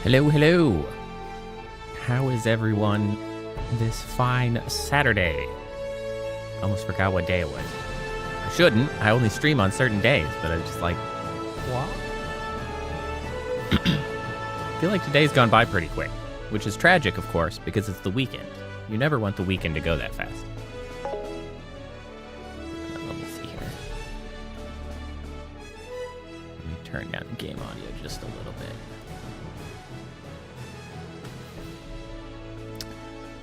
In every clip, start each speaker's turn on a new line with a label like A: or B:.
A: Hello, hello. How is everyone this fine Saturday? Almost forgot what day it was. I shouldn't. I only stream on certain days, but I was just like, what? I feel like today's gone by pretty quick, which is tragic, of course, because it's the weekend. You never want the weekend to go that fast. Let me see here. Let me turn down the game audio just a little bit.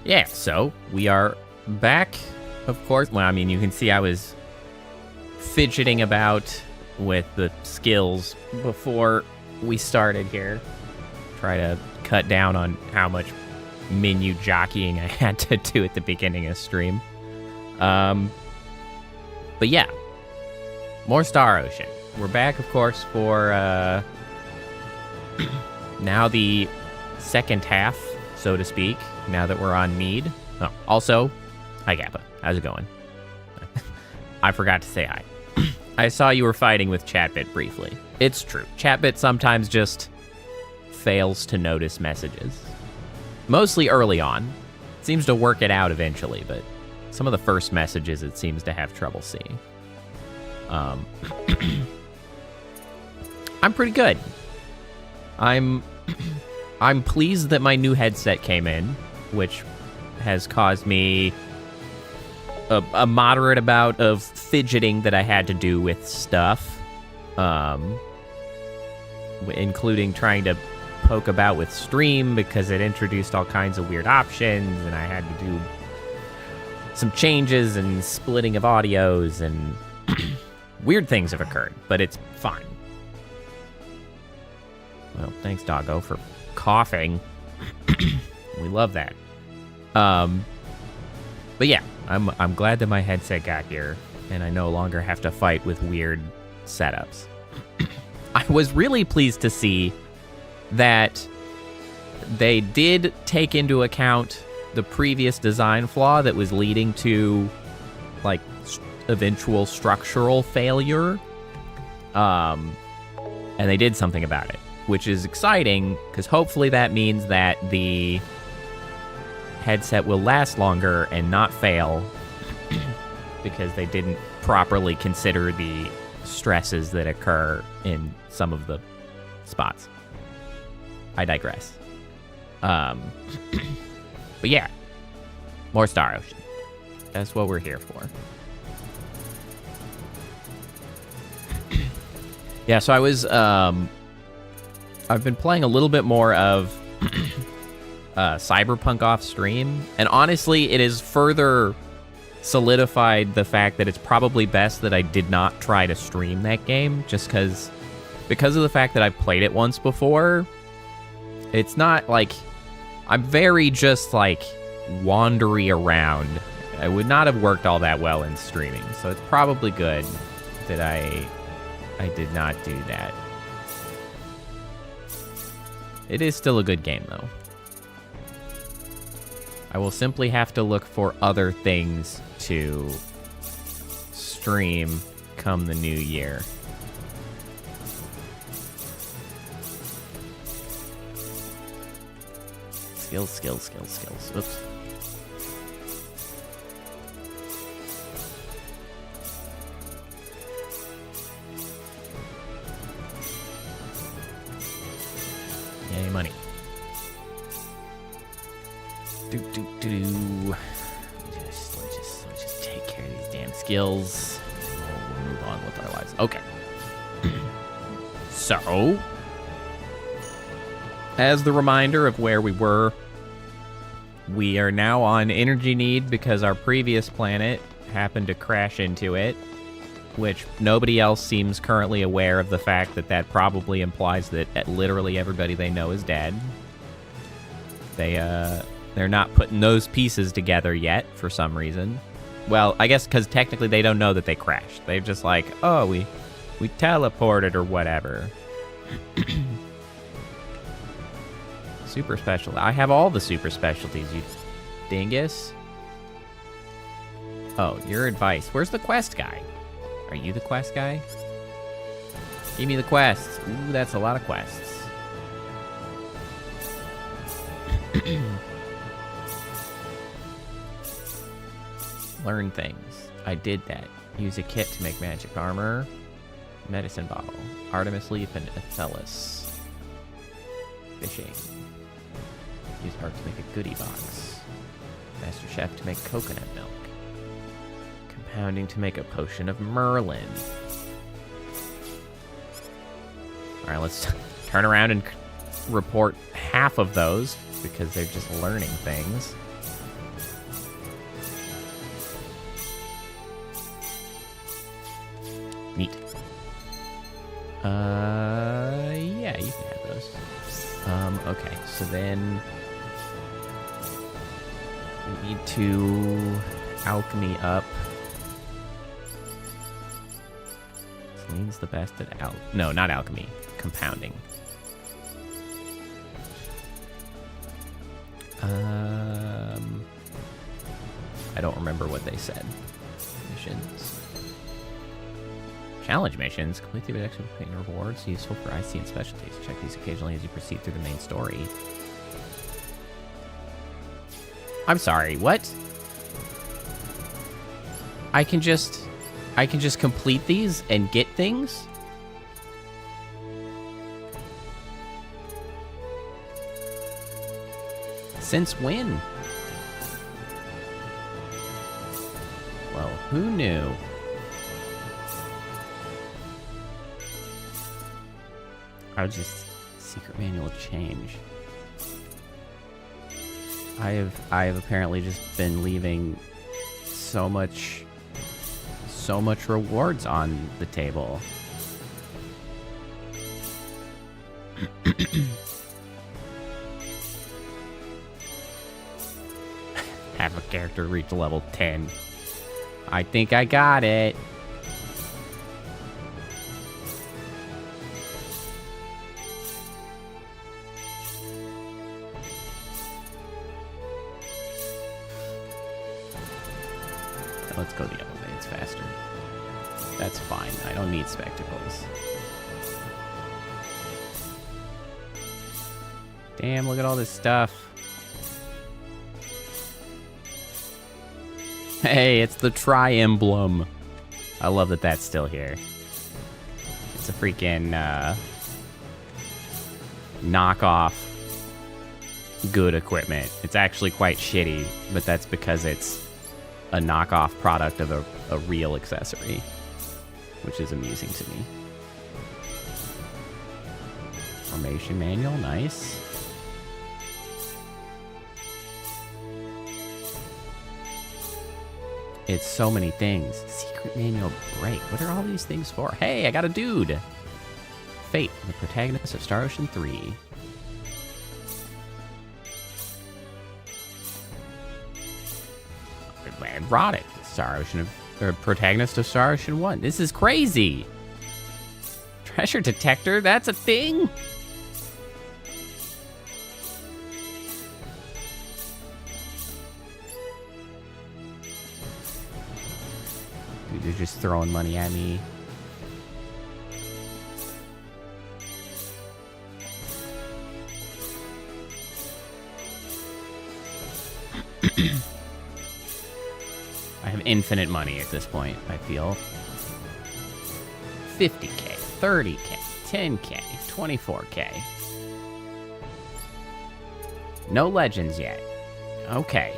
A: Yeah, so we are back, of course. Well, I mean, you can see I was fidgeting about with the skills before we started here. Try to cut down on how much menu jockeying I had to do at the beginning of stream. But yeah, more Star Ocean. We're back, of course, for now the second half, so to speak, now that we're on Nede. Oh, also, hi Kappa, how's it going? I forgot to say hi. I saw you were fighting with Chatbit briefly. It's true, Chatbit sometimes just fails to notice messages. Mostly early on. Seems to work it out eventually, but some of the first messages it seems to have trouble seeing. I'm pretty good. I'm pleased that my new headset came in, which has caused me a moderate amount of fidgeting that I had to do with stuff, including trying to poke about with stream because it introduced all kinds of weird options, and I had to do some changes and splitting of audios, and weird things have occurred, but it's fine. Well, thanks, Doggo, for coughing. We love that. But yeah, I'm glad that my headset got here, and I no longer have to fight with weird setups. I was really pleased to see that they did take into account the previous design flaw that was leading to, like, eventual structural failure. And they did something about it, which is exciting, because hopefully that means that the headset will last longer and not fail, because they didn't properly consider the stresses that occur in some of the spots. I digress. But yeah, more Star Ocean. That's what we're here for. Yeah, so I was, I've been playing a little bit more of Cyberpunk off stream, and honestly, it has further solidified the fact that it's probably best that I did not try to stream that game, just because of the fact that I've played it once before. It's not like, I'm very just like wandery around. It would not have worked all that well in streaming, so it's probably good that I did not do that. It is still a good game, though. I will simply have to look for other things to stream come the new year. Skills. Oops. Yay, money. Let's just take care of these damn skills. We'll move on with our lives. Okay. So, as the reminder of where we were, we are now on energy need because our previous planet happened to crash into it, which nobody else seems currently aware of the fact that that probably implies that literally everybody they know is dead. They're not putting those pieces together yet for some reason. Well, I guess because technically they don't know that they crashed. They're just like, oh, we teleported or whatever. Super special. I have all the super specialties, you dingus. Oh, your advice. Where's the quest guy? Are you the quest guy? Give me the quests. Ooh, that's a lot of quests. Learn things. I did that. Use a kit to make magic armor. Medicine bottle. Artemis leaf and Athelis. Fishing. Use art to make a goodie box. Master chef to make coconut milk. Compounding to make a potion of Merlin. Alright, let's turn around and report half of those because they're just learning things. Neat. Yeah, you can have those. Okay, so then we need to alchemy up. Celine's the best at no, not alchemy, compounding. I don't remember what they said. Missions. Challenge missions. Complete the objective with paying rewards. Useful for IC and specialties. Check these occasionally as you proceed through the main story. I'm sorry, what? I can just complete these and get things? Since when? Well, who knew? I'll just secret manual change. I have apparently just been leaving so much rewards on the table. Have a character reach level 10. I think I got it. Let's go the other way, it's faster. That's fine, I don't need spectacles. Damn, look at all this stuff. Hey, it's the tri-emblem. I love that that's still here. It's a freaking knockoff good equipment. It's actually quite shitty, but that's because it's a knockoff product of a real accessory, which is amusing to me. Formation manual, nice. It's so many things. Secret manual break. What are all these things for? Hey, I got a dude. Fate, the protagonist of Star Ocean 3. Roddick, Star Ocean or protagonist of Star Ocean 1. This is crazy. Treasure detector, that's a thing? Dude, they're just throwing money at me. I have infinite money at this point, I feel. 50k, 30k, 10k, 24k. No legends yet. Okay.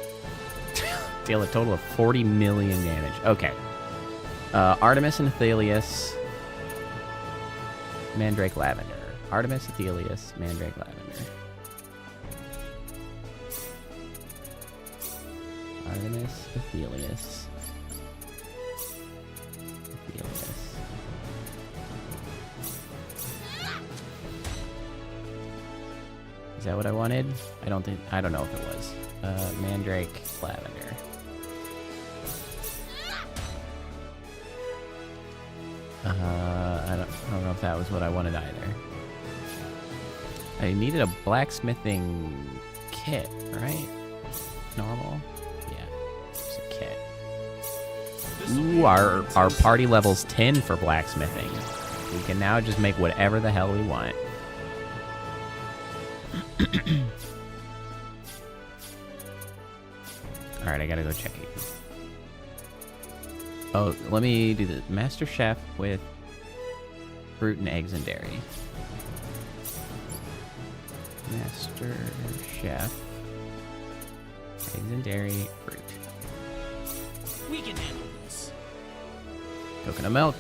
A: Deal a total of 40 million damage. Okay. Artemis and Athelius. Mandrake Lavender. Artemis, Athelius, Mandrake Lavender. Artemis, Athelius. Is that what I wanted? I don't know if it was. Mandrake Lavender. I don't know if that was what I wanted either. I needed a blacksmithing kit, right? Normal? Yeah, just a kit. Ooh, our party level's 10 for blacksmithing. We can now just make whatever the hell we want. Alright, I gotta go check it. Oh, let me do the Master Chef with fruit and eggs and dairy. Master Chef. Eggs and dairy, fruit.
B: We can handle this.
A: Coconut milk.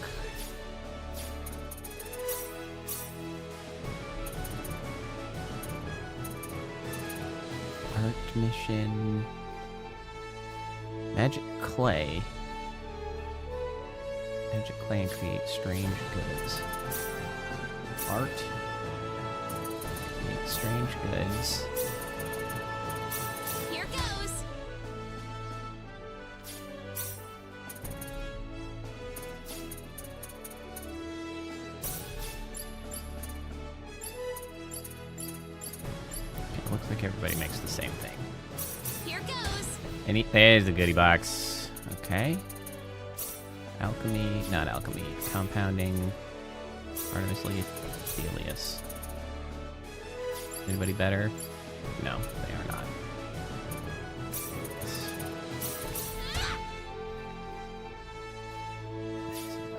A: Art mission. Magic clay. Magic clay and create strange goods. Art. Create strange goods.
C: Here goes.
A: Okay, looks like everybody makes the same thing.
C: Here goes.
A: There's the goodie box. Okay. Alchemy, not alchemy. Compounding. Artemis Thelius. Anybody better? No, they are not.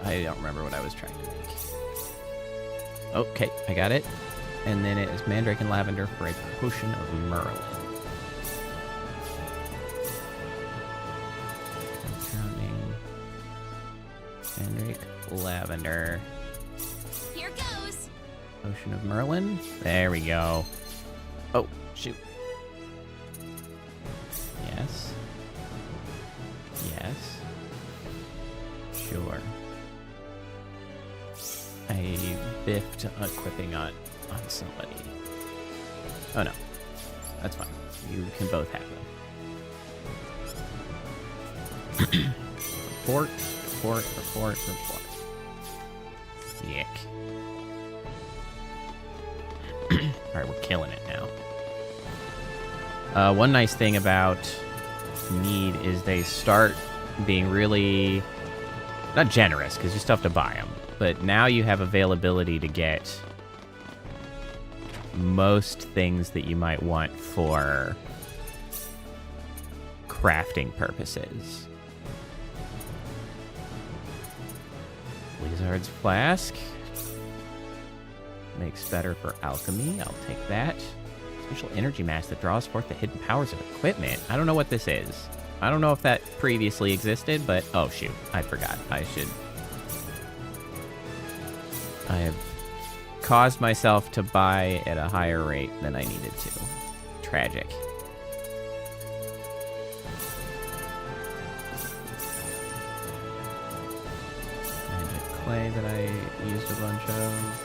A: I don't remember what I was trying to make. Okay, I got it. And then it is Mandrake and Lavender for a potion of Merlin. Compounding. Mandrake, Lavender.
C: Here goes.
A: Potion of Merlin. There we go. Oh, shoot. Yes. Yes. Sure. I biffed equipping on somebody. Oh no. That's fine. You can both have them. Report, report, report, report. Yick. Alright, we're killing it now. One nice thing about Nede is they start being really... not generous, because you still have to buy them. But now you have availability to get most things that you might want for crafting purposes. Blizzard's Flask. Makes better for alchemy. I'll take that. Special energy mask that draws forth the hidden powers of equipment. I don't know what this is. I don't know if that previously existed, but... oh, shoot. I forgot. I have caused myself to buy at a higher rate than I needed to. Tragic. Magic clay that I used a bunch of.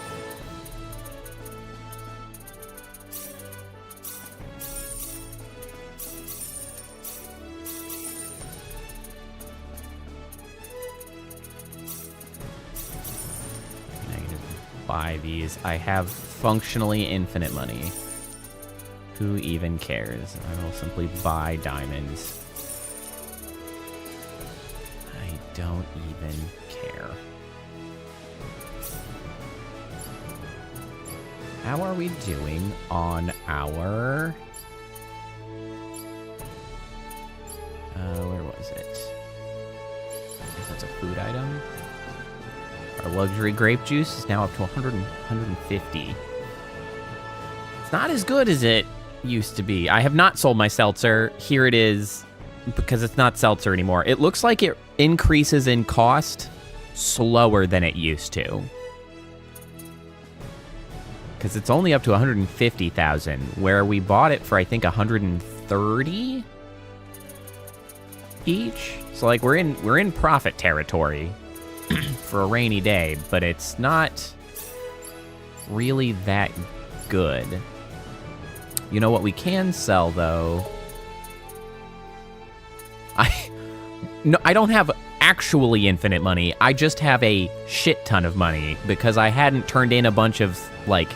A: Buy these. I have functionally infinite money. Who even cares? I will simply buy diamonds. I don't even care. How are we doing on our... where was it? I guess that's a food item. Our luxury grape juice is now up to 150. It's not as good as it used to be. I have not sold my seltzer. Here it is, because it's not seltzer anymore. It looks like it increases in cost slower than it used to. Because it's only up to 150,000, where we bought it for, I think, 130 each. So, like, we're in profit territory for a rainy day, but it's not really that good. You know what we can sell, though? I don't have actually infinite money. I just have a shit ton of money because I hadn't turned in a bunch of, like,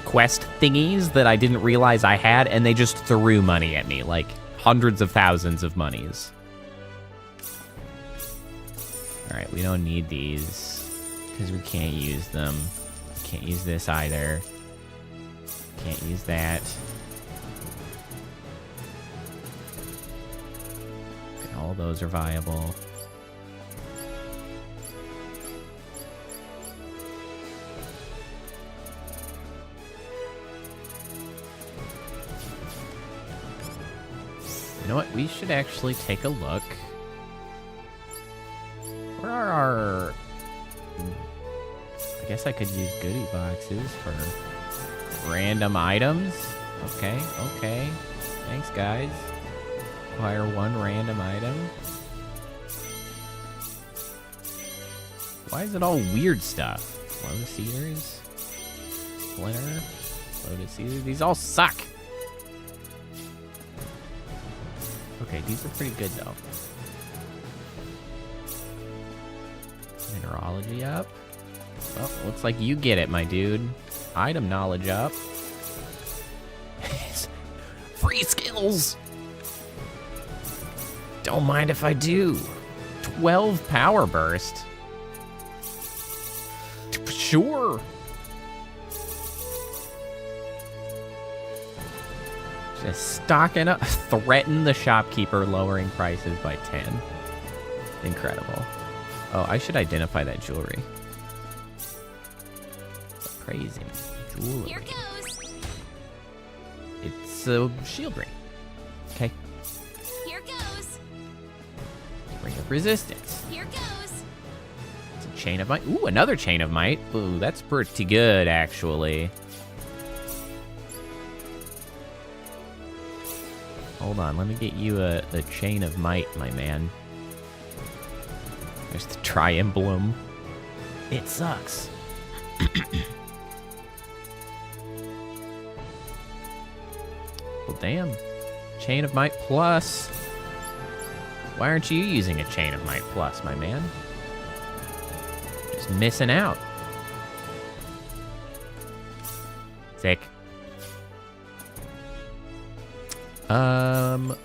A: quest thingies that I didn't realize I had, and they just threw money at me, like hundreds of thousands of monies. Alright, we don't need these because we can't use them. Can't use this either. Can't use that. All those are viable. You know what? We should actually take a look. Where are our... I guess I could use goodie boxes for random items. Okay, okay. Thanks, guys. Acquire one random item. Why is it all weird stuff? Lotus Eaters? Splinter? Lotus Eaters? These all suck! Okay, these are pretty good, though. Mineralogy up. Well, looks like you get it, my dude. Item knowledge up. Free skills! Don't mind if I do. 12 power burst. Sure. Just stocking up. Threaten the shopkeeper, lowering prices by 10. Incredible. Oh, I should identify that jewelry. Crazy. Jewelry.
C: Here goes.
A: It's a shield ring. Okay.
C: Here goes.
A: Ring of resistance.
C: Here goes.
A: It's a chain of might. Ooh, another chain of might. Ooh, that's pretty good, actually. Hold on, let me get you a chain of might, my man. There's the tri-emblem. It sucks. Well, damn. Chain of might plus. Why aren't you using a chain of might plus, my man? Just missing out. Sick.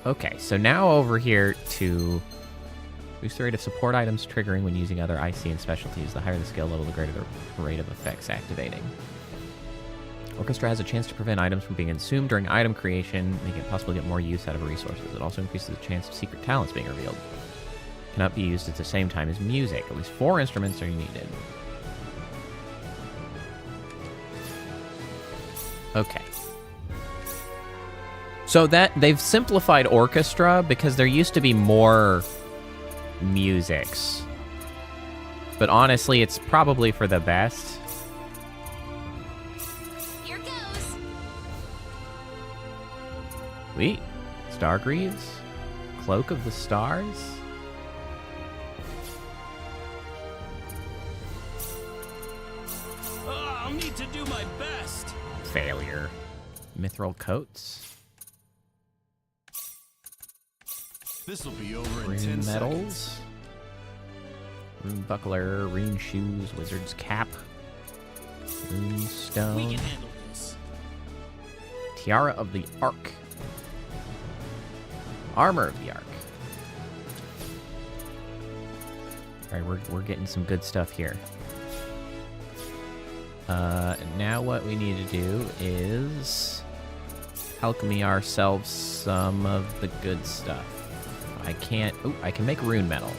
A: Okay, so now over here to boost the rate of support items triggering when using other IC and specialties. The higher the skill level, the greater the rate of effects activating. Orchestra has a chance to prevent items from being consumed during item creation, making it possible to get more use out of resources. It also increases the chance of secret talents being revealed. Cannot be used at the same time as music. At least 4 instruments are needed. Okay. So that they've simplified orchestra because there used to be more musics. But honestly, it's probably for the best.
C: Here goes.
A: Sweet. Stargreaves? Cloak of the Stars?
B: I'll need to do my best.
A: Failure. Mithril coats?
D: This'll be over in
A: Rune
D: 10 seconds.
A: medals? Rune buckler, rune shoes, wizard's cap, rune
B: We
A: stone,
B: can handle this.
A: tiara of the arc, armor of the arc. All right, we're getting some good stuff here. Now what we need to do is alchemy ourselves some of the good stuff. I can't. Oh, I can make rune metal.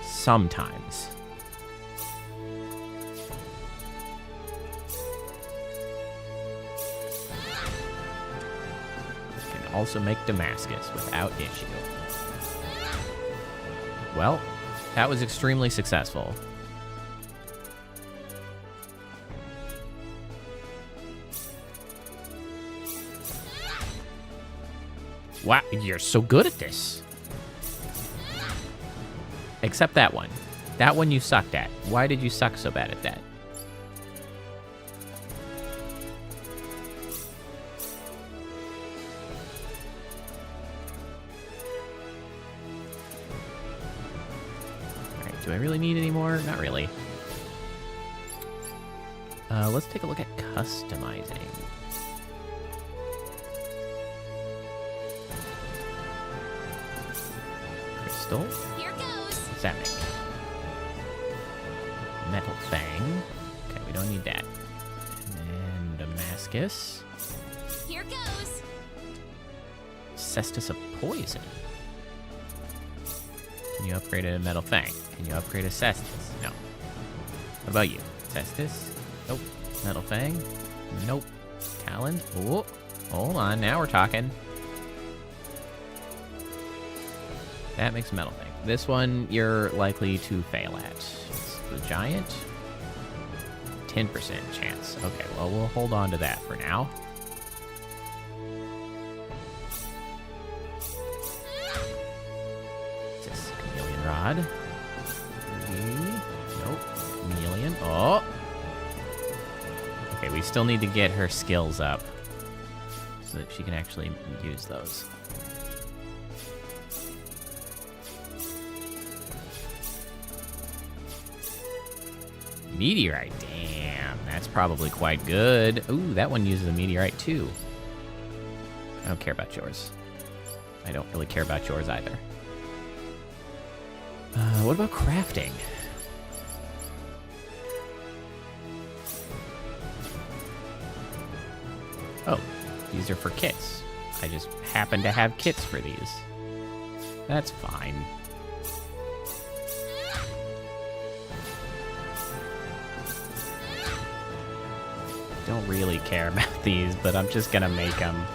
A: Sometimes. Can also make Damascus without issue. Well, that was extremely successful. Wow, you're so good at this. Except that one. That one you sucked at. Why did you suck so bad at that? Alright, do I really need any more? Not really. Let's take a look at customizing. Crystal.
C: Here goes.
A: What's that make? Metal Fang. Okay, we don't need that. And Damascus.
C: Here goes.
A: Cestus of Poison. Can you upgrade a Metal Fang? Can you upgrade a Cestus? No. What about you? Cestus? Nope. Metal Fang? Nope. Talon? Oh, hold on. Now we're talking. That makes Metal Fang. This one you're likely to fail at. It's the Giant. 10% chance. Okay, well, we'll hold on to that for now. What's this? Chameleon Rod. Nope. Chameleon. Oh! Okay, we still need to get her skills up so that she can actually use those. Meteorite. Damn, that's probably quite good. Ooh, that one uses a meteorite too. I don't care about yours. I don't really care about yours either. What about crafting? Oh, these are for kits. I just happen to have kits for these. That's fine. Don't really care about these, but I'm just gonna make them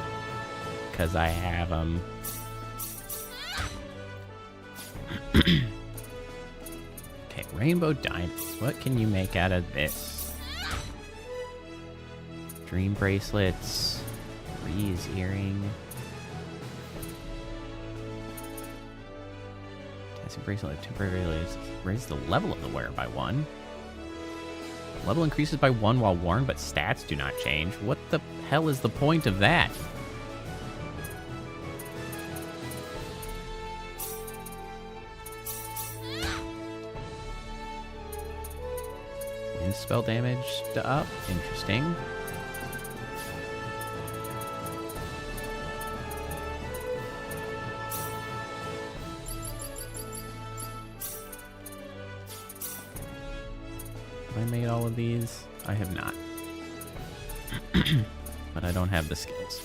A: because I have them. Okay, rainbow diamonds. What can you make out of this? Dream bracelets, Ree's earring, testing bracelet. Temporarily raise the level of the wearer by 1. Level increases by 1 while worn, but stats do not change. What the hell is the point of that? Wind spell damage up. Interesting. I made all of these? I have not. But I don't have the skills.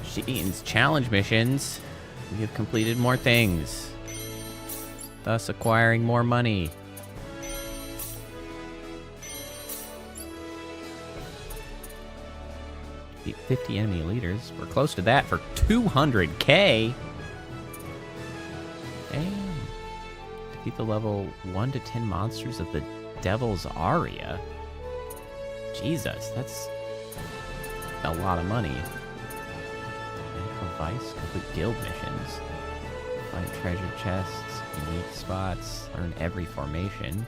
A: Sheen's challenge missions. We have completed more things, thus acquiring more money. Beat 50 enemy leaders. We're close to that for 200k. Damn. Defeat the level 1 to 10 monsters of the Devil's Aria. Jesus, that's a lot of money. Magical Vice, complete guild missions. Find treasure chests, unique spots, learn every formation.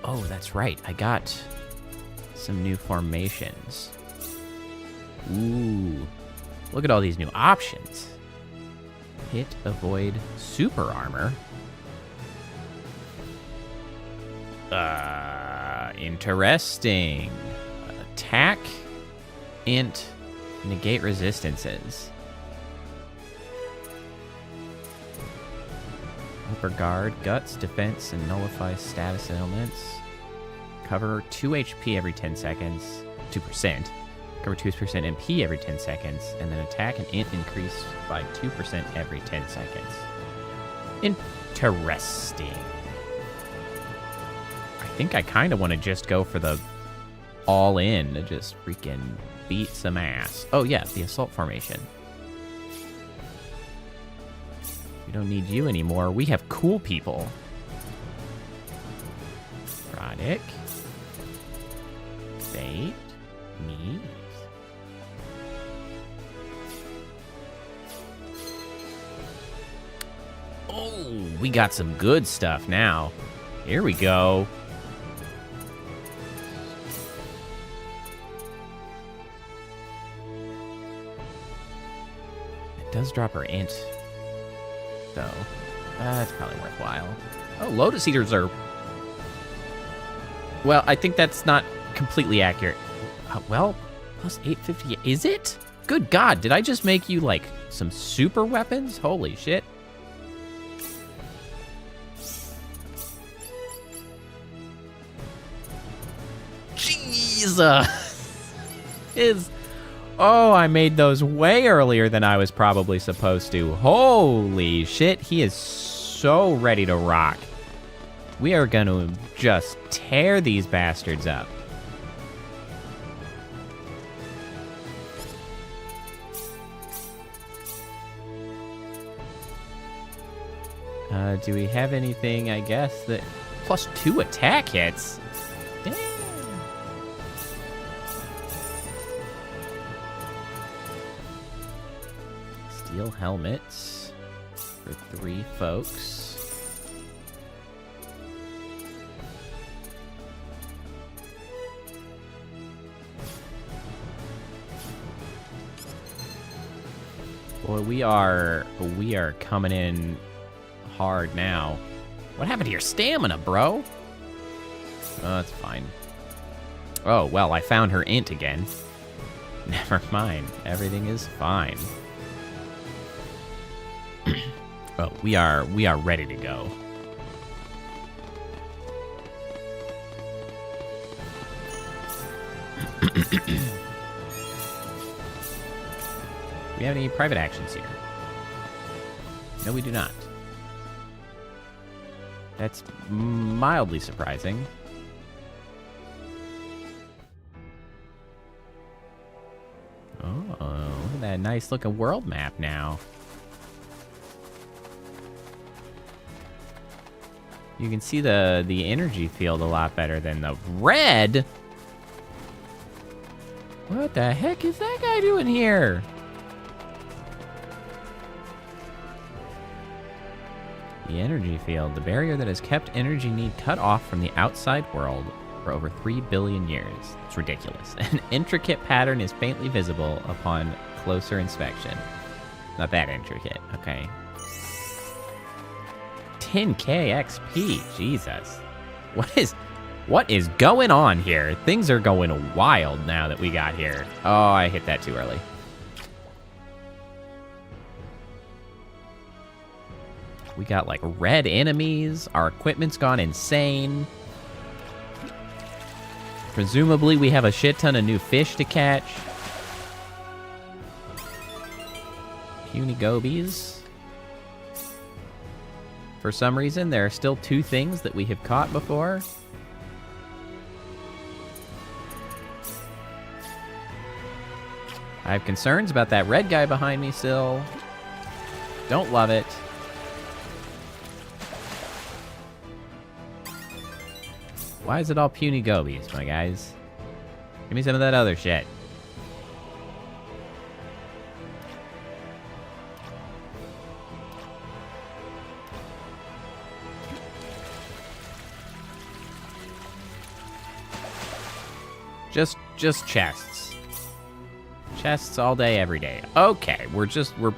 A: Oh, that's right. I got some new formations. Ooh. Look at all these new options. Hit, avoid, super armor. Interesting. Attack, int, negate resistances. Upper guard, guts, defense, and nullify status ailments. Cover 2 HP every 10 seconds. 2%. Cover 2% MP every 10 seconds. And then attack and int increase by 2% every 10 seconds. Interesting. I think I kind of want to just go for the all-in to just freaking beat some ass. Oh, yeah, the assault formation. We don't need you anymore. We have cool people. Rodic. Bait. Neat. Oh, we got some good stuff now. Here we go. It does drop her int, though. That's probably worthwhile. Oh, Lotus Eaters are... Well, I think that's not completely accurate. Well, plus 850. Is it? Good God, did I just make you, like, some super weapons? Holy shit. Jesus. His Oh, I made those way earlier than I was probably supposed to. Holy shit, he is so ready to rock. We are going to just tear these bastards up. Do we have anything, I guess, that... +2 attack hits? Damn. Steel helmets for 3 folks. Boy, we are coming in hard now. What happened to your stamina, bro? Oh, that's fine. Oh, well, I found her int again. Never mind. Everything is fine. Oh, we are ready to go. Do we have any private actions here? No, we do not. That's mildly surprising. Oh, look at that nice looking world map now. You can see the energy field a lot better than the red. What the heck is that guy doing here? The energy field, the barrier that has kept energy need cut off from the outside world for over 3 billion years. It's ridiculous. An intricate pattern is faintly visible upon closer inspection. Not that intricate, okay. 10k XP, Jesus. What is going on here? Things are going wild now that we got here. Oh, I hit that too early. We got like red enemies. Our equipment's gone insane. Presumably we have a shit ton of new fish to catch. Puny gobies. For some reason, there are still 2 things that we have caught before. I have concerns about that red guy behind me still. Don't love it. Why is it all puny gobies, my guys? Give me some of that other shit. Just chests. Chests all day, every day. Okay, we're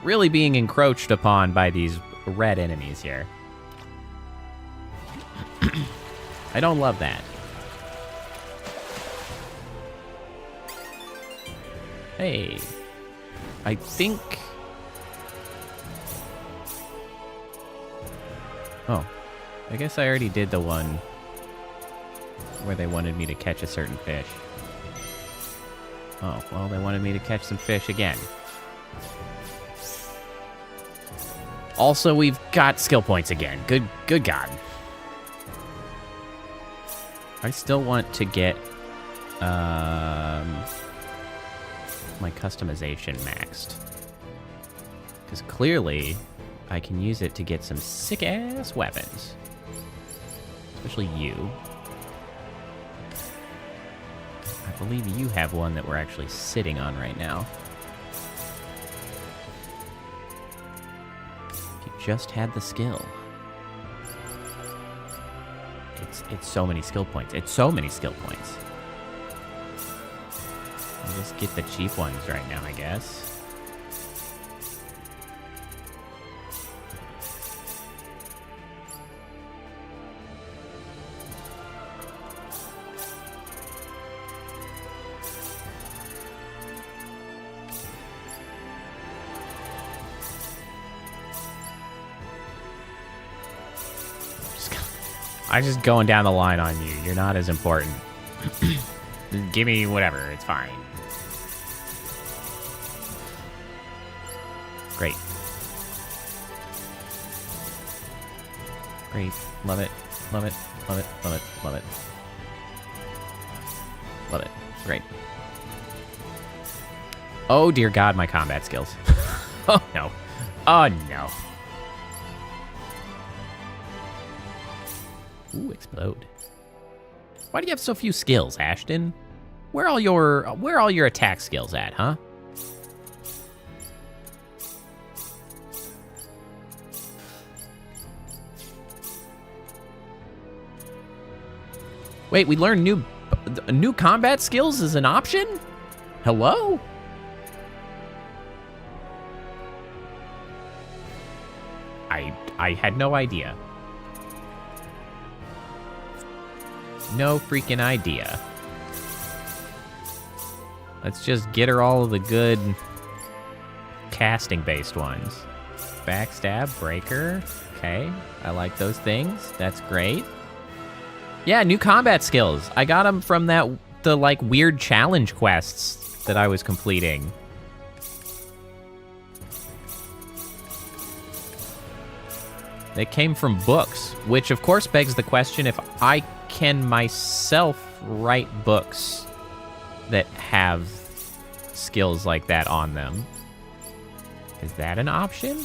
A: really being encroached upon by these red enemies here. I don't love that. Hey, I think... Oh, I guess I already did the one where they wanted me to catch a certain fish. Oh, well, they wanted me to catch some fish again. Also, we've got skill points again. Good God. I still want to get my customization maxed. Because clearly, I can use it to get some sick-ass weapons. Especially you. I believe you have one that we're actually sitting on right now. If you just had the skill. It's so many skill points. It's so many skill points. I'll just get the cheap ones right now, I guess. I'm just going down the line on you. You're not as important. Give me whatever. It's fine. Great. Great. Love it. Love it. Love it. Love it. Love it. Love it. Great. Oh, dear God, my combat skills. Oh, no. Oh, no. Ooh, explode. Why do you have so few skills, Ashton? Where are all your attack skills at, huh? Wait, we learned new combat skills is an option? Hello? I had no idea. No freaking idea. Let's just get her all of the good casting-based ones. Backstab, breaker. Okay, I like those things. That's great. Yeah, new combat skills. I got them from the like weird challenge quests that I was completing. They came from books, which of course begs the question if I can myself write books that have skills like that on them. Is that an option?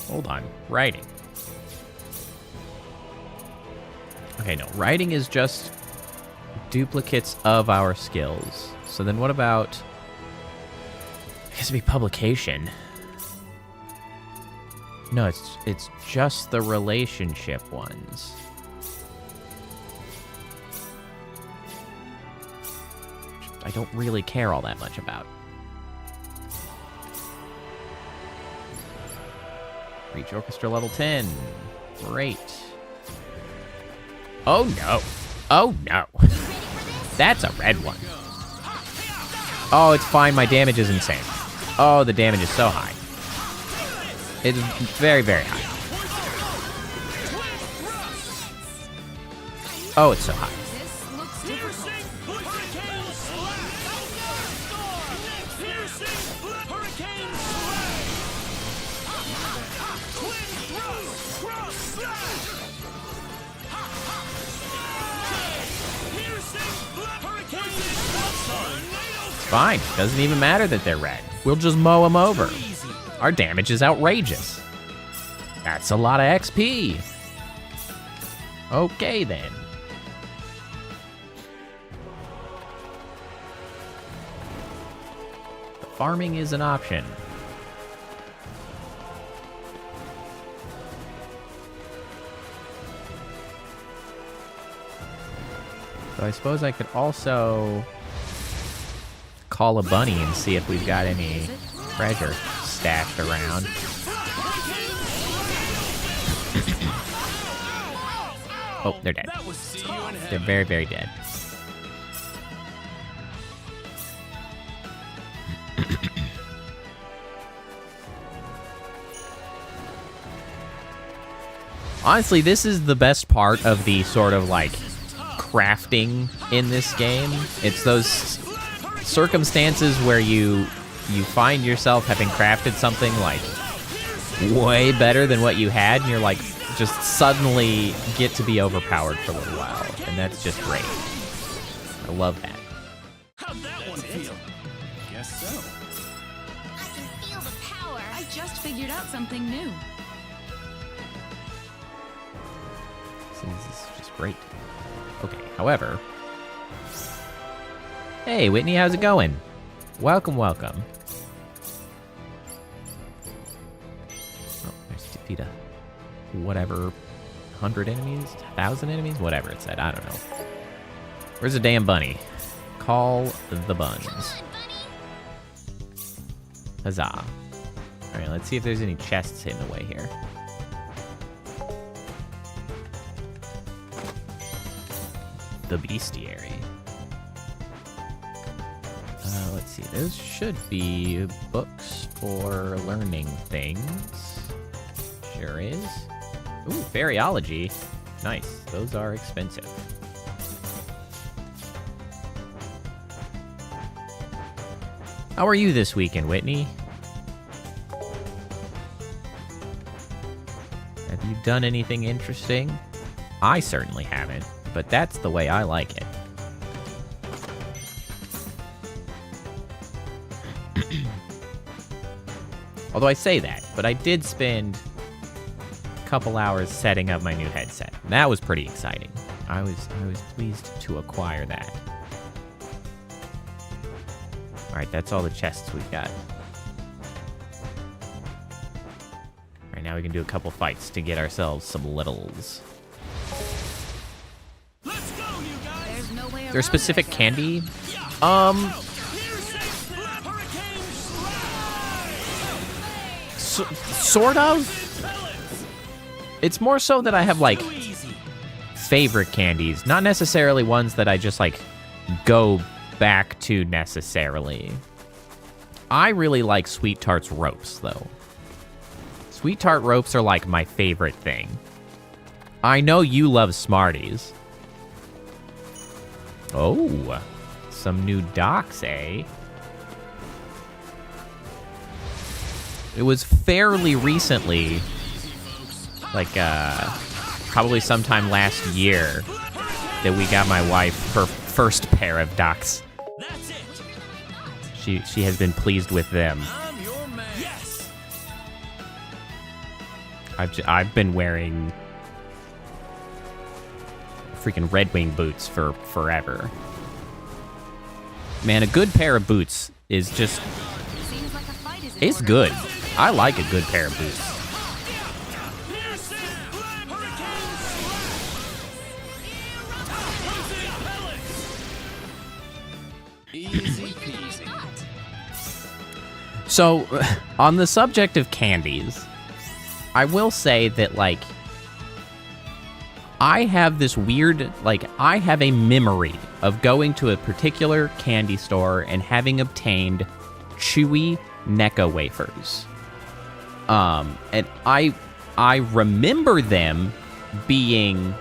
A: Hold on, writing. Okay, no, writing is just duplicates of our skills. So then what about, it has to be publication. No, it's just the relationship ones. I don't really care all that much about. Reach orchestra level 10. Great. Oh no. Oh no. That's a red one. Oh, it's fine. My damage is insane. Oh, the damage is so high. It's very, very high. Oh, it's so high. Fine. Doesn't even matter that they're red. We'll just mow them over. Our damage is outrageous. That's a lot of XP. Okay, then. The farming is an option. So I suppose I could also call a bunny and see if we've got any treasure stashed around. Oh, they're dead. They're very, very dead. Honestly, this is the best part of the sort of like crafting in this game. It's those circumstances where you find yourself having crafted something like way better than what you had, and you're like just suddenly get to be overpowered for a little while, and that's just great. I love that.
B: How'd that one feel?
D: Guess so.
C: I can feel the power.
E: I just figured out something new.
A: This is just great. Okay, however... Hey, Whitney, how's it going? Welcome, welcome. Oh, there's defeat a whatever, 100 enemies, 1,000 enemies, whatever it said. I don't know. Where's the damn bunny? Call the buns.
C: Come on, bunny.
A: Huzzah. All right, let's see if there's any chests hidden away here. The bestiary. Let's see, those should be books for learning things. Sure is. Ooh, Fairyology. Nice. Those are expensive. How are you this weekend, Whitney? Have you done anything interesting? I certainly haven't, but that's the way I like it. Although I say that, but I did spend a couple hours setting up my new headset. That was pretty exciting. I was pleased to acquire that. All right, that's all the chests we've got. All right, now we can do a couple fights to get ourselves some littles.
B: Let's go, you guys.
E: There's no way
A: There's specific candy.
B: Hurricane
A: Sort of. It's more so that I have like favorite candies, not necessarily ones that I just like go back to necessarily. I really like Sweet Tart's ropes though. Sweet Tart ropes are like my favorite thing. I know you love Smarties. Oh, some new docks, eh? It was fairly recently, like probably sometime last year, that we got my wife her first pair of docks.
B: That's it.
A: She has been pleased with them.
B: I'm your man. Yes.
A: I've been wearing freaking Red Wing boots for forever. Man, a good pair of boots is just,
E: Seems like a fight is in
A: it's
E: order.
A: good. I like a good pair of boots.
B: Easy peasy.
A: So, on the subject of candies, I will say that, like, I have this weird, like, I have a memory of going to a particular candy store and having obtained chewy Necco wafers. And I remember them being,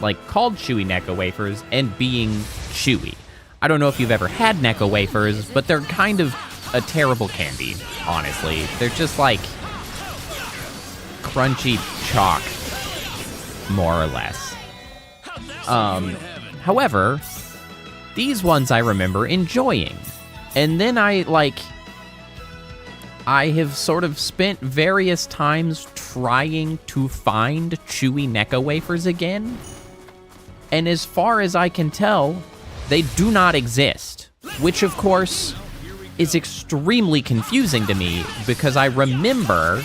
A: like, called chewy Necco wafers and being chewy. I don't know if you've ever had Necco wafers, but they're kind of a terrible candy, honestly. They're just like crunchy chalk, more or less. However, these ones I remember enjoying. And then I have sort of spent various times trying to find chewy Necco wafers again. And as far as I can tell, they do not exist, which of course is extremely confusing to me because I remember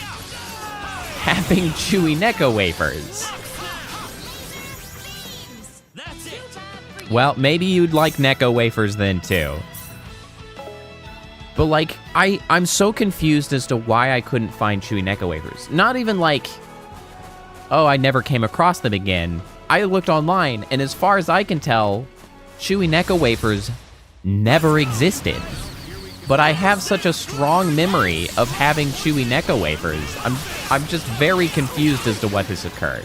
A: having chewy Necco wafers. Well, maybe you'd like Necco wafers then too. But like, I'm so confused as to why I couldn't find chewy Necco wafers. Not even like, oh, I never came across them again. I looked online, and as far as I can tell, chewy Necco wafers never existed. But I have such a strong memory of having chewy Necco wafers. I'm just very confused as to what has occurred.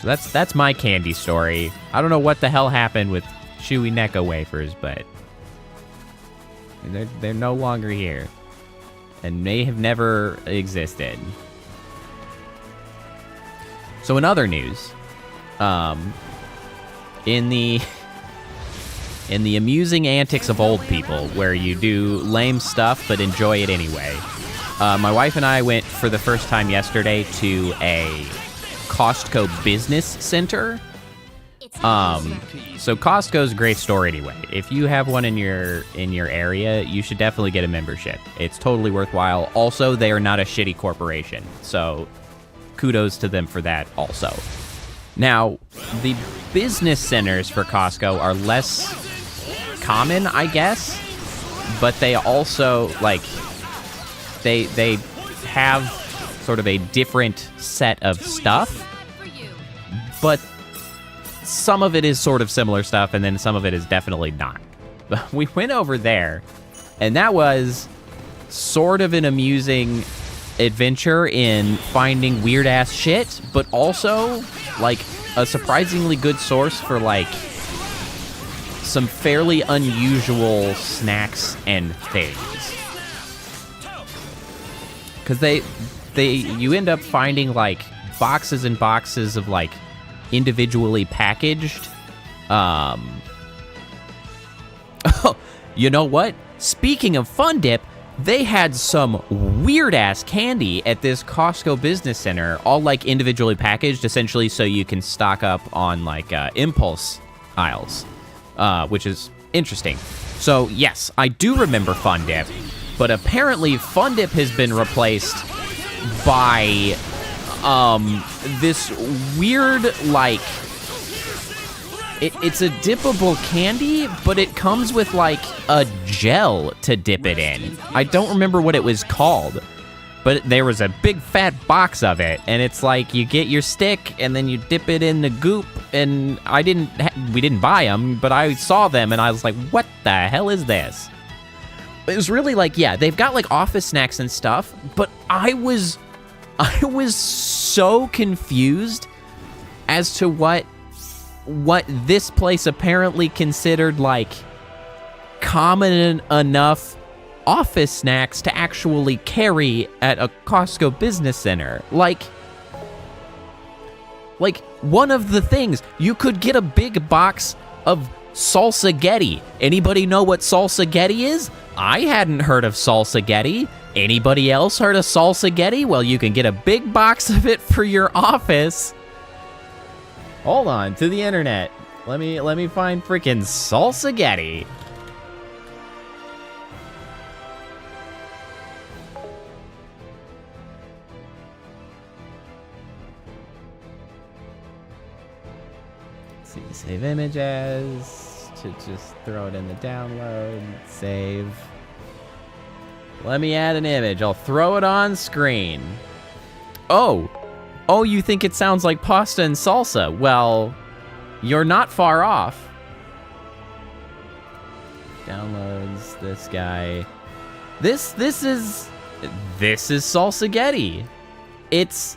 A: So that's my candy story. I don't know what the hell happened with chewy Necco wafers, but they're no longer here and may have never existed. So in other news, in the amusing antics of old people, where you do lame stuff but enjoy it anyway, my wife and I went for the first time yesterday to a Costco business center. So Costco's a great store anyway. If you have one in your area, you should definitely get a membership. It's totally worthwhile. Also, they are not a shitty corporation, so kudos to them for that also. Now, the business centers for Costco are less common, I guess, but they also, like, they have sort of a different set of stuff, but some of it is sort of similar stuff, and then some of it is definitely not. But we went over there, and that was sort of an amusing adventure in finding weird-ass shit, but also, like, a surprisingly good source for, like, some fairly unusual snacks and things. Because you end up finding, like, boxes and boxes of, like, individually packaged, oh, you know what? Speaking of Fun Dip, they had some weird-ass candy at this Costco Business Center, all, like, individually packaged, essentially, so you can stock up on, like, impulse aisles, which is interesting. So, yes, I do remember Fun Dip, but apparently Fun Dip has been replaced by, this weird, like, it's a dippable candy, but it comes with, like, a gel to dip it in. I don't remember what it was called, but there was a big fat box of it, and it's like you get your stick, and then you dip it in the goop, and we didn't buy them, but I saw them, and I was like, what the hell is this? It was really like, yeah, they've got, like, office snacks and stuff, but I was so confused as to what this place apparently considered, like, common enough office snacks to actually carry at a Costco Business Center. Like one of the things, you could get a big box of salsa-getti. Anybody know what salsa-getti is? I hadn't heard of salsa-getti. Anybody else heard of salsa-getti? Well, you can get a big box of it for your office. Hold on, to the internet. Let me find freaking salsa-getti. Let's see, save image as, to just throw it in the download, save. Let me add an image, I'll throw it on screen. Oh, you think it sounds like pasta and salsa? Well, you're not far off. Downloads, this guy. This is salsa-getti. It's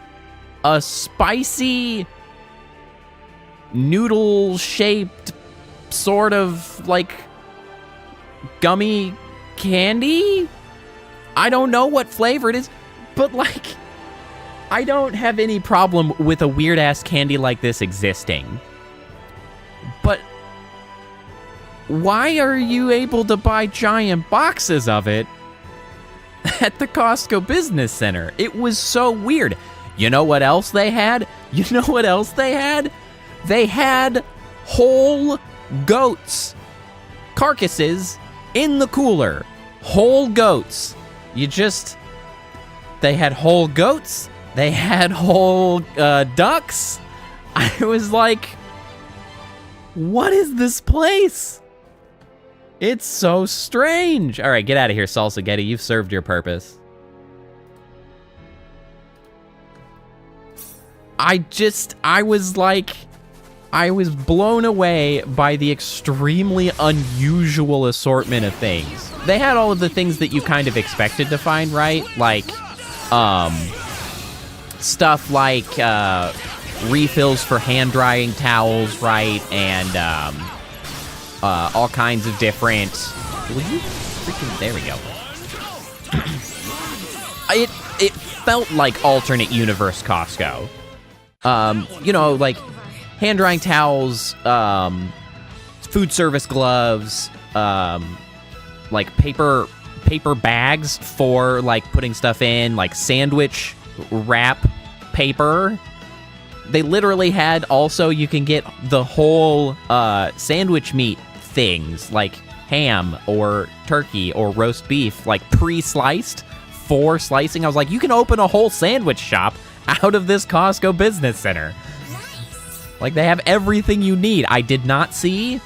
A: a spicy, noodle-shaped, sort of, like, gummy candy? I don't know what flavor it is, but, like, I don't have any problem with a weird-ass candy like this existing. But why are you able to buy giant boxes of it at the Costco Business Center? It was so weird. You know what else they had? They had whole goats. Carcasses in the cooler. Whole goats. They had whole goats. They had whole ducks. I was like, what is this place? It's so strange. All right, get out of here, salsa-getti. You've served your purpose. I was blown away by the extremely unusual assortment of things. They had all of the things that you kind of expected to find, right? Like, stuff like refills for hand drying towels, right? And all kinds of different. Will you freaking? There we go. It felt like alternate universe Costco. You know, like hand drying towels, food service gloves, like paper bags for like putting stuff in, like sandwich wrap paper. They literally had also, you can get the whole sandwich meat things like ham or turkey or roast beef, like pre-sliced for slicing. I was like, you can open a whole sandwich shop out of this Costco Business Center. Like, they have everything you need. I did not see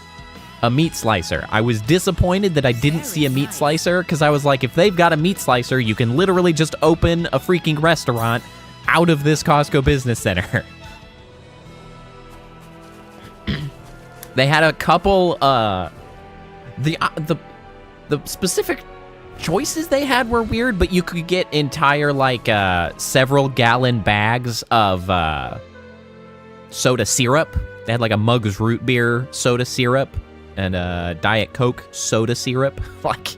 A: a meat slicer. I was disappointed that I didn't see a meat slicer, because I was like, if they've got a meat slicer, you can literally just open a freaking restaurant out of this Costco Business Center. They had a couple, the specific choices they had were weird, but you could get entire, like, several gallon bags of, soda syrup. They had, like, a Mug's root beer soda syrup and a Diet Coke soda syrup. Like,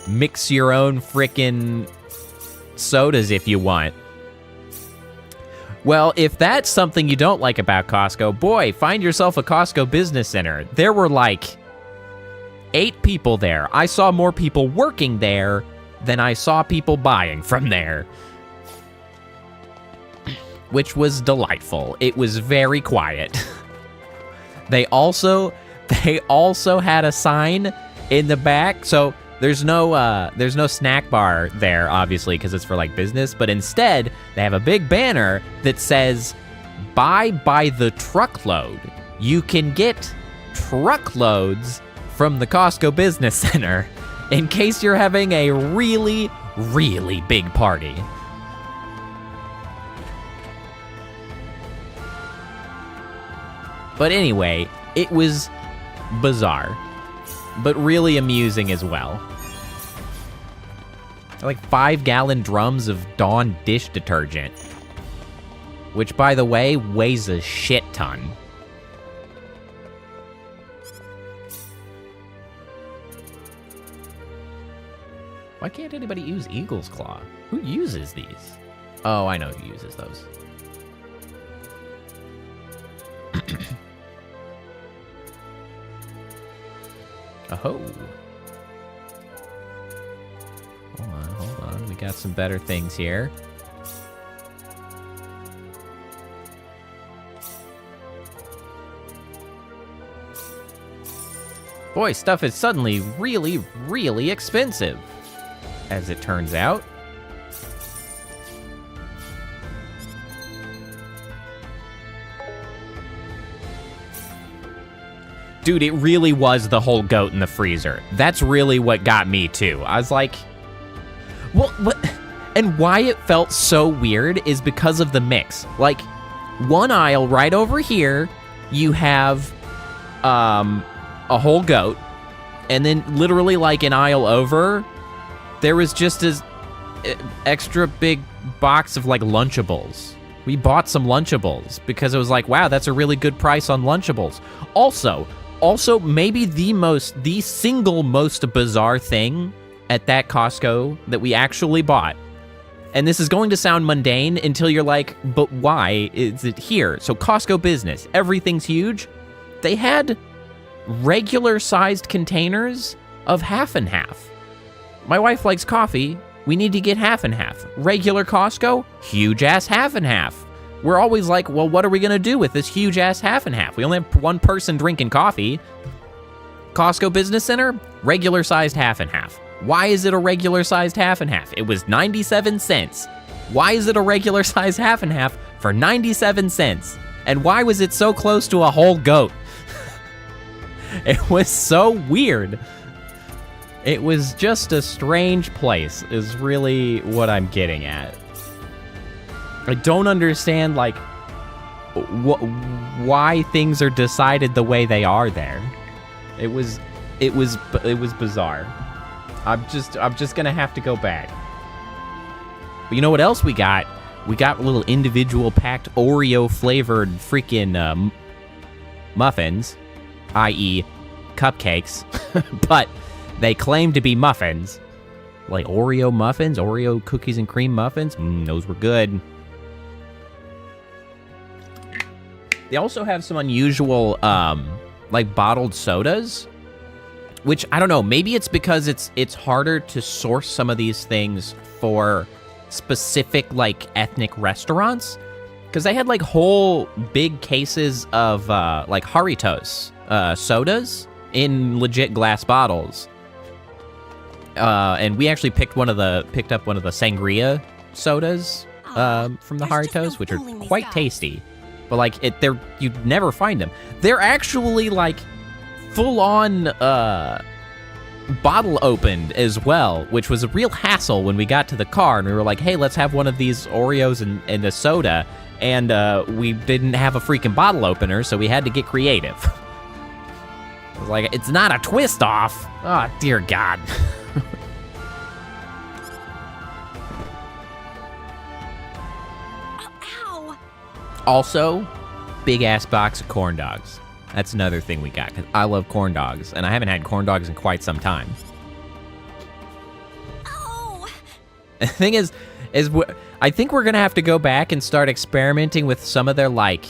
A: mix your own frickin' sodas if you want. Well, if that's something you don't like about Costco, boy, find yourself a Costco business center. There were like 8 people there. I saw more people working there than I saw people buying from there, which was delightful. It was very quiet. They also had a sign in the back, so there's no snack bar there, obviously, because it's for, like, business, but instead, they have a big banner that says, buy by the truckload. You can get truckloads from the Costco Business Center in case you're having a really, really big party. But anyway, it was bizarre, but really amusing as well. Like 5-gallon drums of Dawn dish detergent, which, by the way, weighs a shit ton. Why can't anybody use Eagle's Claw? Who uses these? Oh, I know who uses those. Oh. Hold on. We got some better things here. Boy, stuff is suddenly really, really expensive, as it turns out. Dude, it really was the whole goat in the freezer. That's really what got me, too. I was like, well, what? And why it felt so weird is because of the mix. Like, one aisle right over here, you have a whole goat, and then literally like an aisle over, there was just this extra big box of like Lunchables. We bought some Lunchables because it was like, wow, that's a really good price on Lunchables. Also, maybe the single most bizarre thing at that Costco that we actually bought, and this is going to sound mundane until you're like, but why is it here? So Costco Business, everything's huge. They had regular-sized containers of half and half. My wife likes coffee. We need to get half and half. Regular Costco, huge-ass half and half. We're always like, well, what are we gonna do with this huge-ass half and half? We only have one person drinking coffee. Costco Business Center, regular-sized half and half. Why is it a regular-sized half and half? It was 97 cents. Why is it a regular-sized half and half for 97 cents? And why was it so close to a whole goat? It was so weird. It was just a strange place, is really what I'm getting at. I don't understand, like, why things are decided the way they are there. It was bizarre. I'm just gonna have to go back. But you know what else we got? We got little individual packed Oreo flavored freaking muffins, i.e. cupcakes, but they claim to be muffins. Like Oreo muffins, Oreo cookies and cream muffins. Those were good. They also have some unusual, like bottled sodas, which I don't know. Maybe it's because it's harder to source some of these things for specific like ethnic restaurants, because they had like whole big cases of like Haritos sodas in legit glass bottles. And we actually picked up one of the sangria sodas from the Haritos, which are quite tasty. But like you'd never find them. They're actually like full on bottle opened as well, which was a real hassle when we got to the car and we were like, hey, let's have one of these Oreos and a soda. And we didn't have a freaking bottle opener, so we had to get creative. I was like, it's not a twist off. Oh, dear God.
C: Ow!
A: Also, big ass box of corn dogs. That's another thing we got, because I love corn dogs, and I haven't had corn dogs in quite some time.
C: Oh!
A: The thing is I think we're gonna have to go back and start experimenting with some of their, like,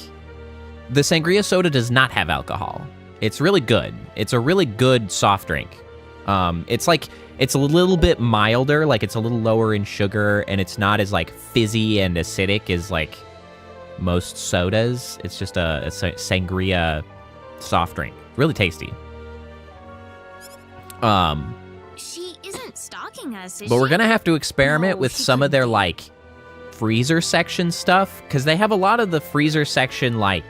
A: the sangria soda does not have alcohol. It's really good. It's a really good soft drink. It's like, it's a little bit milder, like it's a little lower in sugar, and it's not as, like, fizzy and acidic as, like, most sodas. It's just a sangria soft drink. Really tasty.
C: She isn't stalking us, is
A: But we're
C: she?
A: gonna have to experiment
C: No,
A: with
C: she
A: some of their,
C: couldn't be.
A: like, freezer section stuff, because they have a lot of the freezer section, like,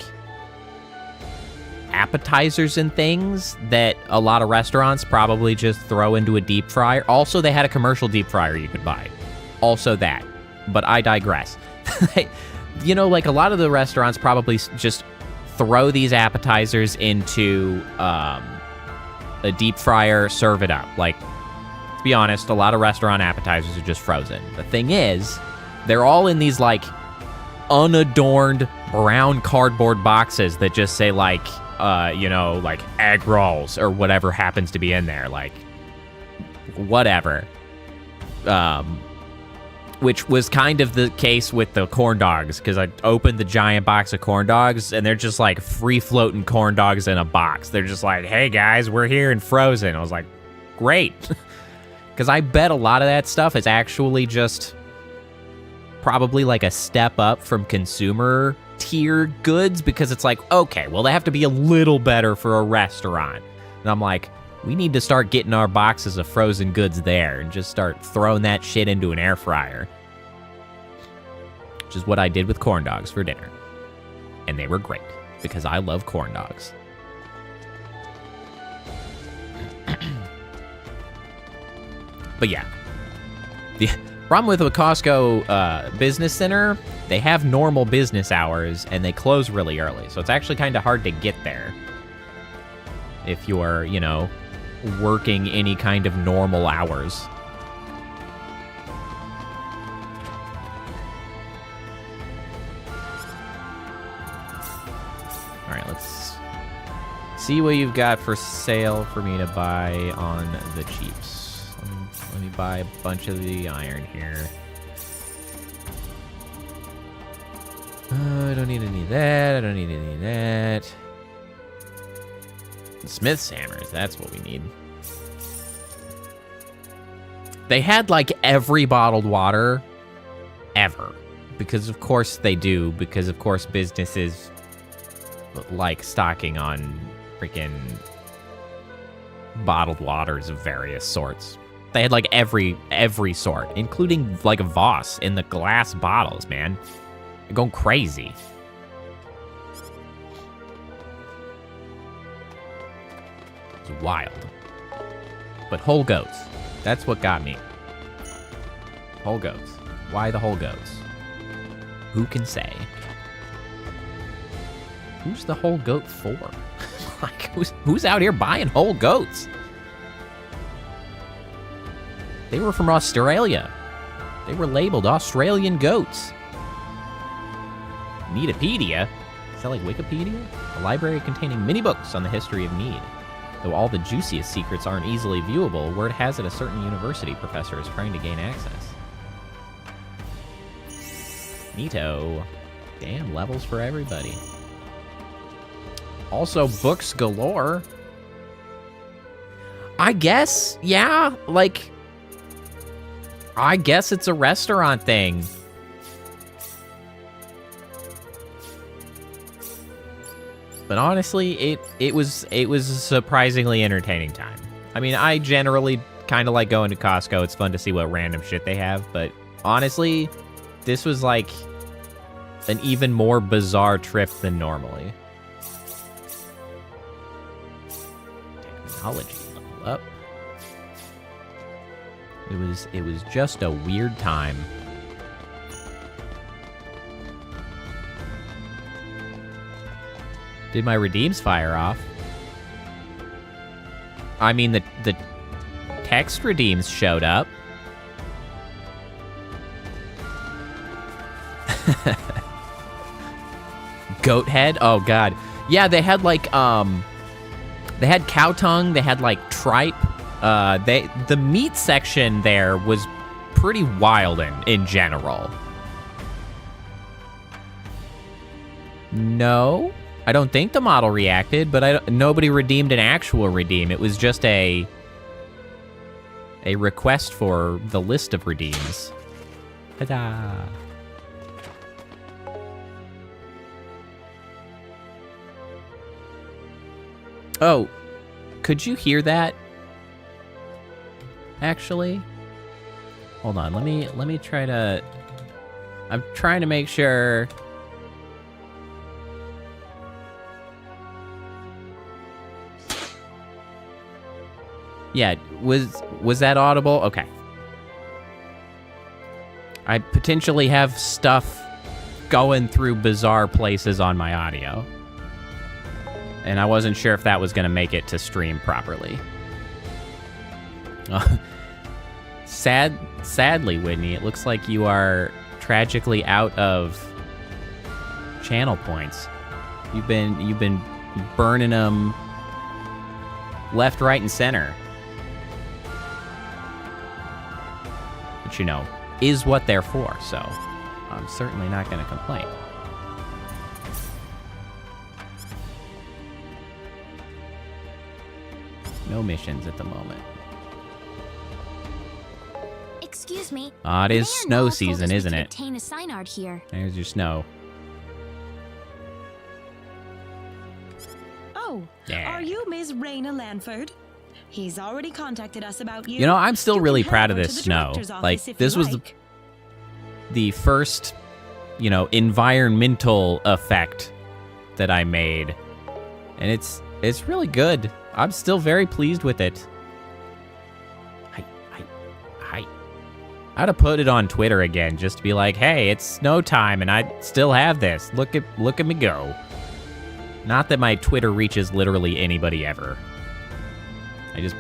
A: appetizers and things that a lot of restaurants probably just throw into a deep fryer. Also, they had a commercial deep fryer you could buy. Also that. But I digress. You know, like, a lot of the restaurants probably just throw these appetizers into a deep fryer, serve it up. Like, to be honest, a lot of restaurant appetizers are just frozen. The thing is, they're all in these, like, unadorned brown cardboard boxes that just say, like, you know, like, egg rolls or whatever happens to be in there. Like, whatever. Which was kind of the case with the corn dogs, because I opened the giant box of corn dogs, and they're just, like, free-floating corn dogs in a box. They're just like, hey, guys, we're here and frozen. I was like, great. Because I bet a lot of that stuff is actually just probably, like, a step up from consumer tier goods, because it's like, okay, well, they have to be a little better for a restaurant. And I'm like, we need to start getting our boxes of frozen goods there and just start throwing that shit into an air fryer. Which is what I did with corn dogs for dinner. And they were great, because I love corn dogs. But yeah. The problem with the Costco Business Center, they have normal business hours, and they close really early. So it's actually kind of hard to get there if you're, you know, working any kind of normal hours. All right, let's see what you've got for sale for me to buy on the cheaps. Let me buy a bunch of the iron here. I don't need any of that. I don't need any of that. Smith's hammers, that's what we need. They had, like, every bottled water ever. Because of course they do. Because of course businesses like stocking on freaking bottled waters of various sorts. They had, like, every sort, including, like, Voss in the glass bottles, man. They're going crazy. It's wild. But whole goats. That's what got me. Whole goats. Why the whole goats? Who can say? Who's the whole goat for? Like, who's out here buying whole goats? They were from Australia. They were labeled Australian goats. Nedepedia? Is that like Wikipedia? A library containing many books on the history of Nede. Though all the juiciest secrets aren't easily viewable, word has it a certain university professor is trying to gain access. Neato. Damn, levels for everybody. Also, books galore. I guess, yeah, like, I guess it's a restaurant thing. But honestly, it was a surprisingly entertaining time. I mean, I generally kind of like going to Costco. It's fun to see what random shit they have. But honestly, this was like an even more bizarre trip than normally. Technology level up. It was just a weird time. Did my redeems fire off? I mean, the text redeems showed up. Goat head? Oh, God. Yeah, they had, like, they had cow tongue, they had, like, tripe. The meat section there was pretty wild in general. No, I don't think the model reacted, but nobody redeemed an actual redeem. It was just a request for the list of redeems. Ta-da! Oh, could you hear that? Actually, hold on. Let me try to. I'm trying to make sure. Yeah, was that audible? Okay. I potentially have stuff going through bizarre places on my audio. And I wasn't sure if that was going to make it to stream properly. Sadly, Whitney, it looks like you are tragically out of channel points. You've been burning them left, right, and center. Which, you know, is what they're for, so I'm certainly not going to complain. No missions at the moment.
C: Excuse me.
A: Ah, it is
C: Mayor
A: snow
C: Noel told
A: season,
C: us we
A: isn't
C: could
A: it?
C: obtain a synard here.
A: There's your snow.
F: Oh,
A: Yeah.
F: are you Ms. Raina Lanford? He's already contacted us about you.
A: You know, I'm still
F: You
A: really
F: can
A: proud
F: head
A: of
F: over
A: this
F: to the
A: snow.
F: director's office
A: Like,
F: if
A: this
F: you
A: was
F: like.
A: the first, you know, environmental effect that I made. And it's really good. I'm still very pleased with it. I'd have put it on Twitter again just to be like, hey, it's snow time and I still have this. Look at me go. Not that my Twitter reaches literally anybody ever. I just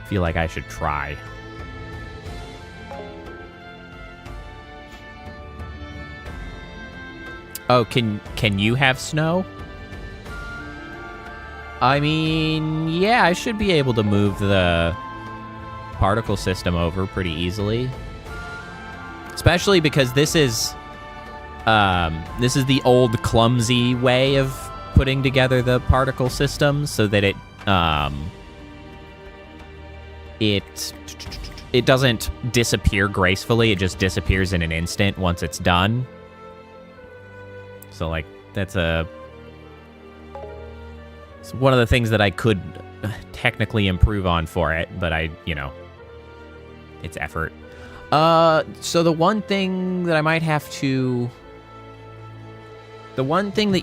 A: feel like I should try. Oh, can you have snow? I mean, yeah, I should be able to move the particle system over pretty easily. Especially because this is the old clumsy way of putting together the particle system so that it doesn't disappear gracefully. It just disappears in an instant once it's done. So, like, it's one of the things that I could technically improve on for it, but it's effort. So the one thing that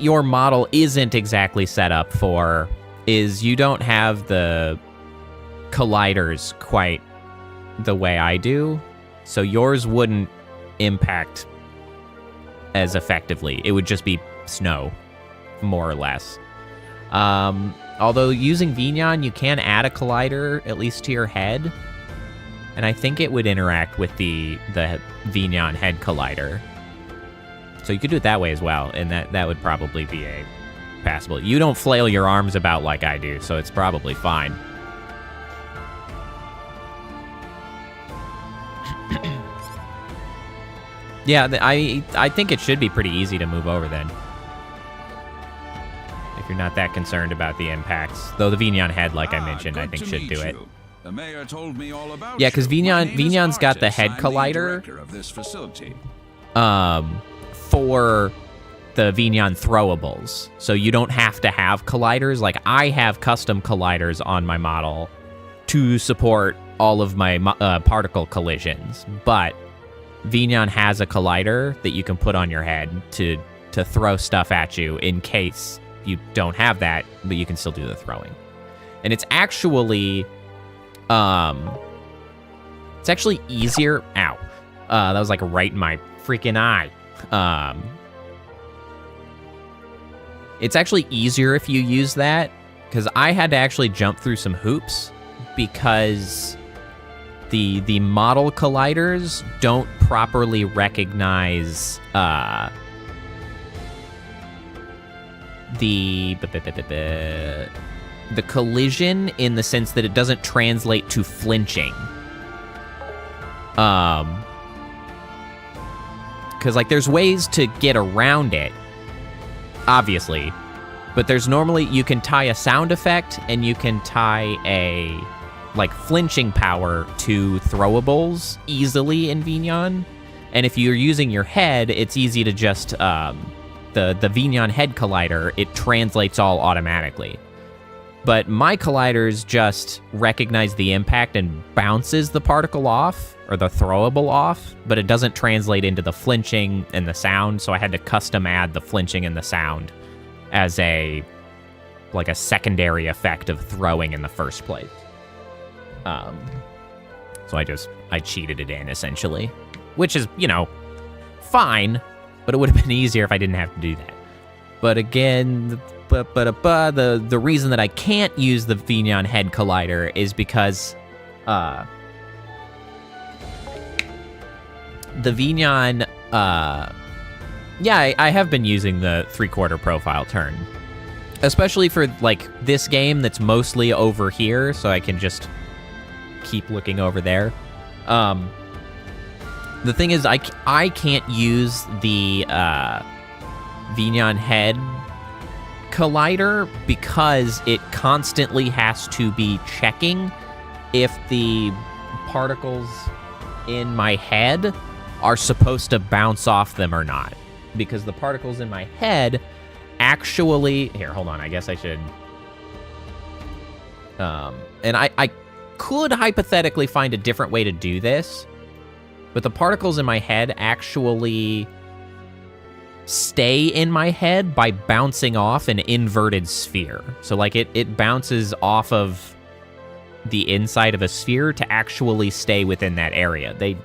A: your model isn't exactly set up for is you don't have the colliders quite the way I do. So yours wouldn't impact as effectively. It would just be snow, more or less. Although using Vignon, you can add a collider, at least to your head. And I think it would interact with the Vignon head collider. So you could do it that way as well, and that would probably be a passable. You don't flail your arms about like I do, so it's probably fine. Yeah, I think it should be pretty easy to move over then. If you're not that concerned about the impacts. Though the Vignon head, like I mentioned, I think should do it.
D: The mayor told me all about
A: Yeah, because
D: you. My name is
A: Vignon's got the
D: Artis.
A: head
D: I'm the
A: collider.
D: director of this facility.
A: For the Vignon throwables. So you don't have to have colliders. Like, I have custom colliders on my model to support all of my particle collisions. But Vignon has a collider that you can put on your head to throw stuff at you in case you don't have that, but you can still do the throwing. And it's actually easier. Ow. That was like right in my freaking eye. It's actually easier if you use that, because I had to actually jump through some hoops because the model colliders don't properly recognize the collision, in the sense that it doesn't translate to flinching. Because, like, there's ways to get around it, obviously, but there's normally, you can tie a sound effect, and you can tie a, like, flinching power to throwables easily in Vignon. And if you're using your head, it's easy to just, the Vignon head collider, it translates all automatically. But my colliders just recognize the impact and bounces the particle off, or the throwable off, but it doesn't translate into the flinching and the sound, so I had to custom add the flinching and the sound as a secondary effect of throwing in the first place. So I cheated it in, essentially, which is, fine, but it would have been easier if I didn't have to do that. But again, the reason that I can't use the Vignon head collider is because the Vignon, I have been using the 3/4 profile turn, especially for, like, this game that's mostly over here, so I can just keep looking over there. The thing is, I can't use the Vignon head collider because it constantly has to be checking if the particles in my head are supposed to bounce off them or not. Because the particles in my head actually... Here, hold on, I guess I should... And I could hypothetically find a different way to do this, but the particles in my head actually stay in my head by bouncing off an inverted sphere. So, like, it bounces off of the inside of a sphere to actually stay within that area. They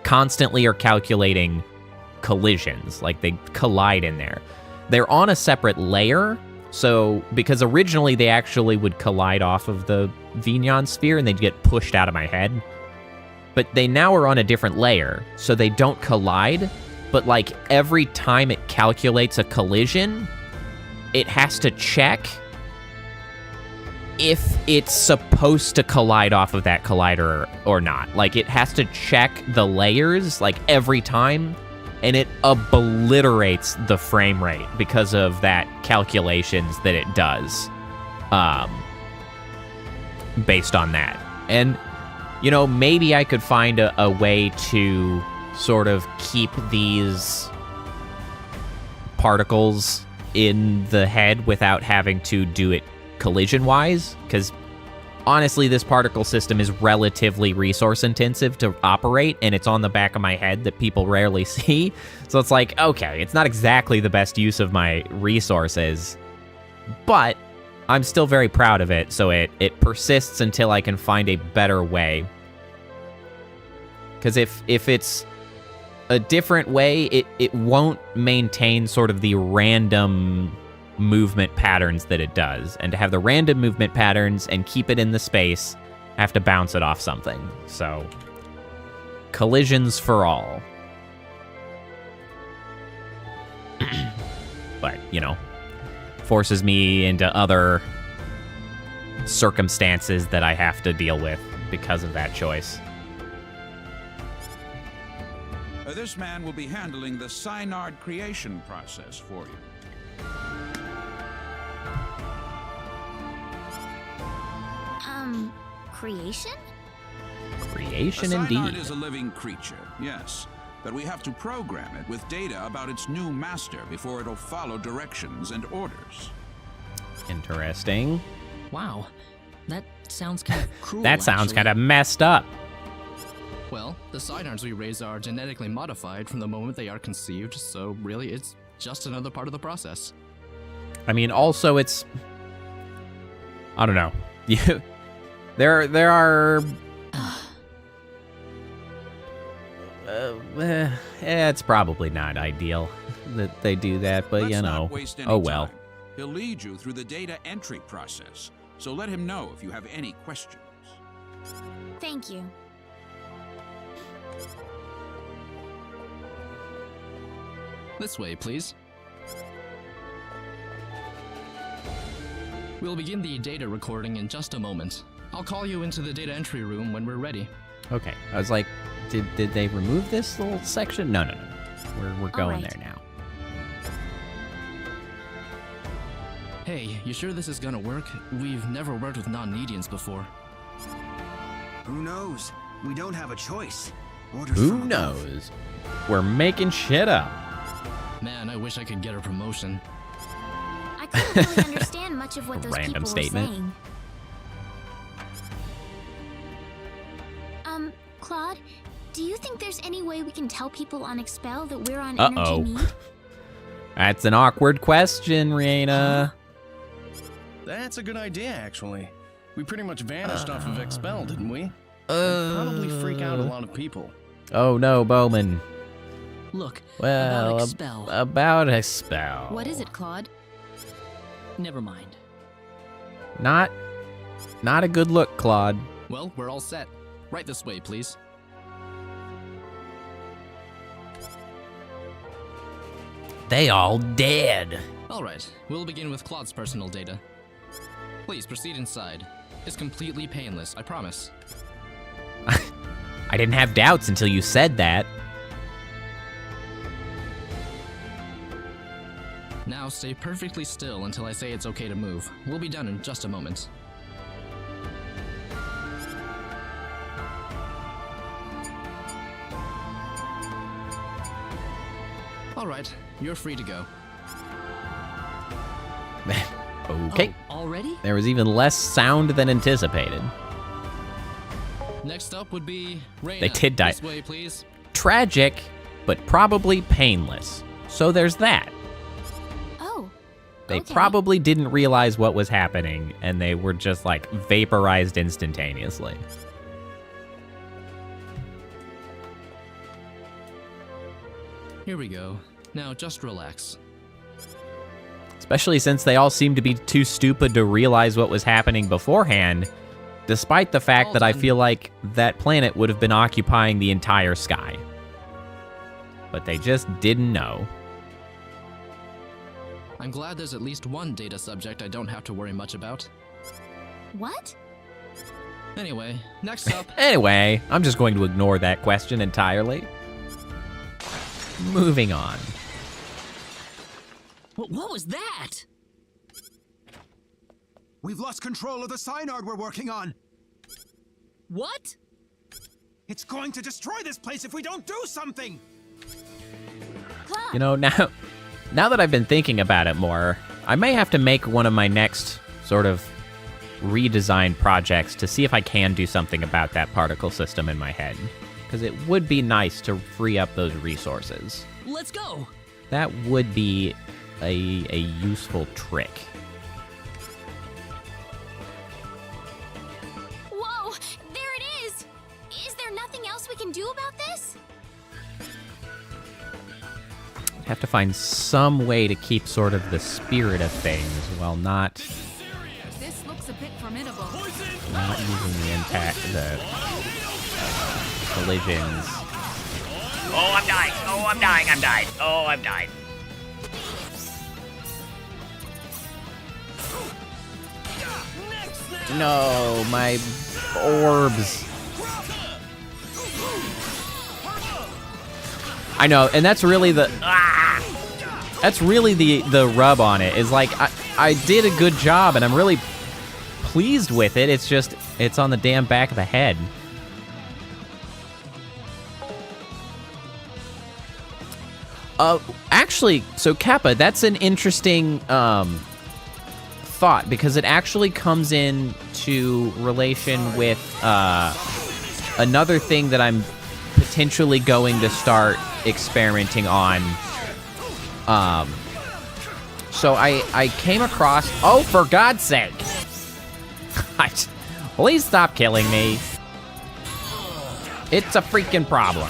A: constantly are calculating collisions, like they collide in there. They're on a separate layer, so because originally they actually would collide off of the Vignon sphere and they'd get pushed out of my head, but they now are on a different layer, so they don't collide, but like every time it calculates a collision, it has to check if it's supposed to collide off of that collider or not. Like, it has to check the layers, like, every time, and it obliterates the frame rate because of that calculations that it does, based on that. And, maybe I could find a way to sort of keep these particles in the head without having to do it collision-wise, because honestly, this particle system is relatively resource-intensive to operate, and it's on the back of my head that people rarely see. So it's like, okay, it's not exactly the best use of my resources, but I'm still very proud of it, so it persists until I can find a better way. Because if it's a different way, it won't maintain sort of the random movement patterns that it does. And to have the random movement patterns and keep it in the space, I have to bounce it off something. So, collisions for all. But, forces me into other circumstances that I have to deal with because of that choice.
D: This man will be handling the Synard creation process for you.
C: Creation?
A: Creation,
D: a
A: indeed.
D: Synard is a living creature, yes. But we have to program it with data about its new master before it'll follow directions and orders.
A: Interesting.
B: Wow, that sounds kind of cruel.
A: That sounds
B: actually.
A: kind of messed up.
B: Well, the Synards we raise are genetically modified from the moment they are conceived, so really it's just another part of the process.
A: I mean, also it's... I don't know. There are... it's probably not ideal that they do that, but
D: Let's not waste any
A: oh well.
D: time. He'll lead you through the data entry process, so let him know if you have any questions.
C: Thank you.
B: This way, please. We'll begin the data recording in just a moment. I'll call you into the data entry room when we're ready.
A: Okay. I was like, did they remove this little section? No. We're going
C: right.
A: there now.
B: Hey, you sure this is gonna work? We've never worked with non-Nedians before.
G: Who knows? We don't have a choice. Orders
A: Who
G: from above.
A: knows? We're making shit up.
B: Man, I wish I could get a promotion.
C: I couldn't really understand much of what those
A: Random
C: people
A: statement.
C: were saying. Claude, do you think there's any way we can tell people on Expel that we're on
A: Uh-oh.
C: energy need?
A: That's an awkward question, Rihanna.
H: That's a good idea, actually. We pretty much vanished off of Expel, didn't we? Probably freak out a lot of people.
A: Oh no, Bowman.
I: Look,
A: Well,
I: about Expel.
A: about Expel.
I: What is it, Claude? Never mind.
A: Not a good look, Claude.
B: Well, we're all set. Right this way, please.
A: They all dead.
B: Alright, we'll begin with Claude's personal data. Please proceed inside. It's completely painless, I promise.
A: I didn't have doubts until you said that.
B: Now stay perfectly still until I say it's okay to move. We'll be done in just a moment. Alright, you're free to go.
A: Okay.
I: Oh, already?
A: There was even less sound than anticipated.
B: Next up would be Reina.
A: They did die.
B: This way, please.
A: Tragic, but probably painless. So there's that.
C: Oh.
A: They
C: okay.
A: probably didn't realize what was happening, and they were just like vaporized instantaneously.
B: Here we go. Now just relax.
A: Especially since they all seemed to be too stupid to realize what was happening beforehand, despite the fact that I feel like that planet would have been occupying the entire sky. But they just didn't know.
B: I'm glad there's at least one data subject I don't have to worry much about.
C: What?
B: Anyway, next up.
A: Anyway, I'm just going to ignore that question entirely. Moving on.
I: What was that?
G: We've lost control of the synard we're working on.
I: What?
G: It's going to destroy this place if we don't do something.
A: You know, now that I've been thinking about it more, I may have to make one of my next sort of redesign projects to see if I can do something about that particle system in my head. Because it would be nice to free up those resources.
I: Let's go.
A: That would be a useful trick.
C: Whoa! There it is! Is there nothing else we can do about this?
A: I'd have to find some way to keep sort of the spirit of things while not
E: This looks a bit formidable.
A: using the impact, the collisions.
J: Oh, I'm dying. Oh, I'm dying. I'm dying. Oh, I'm dying.
A: No, my orbs. I know, and that's really the rub on it, is like I did a good job and I'm really pleased with it. It's just it's on the damn back of the head. Actually, so Kappa, that's an interesting thought, because it actually comes in to relation with another thing that I'm potentially going to start experimenting on. So I came across, oh, for God's sake. Please stop killing me. It's a freaking problem.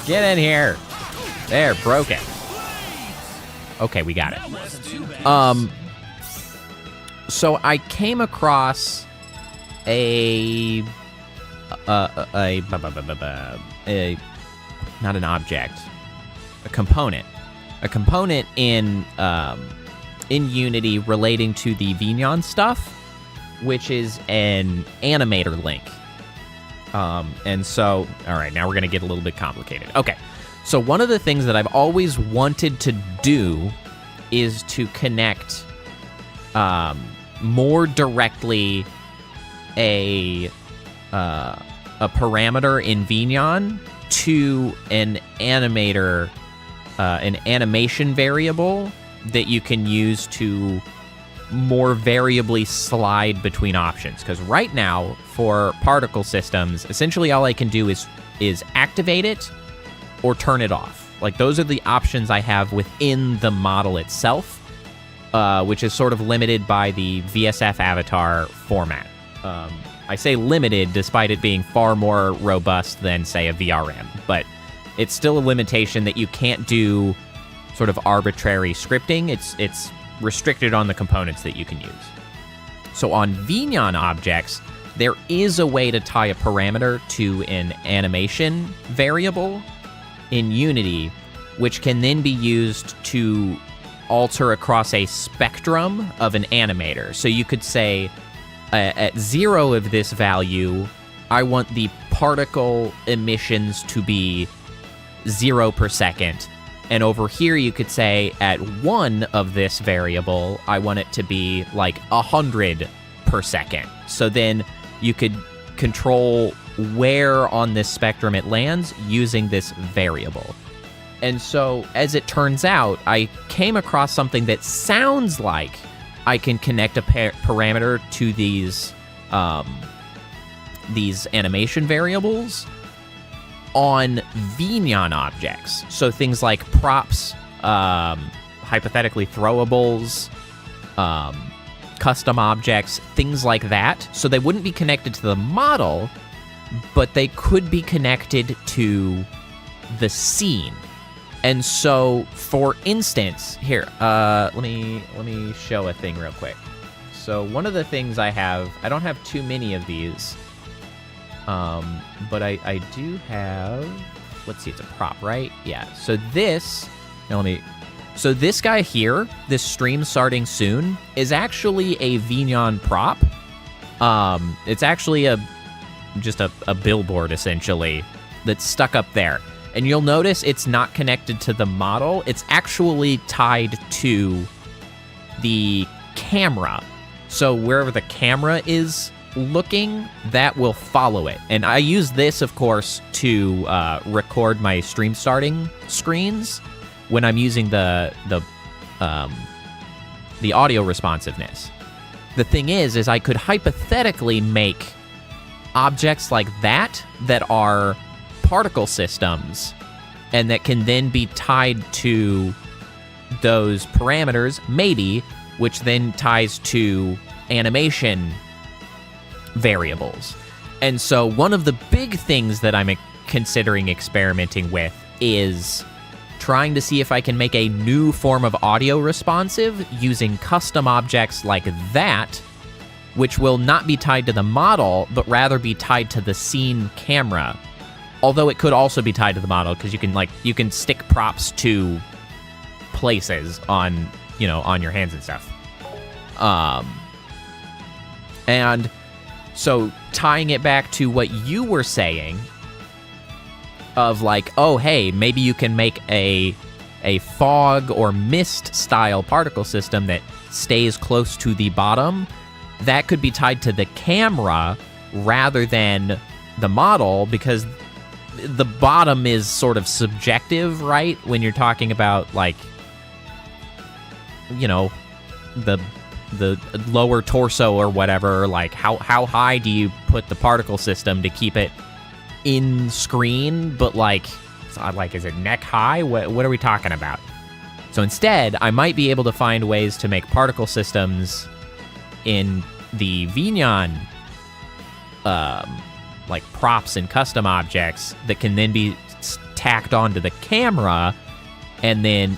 A: Get in here. There, broke it. Okay, we got it. So I came across a not an object, a component in Unity relating to the Vignon stuff, which is an animator link. And so, all right, now we're going to get a little bit complicated. Okay, so one of the things that I've always wanted to do is to connect more directly a parameter in Vignon to an animator, an animation variable that you can use to more variably slide between options. Because right now, for particle systems, essentially all I can do is activate it or turn it off. Like, those are the options I have within the model itself, which is sort of limited by the VSF avatar format. I say limited despite it being far more robust than, say, a VRM, but it's still a limitation that you can't do sort of arbitrary scripting. It's restricted on the components that you can use. So on Vignon objects, there is a way to tie a parameter to an animation variable in Unity, which can then be used to alter across a spectrum of an animator. So you could say, at 0 of this value, I want the particle emissions to be 0 per second. And over here, you could say, at 1 of this variable, I want it to be like 100 per second. So then you could control where on this spectrum it lands using this variable. And so, as it turns out, I came across something that sounds like I can connect a parameter to these animation variables on Vignon objects. So things like props, hypothetically throwables, custom objects, things like that. So they wouldn't be connected to the model, but they could be connected to the scene. And so, for instance, here, let me show a thing real quick. So one of the things I don't have too many of these, but I do have, let's see, it's a prop, right? Yeah, so this, so this guy here, this stream starting soon, is actually a Vignon prop. It's actually just a billboard, essentially, that's stuck up there. And you'll notice it's not connected to the model. It's actually tied to the camera. So wherever the camera is looking, that will follow it. And I use this, of course, to record my stream starting screens when I'm using the audio responsiveness. The thing is I could hypothetically make objects like that are particle systems, and that can then be tied to those parameters, maybe, which then ties to animation variables. And so one of the big things that I'm considering experimenting with is trying to see if I can make a new form of audio responsive using custom objects like that, which will not be tied to the model, but rather be tied to the scene camera. Although it could also be tied to the model, because you can stick props to places on your hands and stuff. And so tying it back to what you were saying of like, oh, hey, maybe you can make a fog or mist style particle system that stays close to the bottom. That could be tied to the camera rather than the model, because the bottom is sort of subjective, right? When you're talking about, like, the lower torso or whatever, like how high do you put the particle system to keep it in screen, but is it neck high? What are we talking about? So instead, I might be able to find ways to make particle systems in the Vignon like props and custom objects that can then be tacked onto the camera and then,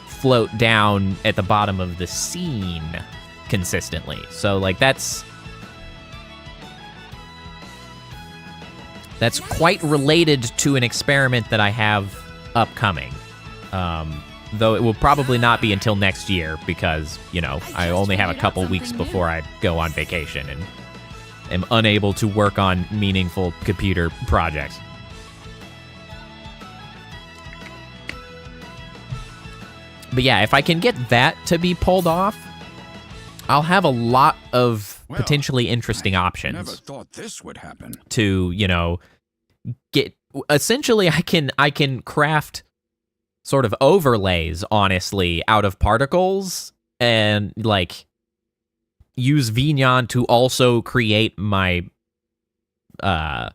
A: float down at the bottom of the scene consistently. So, like, that's that's quite related to an experiment that I have upcoming. Though it will probably not be until next year because, you know, I only have a couple weeks before I go on vacation and am unable to work on meaningful computer projects. But yeah, if I can get that to be pulled off, I'll have a lot of potentially interesting options.
D: Never thought this would happen.
A: To, you know, get essentially I can craft sort of overlays, honestly, out of particles and like use Vignon to also create my like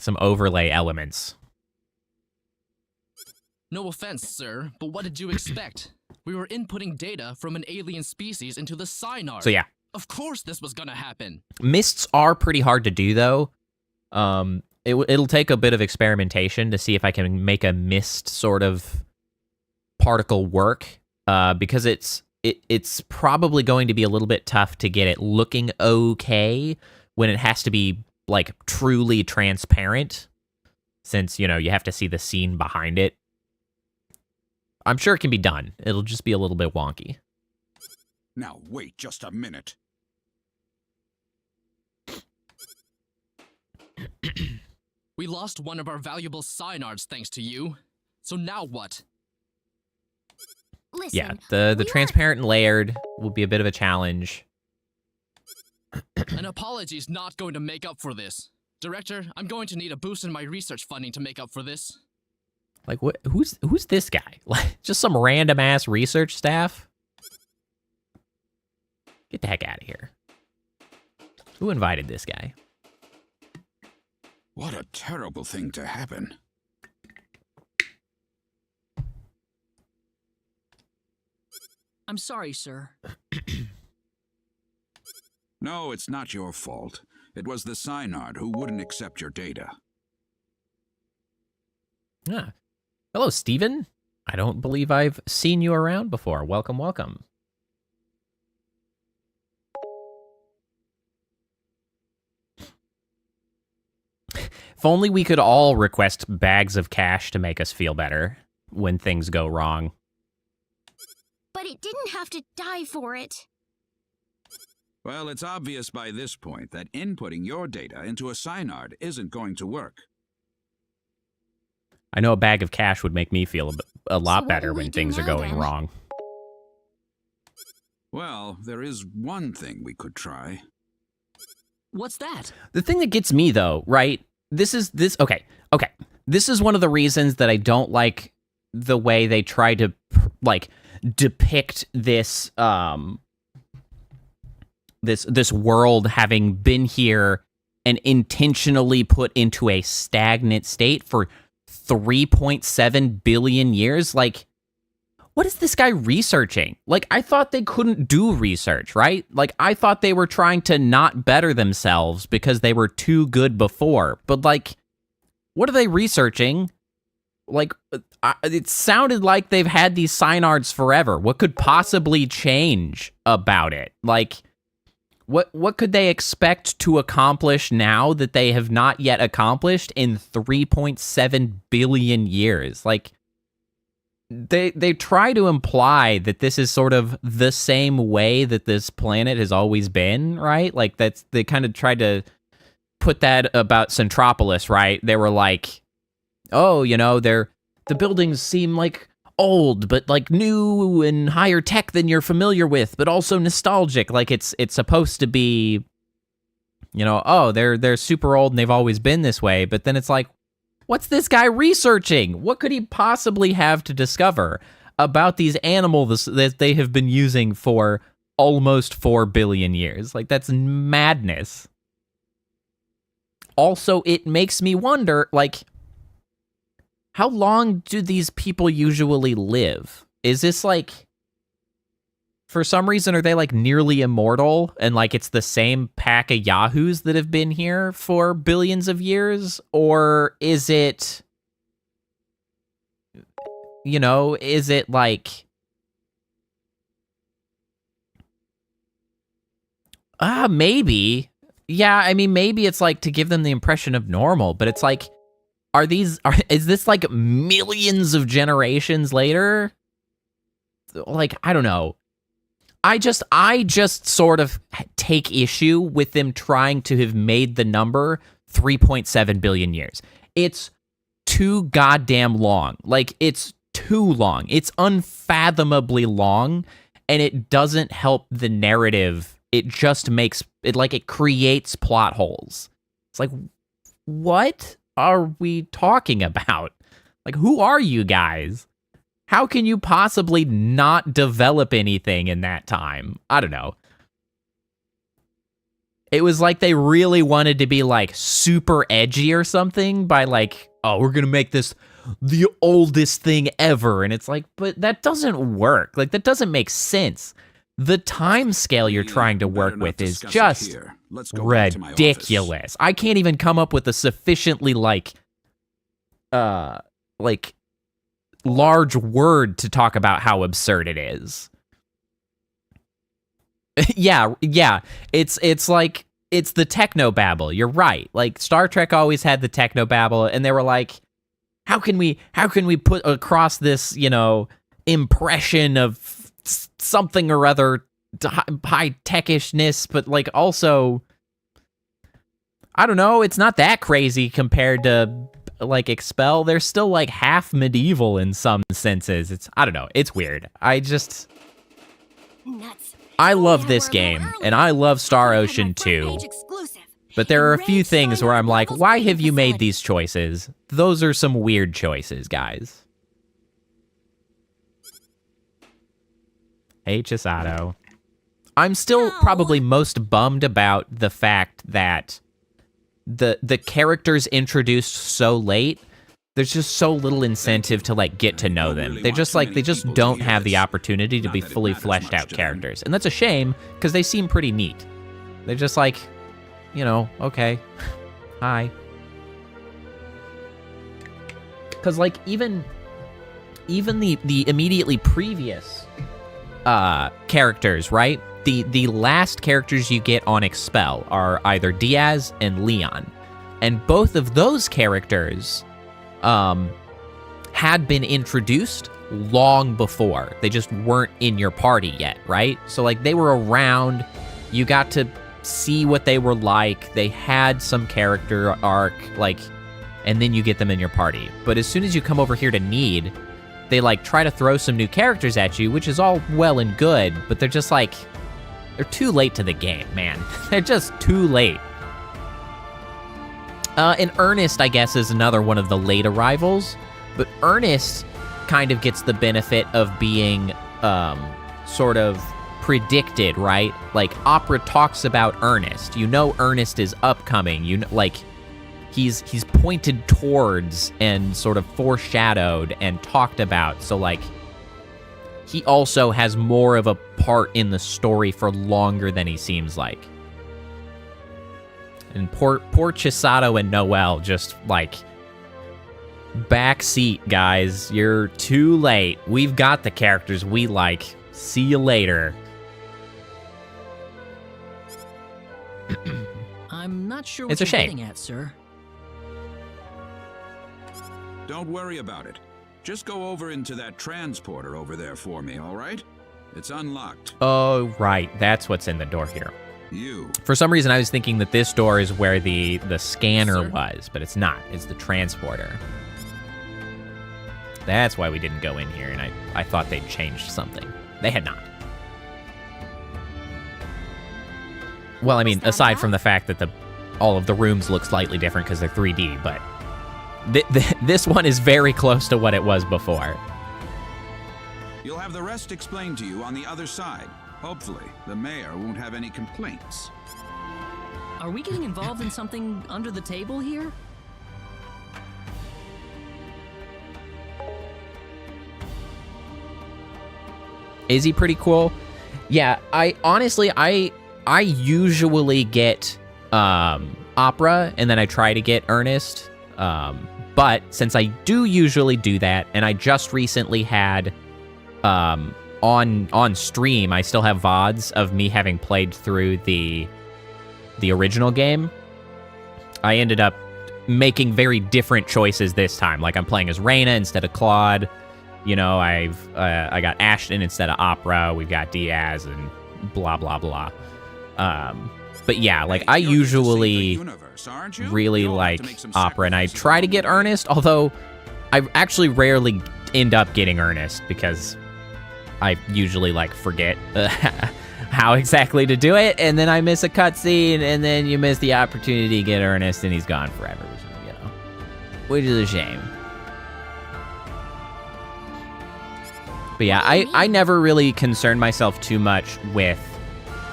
A: some overlay elements.
B: No offense, sir, but what did you expect? We were inputting data from an alien species into the Synard.
A: So yeah.
B: Of course this was gonna happen.
A: Mists are pretty hard to do, though. It'll take a bit of experimentation to see if I can make a mist sort of particle work, because it's probably going to be a little bit tough to get it looking okay when it has to be, like, truly transparent, since, you know, you have to see the scene behind it. I'm sure it can be done. It'll just be a little bit wonky.
D: Now, wait just a minute.
B: We lost one of our valuable Synards thanks to you. So now what?
C: Listen,
A: Yeah, the transparent and layered will be a bit of a challenge.
B: An apology's not going to make up for this. Director, I'm going to need a boost in my research funding to make up for this.
A: Like, what? Who's this guy? Like, just some random ass research staff? Get the heck out of here. Who invited this guy?
D: What a terrible thing to happen.
I: I'm sorry, sir.
D: No, it's not your fault. It was the Synard who wouldn't accept your data.
A: Ah. Hello, Steven. I don't believe I've seen you around before. Welcome, welcome. If only we could all request bags of cash to make us feel better when things go wrong.
C: but it didn't have to die for it.
D: Well, it's obvious by this point that inputting your data into a Synard isn't going to work.
A: I know a bag of cash would make me feel a lot
C: what
A: better
C: will we
A: when
C: do
A: things are
C: now,
A: going
C: then?
A: wrong.
D: Well, there is one thing we could try.
I: What's that?
A: The thing that gets me, though, right? Okay. This is one of the reasons that I don't like the way they try to, like, depict this, this world having been here and intentionally put into a stagnant state for 3.7 billion years. Like, what is this guy researching? Like, I thought they couldn't do research, right? Like, I thought they were trying to not better themselves because they were too good before. But, like, what are they researching? Like, it sounded like they've had these Synards forever. What could possibly change about it? Like, what could they expect to accomplish now that they have not yet accomplished in 3.7 billion years? Like, they try to imply that this is sort of the same way that this planet has always been, right? Like, they kind of tried to put that about Centropolis, right? They were like, oh, you know, the buildings seem like old, but like new and higher tech than you're familiar with, but also nostalgic. Like, it's supposed to be, you know, oh, they're super old and they've always been this way. But then it's like, what's this guy researching? What could he possibly have to discover about these animals that they have been using for almost 4 billion years? Like, that's madness. Also, it makes me wonder, like, how long do these people usually live? Is this like, for some reason, are they like nearly immortal and like it's the same pack of yahoos that have been here for billions of years? Or is it, you know, is it like, maybe Yeah, I mean, maybe it's like to give them the impression of normal, but it's like, is this like millions of generations later? Like, I don't know. I just sort of take issue with them trying to have made the number 3.7 billion years. It's too goddamn long. Like, it's too long. It's unfathomably long, and it doesn't help the narrative. It just makes it like it creates plot holes. It's like, what are we talking about? Like, who are you guys? How can you possibly not develop anything in that time? I don't know. It was like they really wanted to be like super edgy or something by like, oh, we're going to make this the oldest thing ever. And it's like, but that doesn't work. Like, that doesn't make sense. The time scale you're trying to work with is just ridiculous. I can't even come up with a sufficiently like large word to talk about how absurd it is. yeah, it's like, it's the technobabble. You're right. Like, Star Trek always had the technobabble, and they were like, how can we put across this, impression of something or other high techishness, but like also, I don't know, it's not that crazy compared to like Expel. They're still like half medieval in some senses. I don't know, it's weird. I love this game, and I love Star Ocean 2. But there are a few things where I'm like, why have you made these choices? Those are some weird choices, guys. Hey, Chisato. I'm still probably most bummed about the fact that the characters introduced so late, there's just so little incentive to like get to know them. They just don't have the opportunity to be fully fleshed out characters. And that's a shame, because they seem pretty neat. They're just like, okay, hi. Because like even the immediately previous characters, right? The last characters you get on Expel are either Diaz and Leon. And both of those characters had been introduced long before. They just weren't in your party yet, right? So like they were around, you got to see what they were like, they had some character arc, like, and then you get them in your party. But as soon as you come over here to Nede, they like try to throw some new characters at you, which is all well and good, but they're just like, they're too late to the game, man. They're just too late. And Ernest, I guess, is another one of the late arrivals, but Ernest kind of gets the benefit of being sort of predicted, right? Like, Opera talks about Ernest. Ernest is upcoming. Like, he's pointed towards and sort of foreshadowed and talked about. So, like, he also has more of a part in the story for longer than he seems like. And poor Chisato and Noel just, like, backseat, guys. You're too late. We've got the characters we like. See you later.
I: I'm not sure what
A: It's a
I: you're
A: shame.
I: getting at, sir.
D: Don't worry about it. Just go over into that transporter over there for me, all right? It's unlocked.
A: Oh, right. That's what's in the door here.
D: You.
A: For some reason, I was thinking that this door is where the scanner
B: Sir?
A: was, but it's not. It's the transporter. That's why we didn't go in here, and I thought they'd changed something. They had not. Well, I mean, aside from the fact that all of the rooms look slightly different because they're 3D, but this one is very close to what it was before.
D: You'll have the rest explained to you on the other side. Hopefully, the mayor won't have any complaints.
I: Are we getting involved in something under the table here?
A: Is he pretty cool? Yeah, I usually get Opera, and then I try to get Ernest. But since I do usually do that, and I just recently had on stream, I still have VODs of me having played through the the original game, I ended up making very different choices this time. Like I'm playing as Reyna instead of Claude. You know, I got Ashton instead of Opera. We've got Diaz and blah blah blah. But yeah, like I usually really like Opera, and I try to get Ernest. Although I actually rarely end up getting Ernest because I usually like forget how exactly to do it, and then I miss a cutscene, and then you miss the opportunity to get Ernest, and he's gone forever, which is a shame. But yeah, I never really concerned myself too much with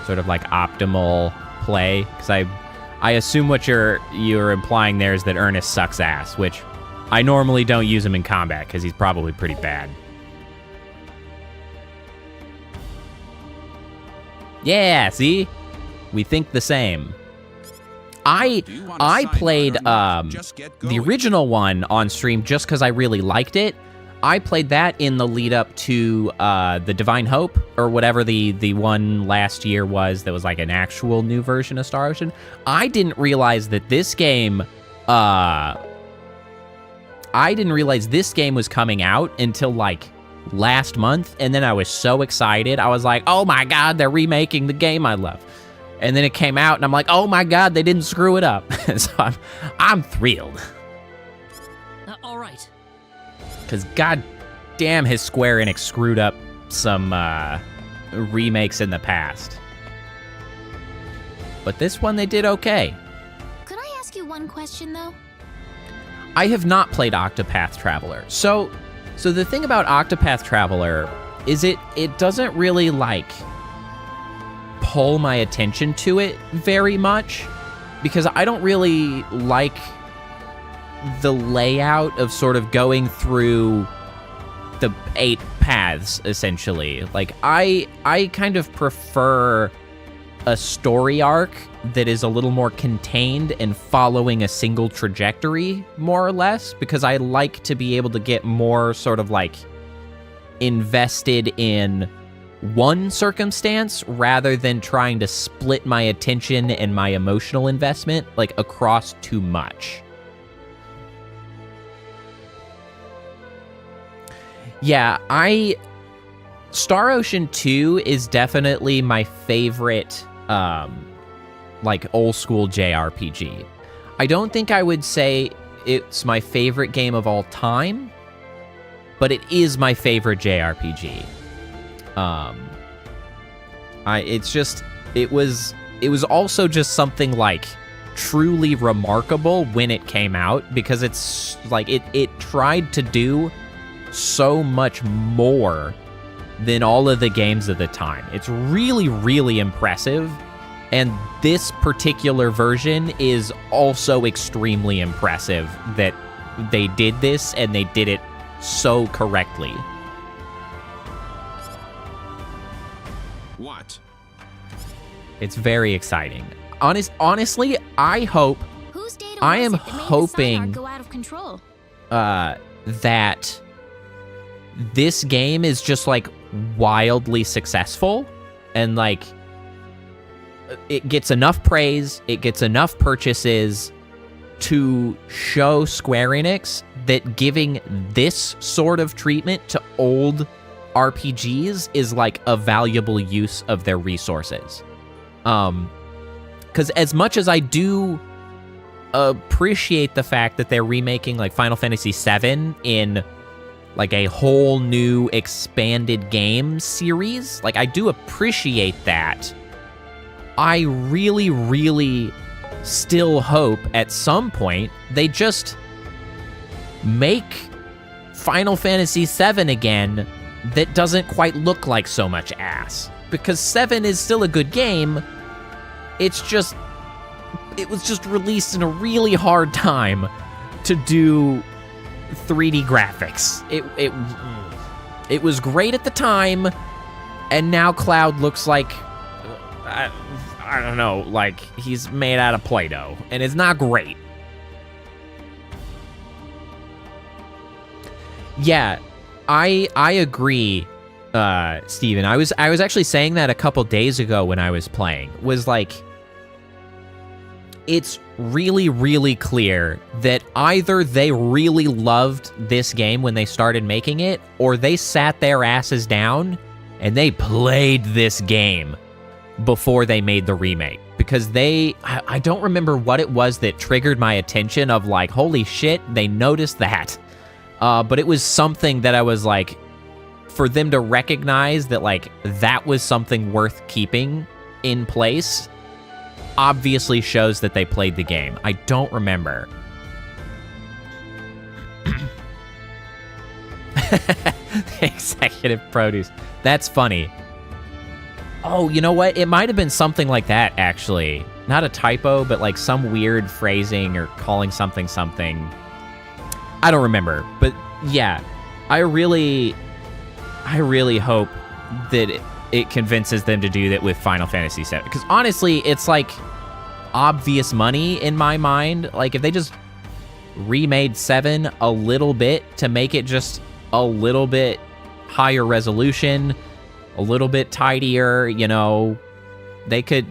A: sort of like optimal play, because I assume what you're implying there is that Ernest sucks ass, which I normally don't use him in combat because he's probably pretty bad. Yeah, see? We think the same. I played the original one on stream just because I really liked it. I played that in the lead up to the Divine Hope, or whatever the one last year was that was like an actual new version of Star Ocean. I didn't realize that this game was coming out until like last month, and then I was so excited. I was like, oh my god, they're remaking the game I love. And then it came out, and I'm like, oh my god, they didn't screw it up. So I'm thrilled.
I: All right.
A: Because god damn, has Square Enix screwed up some remakes in the past. But this one, they did okay.
C: Could I ask you one question, though?
A: I have not played Octopath Traveler. So the thing about Octopath Traveler is it doesn't really, like, pull my attention to it very much, because I don't really like the layout of sort of going through the 8 paths, essentially. Like, I kind of prefer a story arc that is a little more contained and following a single trajectory, more or less, because I like to be able to get more sort of like invested in one circumstance rather than trying to split my attention and my emotional investment like across too much. Yeah, Star Ocean 2 is definitely my favorite like old school JRPG. I don't think I would say it's my favorite game of all time, but it is my favorite JRPG. It was also just something like truly remarkable when it came out, because it's like it tried to do so much more than all of the games of the time. It's really, really impressive. And this particular version is also extremely impressive that they did this and they did it so correctly.
D: What?
A: It's very exciting. Honestly, I hope.
C: Whose data
A: I
C: was
A: am
C: it that made the
A: hoping
C: Psyarch go out of control?
A: That this game is just like wildly successful, and like it gets enough praise, it gets enough purchases to show Square Enix that giving this sort of treatment to old RPGs is like a valuable use of their resources. Because as much as I do appreciate the fact that they're remaking like Final Fantasy VII in like a whole new expanded game series, like I do appreciate that, I really, really still hope at some point they just make Final Fantasy VII again that doesn't quite look like so much ass. Because 7 is still a good game, it was just released in a really hard time to do 3D graphics. It was great at the time, and now Cloud looks like I don't know, like he's made out of Play-Doh, and it's not great. Yeah, I agree, Steven. I was actually saying that a couple days ago when I was playing. Was like, it's really, really clear that either they really loved this game when they started making it, or they sat their asses down and they played this game before they made the remake. Because I don't remember what it was that triggered my attention of like, holy shit, they noticed that. But it was something that I was like, for them to recognize that like, that was something worth keeping in place, obviously shows that they played the game. I don't remember. Executive produce. That's funny. Oh, you know what? It might have been something like that, actually. Not a typo, but like some weird phrasing or calling something something. I don't remember. But yeah, I really hope that it convinces them to do that with Final Fantasy VII. Because honestly, it's like obvious money in my mind. Like if they just remade 7 a little bit to make it just a little bit higher resolution, a little bit tidier, you know,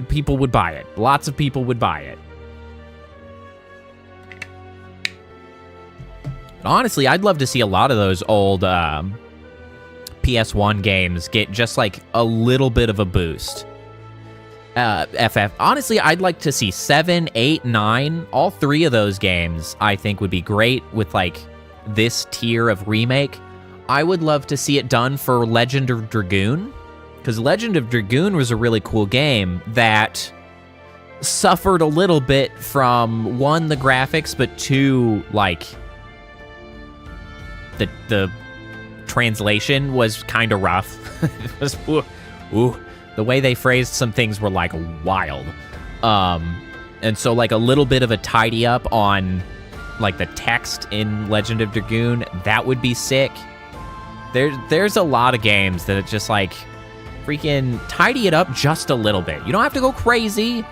A: people would buy it. Lots of people would buy it. But honestly, I'd love to see a lot of those old PS1 games get just like a little bit of a boost. FF. Honestly, I'd like to see 7, 8, 9, all 3 of those games I think would be great with like this tier of remake. I would love to see it done for Legend of Dragoon, because Legend of Dragoon was a really cool game that suffered a little bit from, 1, the graphics, but 2, like, the translation was kind of rough. It was, ooh, the way they phrased some things were, like, wild. And so, like, a little bit of a tidy up on, like, the text in Legend of Dragoon, that would be sick. There's a lot of games that it's just like, freaking tidy it up just a little bit. You don't have to go crazy,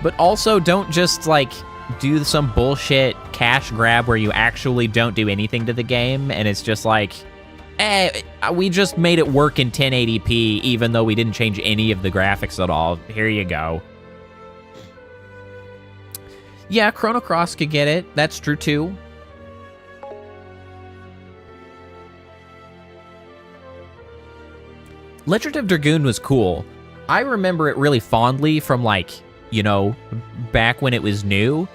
A: but also don't just like do some bullshit cash grab where you actually don't do anything to the game and it's just like, we just made it work in 1080p even though we didn't change any of the graphics at all. Here you go. Yeah, Chrono Cross could get it. That's true too. Legend of Dragoon was cool. I remember it really fondly from, like, you know, back when it was new.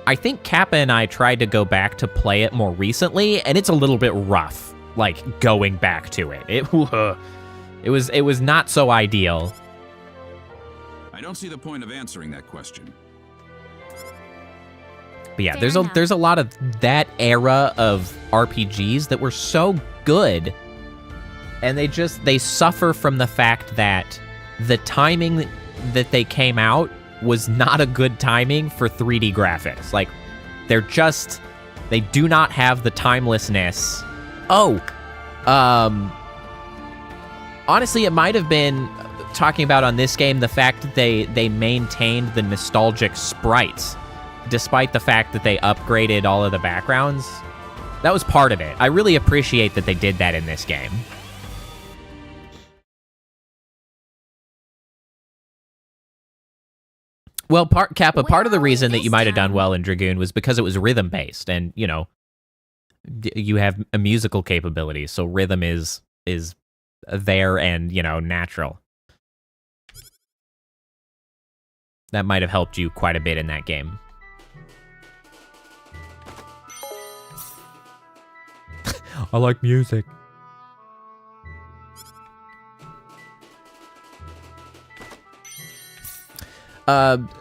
A: I think Kappa and I tried to go back to play it more recently, and it's a little bit rough, like, going back to it. It was not so ideal.
D: I don't see the point of answering that question.
A: But yeah, there's a lot of that era of RPGs that were so good. And they suffer from the fact that the timing that they came out was not a good timing for 3D graphics. Like, they do not have the timelessness. Honestly, it might have been, talking about on this game, the fact that they maintained the nostalgic sprites, despite the fact that they upgraded all of the backgrounds. That was part of it. I really appreciate that they did that in this game. Well, Kappa, part of the reason that you might have done well in Dragoon was because it was rhythm-based, and, you know, you have a musical capability, so rhythm is there and, you know, natural. That might have helped you quite a bit in that game. I like music.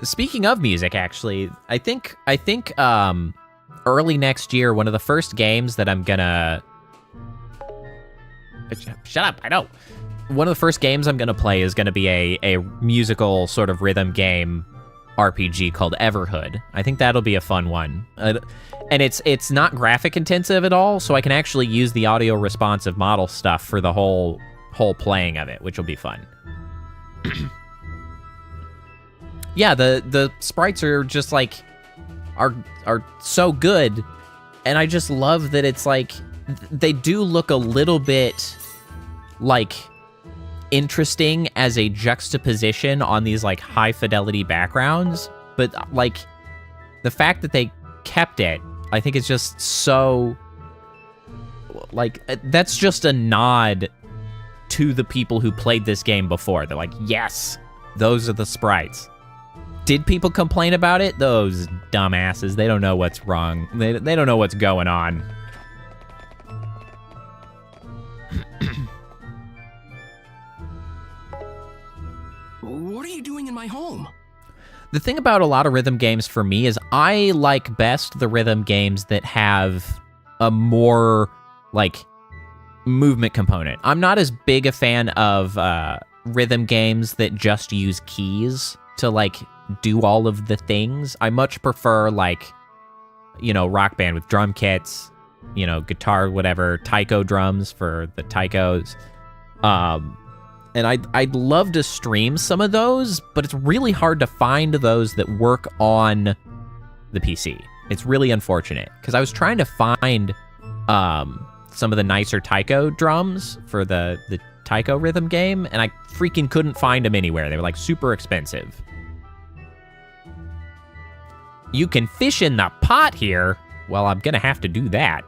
A: Speaking of music, actually, I think early next year, one of the first games that I'm gonna... Shut up, I know. One of the first games I'm gonna play is gonna be a musical sort of rhythm game RPG called Everhood. I think that'll be a fun one. And it's not graphic intensive at all, so I can actually use the audio responsive model stuff for the whole playing of it, which will be fun. Yeah, the sprites are just like are so good, and I just love that it's like they do look a little bit like interesting as a juxtaposition on these like high fidelity backgrounds, but like the fact that they kept it, I think is just so, like, that's just a nod to the people who played this game before. They're like, yes, those are the sprites. Did people complain about it? Those dumbasses, they don't know what's wrong. They don't know what's going on.
I: What are you doing in my home?
A: The thing about a lot of rhythm games for me is I like best the rhythm games that have a more, like, movement component. I'm not as big a fan of rhythm games that just use keys to, like, do all of the things. I much prefer, like, you know, Rock Band with drum kits, you know, guitar, whatever, taiko drums for the taikos. And I'd love to stream some of those, but it's really hard to find those that work on the PC. It's really unfortunate, because I was trying to find some of the nicer taiko drums for the taiko rhythm game, and I freaking couldn't find them anywhere. They were, like, super expensive. You can fish in the pot here? Well, I'm gonna have to do that.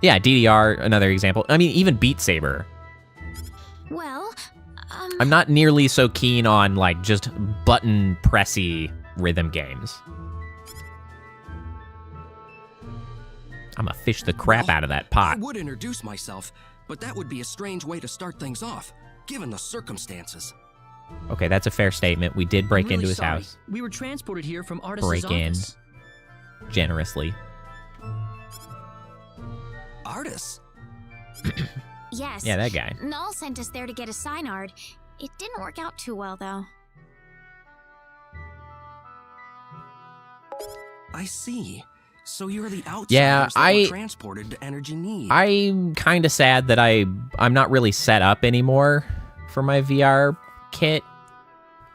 A: Yeah, DDR, another example. I mean, even Beat Saber.
C: Well,
A: I'm not nearly so keen on, like, just button pressy rhythm games. I'm gonna fish the crap out of that pot.
I: I would introduce myself, but that would be a strange way to start things off, given the circumstances.
A: Okay, that's a fair statement. We did break
I: I'm really
A: into his
I: sorry.
A: house.
I: We were transported here from Artis's
A: Break in.
I: office.
A: Generously.
I: Artis?
C: yes.
A: Yeah, that guy.
C: Null sent us there to get a sign art. It didn't work out too well, though.
I: I see. So you're the outsiders
A: Yeah,
I: that were transported to Energy Need.
A: I'm kind of sad that I'm not really set up anymore for my VR kit.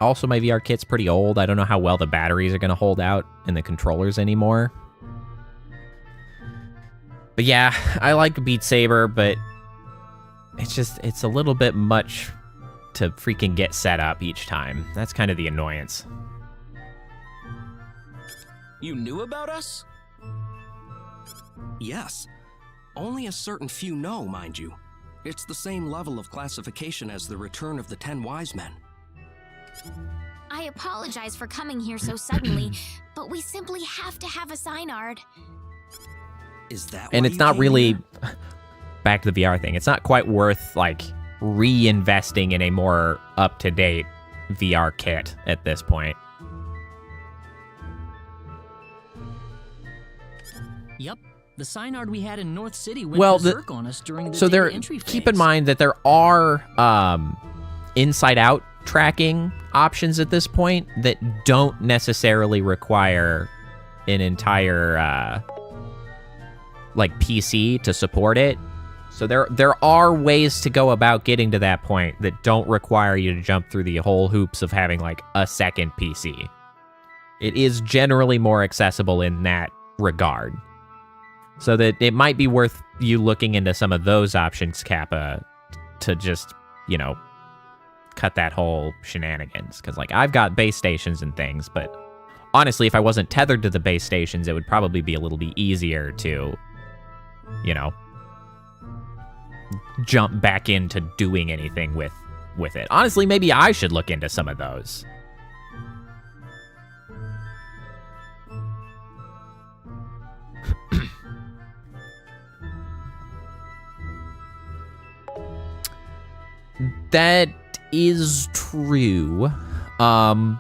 A: Also, my VR kit's pretty old. I don't know how well the batteries are going to hold out and the controllers anymore. But yeah, I like Beat Saber, but it's a little bit much to freaking get set up each time. That's kind of the annoyance.
I: You knew about us? Yes. Only a certain few know, mind you. It's the same level of classification as the Return of the 10 Wise Men.
C: I apologize for coming here so suddenly, but we simply have to have a sign art.
I: Is that
A: And
I: why
A: it's
I: you
A: not
I: came
A: really,
I: here?
A: back to the VR thing, it's not quite worth, like, reinvesting in a more up-to-date VR kit at this point.
I: Yep. The sign art we had in North City went
A: Well,
I: berserk on us during the
A: so
I: data
A: there,
I: entry phase.
A: keep in mind that there are inside-out tracking options at this point that don't necessarily require an entire like PC to support it. So there are ways to go about getting to that point that don't require you to jump through the whole hoops of having, like, a second PC. It is generally more accessible in that regard. So that it might be worth you looking into some of those options, Kappa, to just, you know, cut that whole shenanigans. Because, like, I've got base stations and things, but honestly, if I wasn't tethered to the base stations, it would probably be a little bit easier to, you know, jump back into doing anything with it. Honestly, maybe I should look into some of those. That is true. That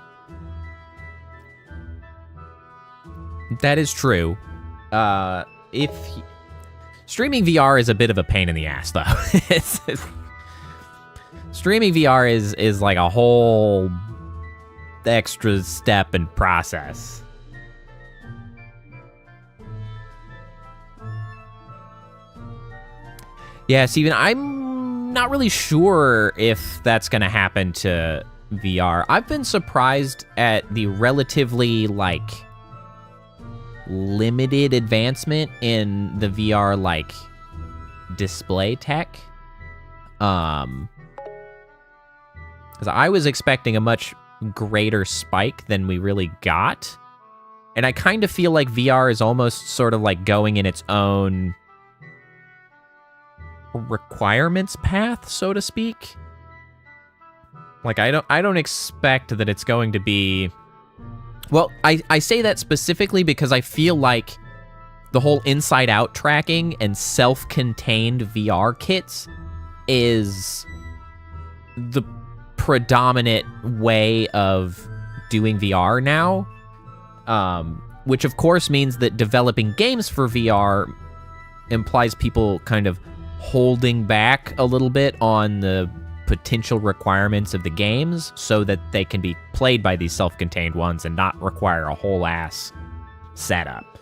A: is true. Streaming VR is a bit of a pain in the ass, though. Streaming VR is like a whole extra step and process. Yeah, Steven, I'm not really sure if that's going to happen to VR. I've been surprised at the relatively, like, limited advancement in the VR, like, display tech. Because I was expecting a much greater spike than we really got. And I kind of feel like VR is almost sort of like going in its own requirements path, so to speak. Like, I don't expect that it's going to be... Well, I say that specifically because I feel like the whole inside-out tracking and self-contained VR kits is the predominant way of doing VR now. Which of course means that developing games for VR implies people kind of holding back a little bit on the potential requirements of the games so that they can be played by these self-contained ones and not require a whole ass setup.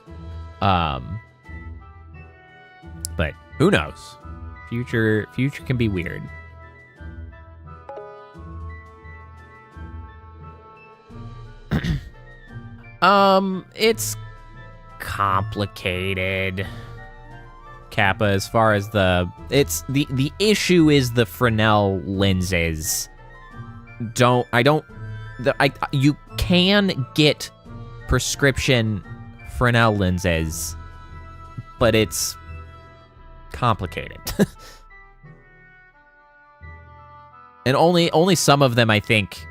A: But who knows? Future can be weird. It's complicated, Kappa, as far as the issue is the Fresnel lenses. You can get prescription Fresnel lenses, but it's complicated. And only some of them, I think,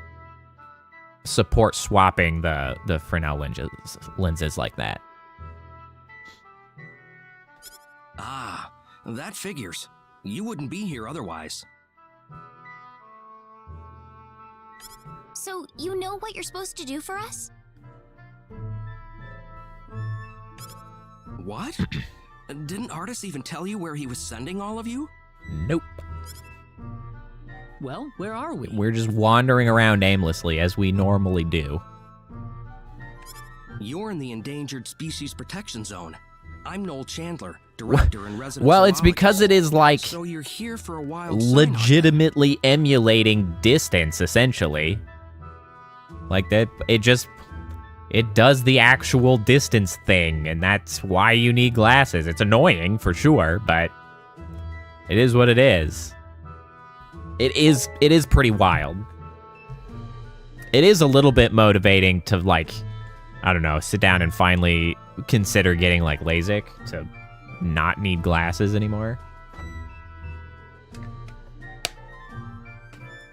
A: support swapping the Fresnel lenses like that.
I: Ah, that figures. You wouldn't be here otherwise.
C: So, you know what you're supposed to do for us?
I: What? Didn't Artis even tell you where he was sending all of you?
A: Nope.
K: Well, where are we?
A: We're just wandering around aimlessly, as we normally do.
I: You're in the Endangered Species Protection Zone. I'm Noel Chandler, director and resident.
A: Well, it's because it is like
I: so you're here for a wild
A: legitimately emulating distance, essentially. Like that, it does the actual distance thing, and that's why you need glasses. It's annoying for sure, but it is what it is. It is pretty wild. It is a little bit motivating to, like, I don't know, sit down and finally consider getting, like, LASIK to not need glasses anymore.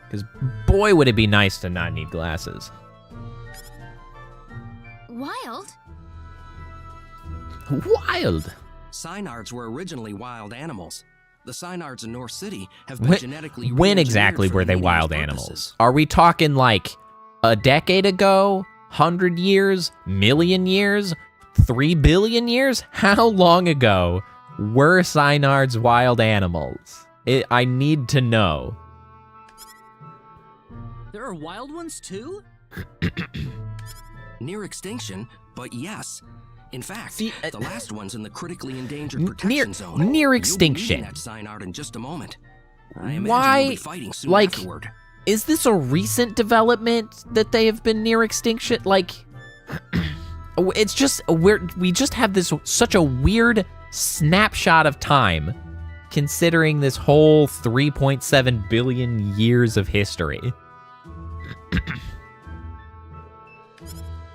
A: Because boy, would it be nice to not need glasses.
C: Wild?
A: Wild!
I: Synards were originally wild animals. The Synards in North City have been genetically
A: when exactly were they wild animals? Are we talking like a decade ago? 100 years? Million years? 3 billion years? How long ago were Synards wild animals? I need to know.
K: There are wild ones too?
I: Near extinction, but yes. In fact, the last one's in the critically endangered protection zone.
A: Near extinction.
I: You'll be meeting that Synard in just a moment. I imagine
A: Why?
I: you'll be fighting soon
A: Like,
I: afterward.
A: is this a recent development that they have been near extinction? Like, it's just we just have this such a weird snapshot of time, considering this whole 3.7 billion years of history.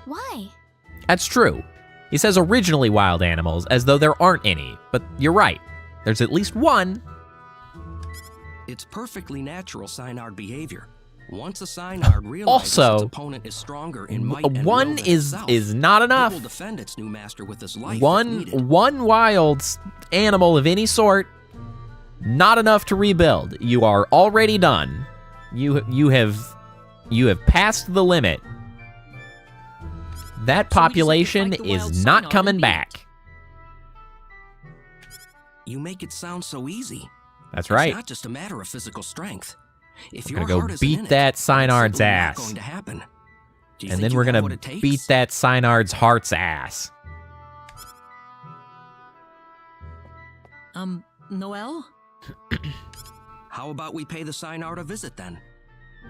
C: Why?
A: That's true. He says originally wild animals, as though there aren't any. But you're right. There's at least one.
I: It's perfectly natural Synard behavior. Once a Synard realizes its opponent is stronger in might and will than itself,
A: is not enough.
I: It will defend its new master with his life if needed.
A: One wild animal of any sort, not enough to rebuild. You are already done. You have passed the limit. That population is not coming back.
I: You make it sound so easy.
A: That's right.
I: It's not just a matter of physical strength. If
A: we're gonna go beat that Synard's ass.
I: Going to happen.
A: And then we're gonna beat that Synard's heart's ass.
K: Noel?
I: How about we pay the Synard a visit then?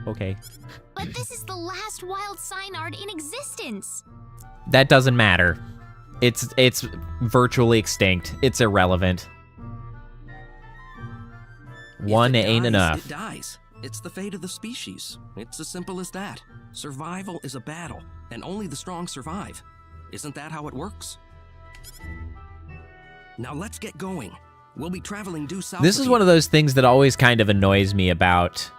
A: Okay.
C: But this is the last wild Synard in existence.
A: That doesn't matter. It's virtually extinct. It's irrelevant. One ain't enough.
I: It dies. It's the fate of the species. It's as simple as that. Survival is a battle, and only the strong survive. Isn't that how it works? Now let's get going. We'll be traveling due south.
A: This is one of those things that always kind of annoys me about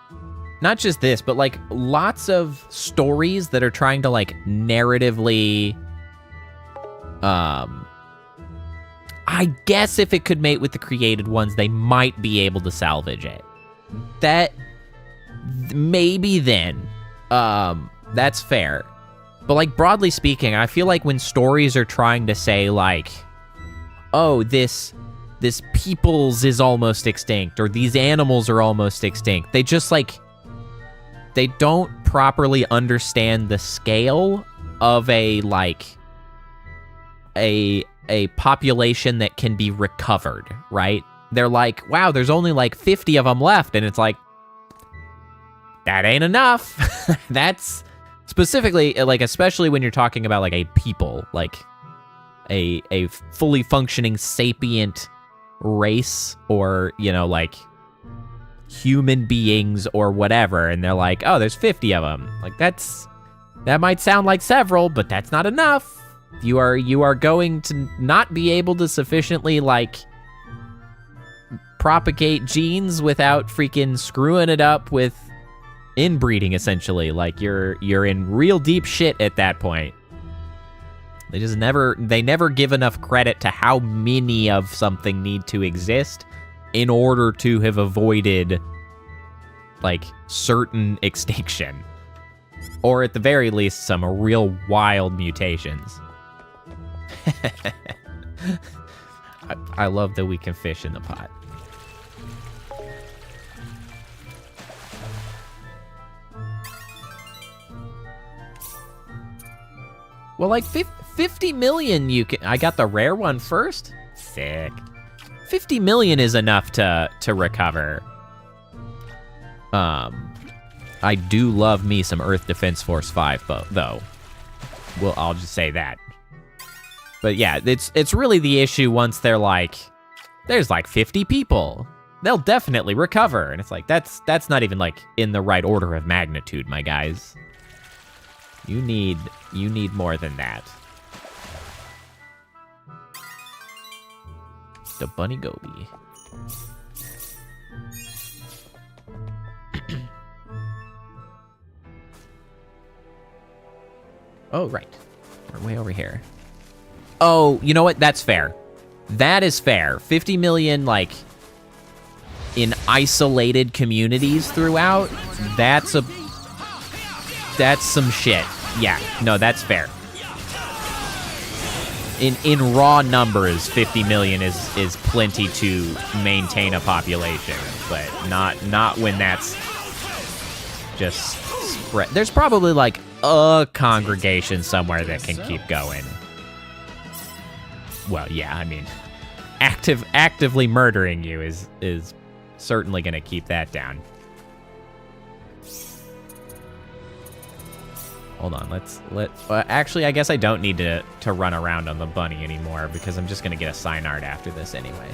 A: not just this, but like lots of stories that are trying to like narratively, I guess if it could mate with the created ones, they might be able to salvage it. That, maybe then, that's fair. But like broadly speaking, I feel like when stories are trying to say like, oh, this peoples is almost extinct, or these animals are almost extinct, they just like, they don't properly understand the scale of a like a population that can be recovered, right? They're like, wow, there's only like 50 of them left, and it's like, that ain't enough. That's specifically like, especially when you're talking about like a people, like a fully functioning sapient race, or, you know, like human beings or whatever, and they're like, oh, there's 50 of them. Like, that might sound like several, but that's not enough. You are going to not be able to sufficiently like propagate genes without freaking screwing it up with inbreeding, essentially. Like, you're in real deep shit at that point. They never give enough credit to how many of something need to exist in order to have avoided like certain extinction, or at the very least some real wild mutations. I love that we can fish in the pot. Well, like 50 million you can... I got the rare one first? Sick. 50 million is enough to recover. I do love me some Earth Defense Force 5, though. Well, I'll just say that. But yeah, it's really the issue once they're like, there's like 50 people. They'll definitely recover. And it's like, that's not even like in the right order of magnitude, my guys. You need more than that. The Bunny Goby. Oh, right. We're way over here. Oh, you know what? That's fair. That is fair. 50 million, like, in isolated communities throughout, that's some shit. Yeah, no, that's fair. In raw numbers, 50 million is plenty to maintain a population, but not when that's just spread. There's probably like a congregation somewhere that can keep going. Well, yeah, I mean, actively murdering you is certainly going to keep that down. Hold on, actually, I guess I don't need to run around on the bunny anymore, because I'm just gonna get a sign art after this anyway.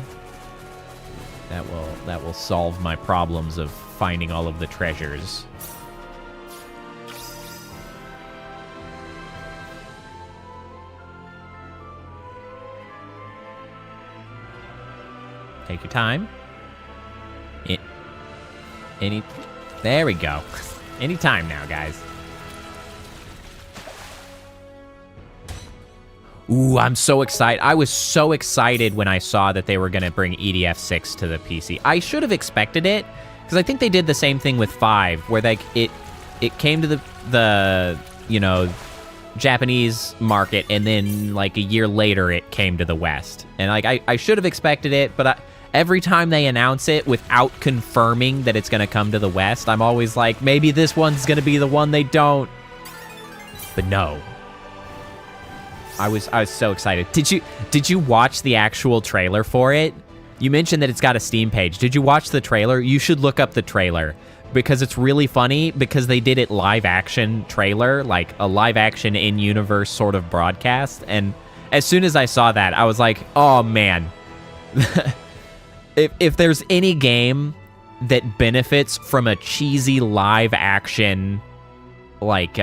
A: That will solve my problems of finding all of the treasures. Take your time. There we go. Anytime now, guys. Ooh, I'm so excited. I was so excited when I saw that they were going to bring EDF 6 to the PC. I should have expected it, because I think they did the same thing with 5, where like it came to the you know, Japanese market, and then like a year later it came to the West. And like I should have expected it, but every time they announce it without confirming that it's going to come to the West, I'm always like, maybe this one's going to be the one they don't. But no. I was so excited. Did you watch the actual trailer for it? You mentioned that it's got a Steam page. Did you watch the trailer? You should look up the trailer, because it's really funny, because they did it live action trailer, like a live action in-universe sort of broadcast. And as soon as I saw that, I was like, oh man. if there's any game that benefits from a cheesy live action like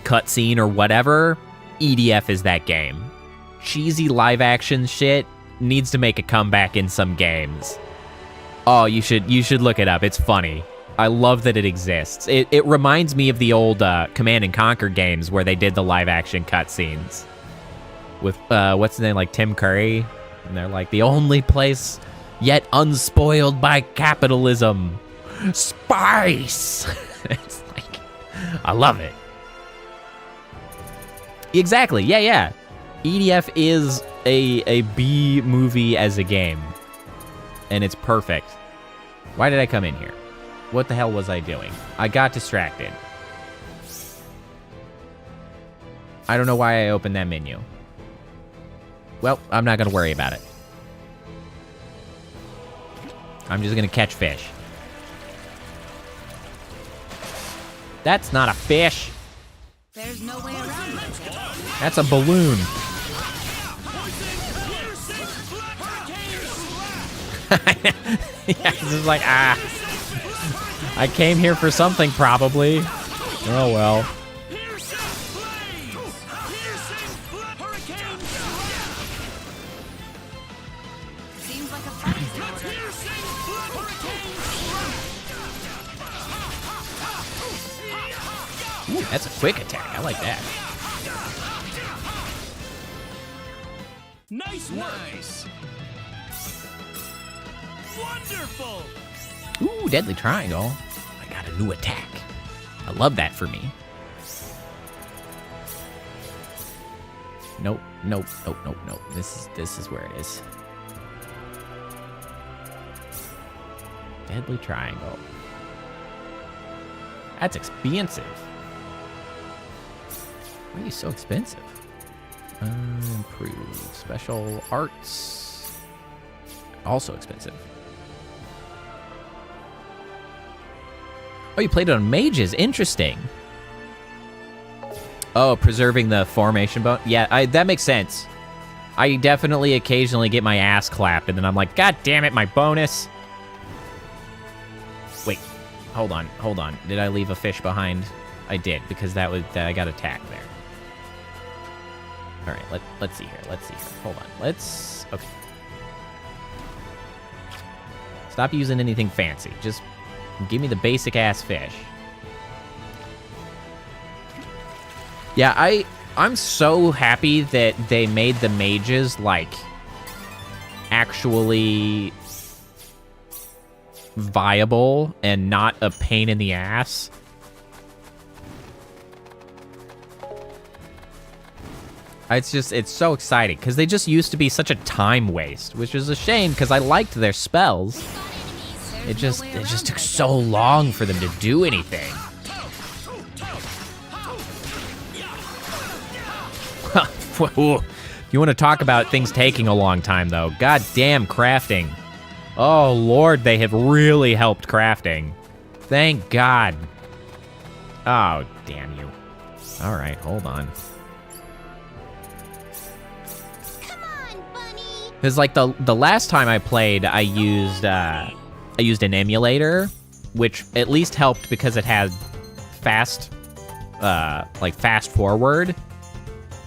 A: cutscene or whatever, EDF is that game. Cheesy live action shit needs to make a comeback in some games. Oh, you should look it up. It's funny. I love that it exists. It reminds me of the old Command and Conquer games where they did the live action cutscenes with what's his name, like Tim Curry, and they're like, the only place yet unspoiled by capitalism, spice. It's like, I love it. Exactly. Yeah. EDF is a B movie as a game, and it's perfect. Why did I come in here? What the hell was I doing? I got distracted. I don't know why I opened that menu. Well, I'm not gonna worry about it. I'm just gonna catch fish. That's not a fish.
E: There's no way around it.
A: That's a balloon. Yeah, this is like, I came here for something, probably. Oh, well.
E: Seems like a fight in order.
A: Ooh, that's a quick attack. I like that.
J: Nice work. Nice. Wonderful.
A: Ooh, deadly triangle. I got a new attack. I love that for me. Nope. This is where it is. Deadly triangle. That's expensive. Why are you so expensive? Improve. Special arts. Also expensive. Oh, you played it on mages. Interesting. Oh, preserving the formation bone. Yeah, that makes sense. I definitely occasionally get my ass clapped, and then I'm like, God damn it, my bonus. Wait, hold on. Did I leave a fish behind? I did, because that I got attacked there. All right, let's see here. Hold on. Okay. Stop using anything fancy. Just give me the basic ass fish. Yeah, I'm so happy that they made the mages like actually viable and not a pain in the ass. It's so exciting because they just used to be such a time waste, which is a shame because I liked their spells. It just took so long for them to do anything. You want to talk about things taking a long time, though. God damn crafting. Oh, Lord, they have really helped crafting. Thank God. Oh, damn you. All right, hold on.
C: Come on, bunny.
A: Because, like, the last time I played, I used an emulator, which at least helped because it had fast forward.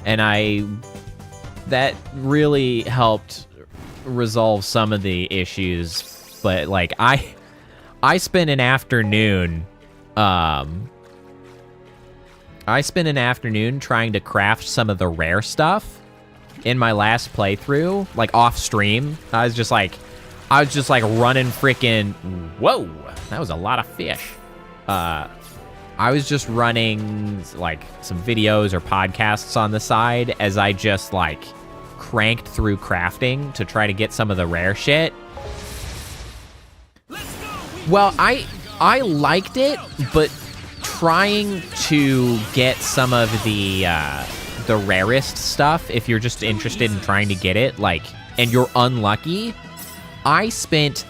A: And that really helped resolve some of the issues, but like I spent an afternoon trying to craft some of the rare stuff in my last playthrough, like off stream. I was just like running freaking, whoa, that was a lot of fish. I was just running like some videos or podcasts on the side as I just like cranked through crafting to try to get some of the rare shit. Well, I liked it, but trying to get some of the rarest stuff, if you're just interested in trying to get it, like, and you're unlucky, I spent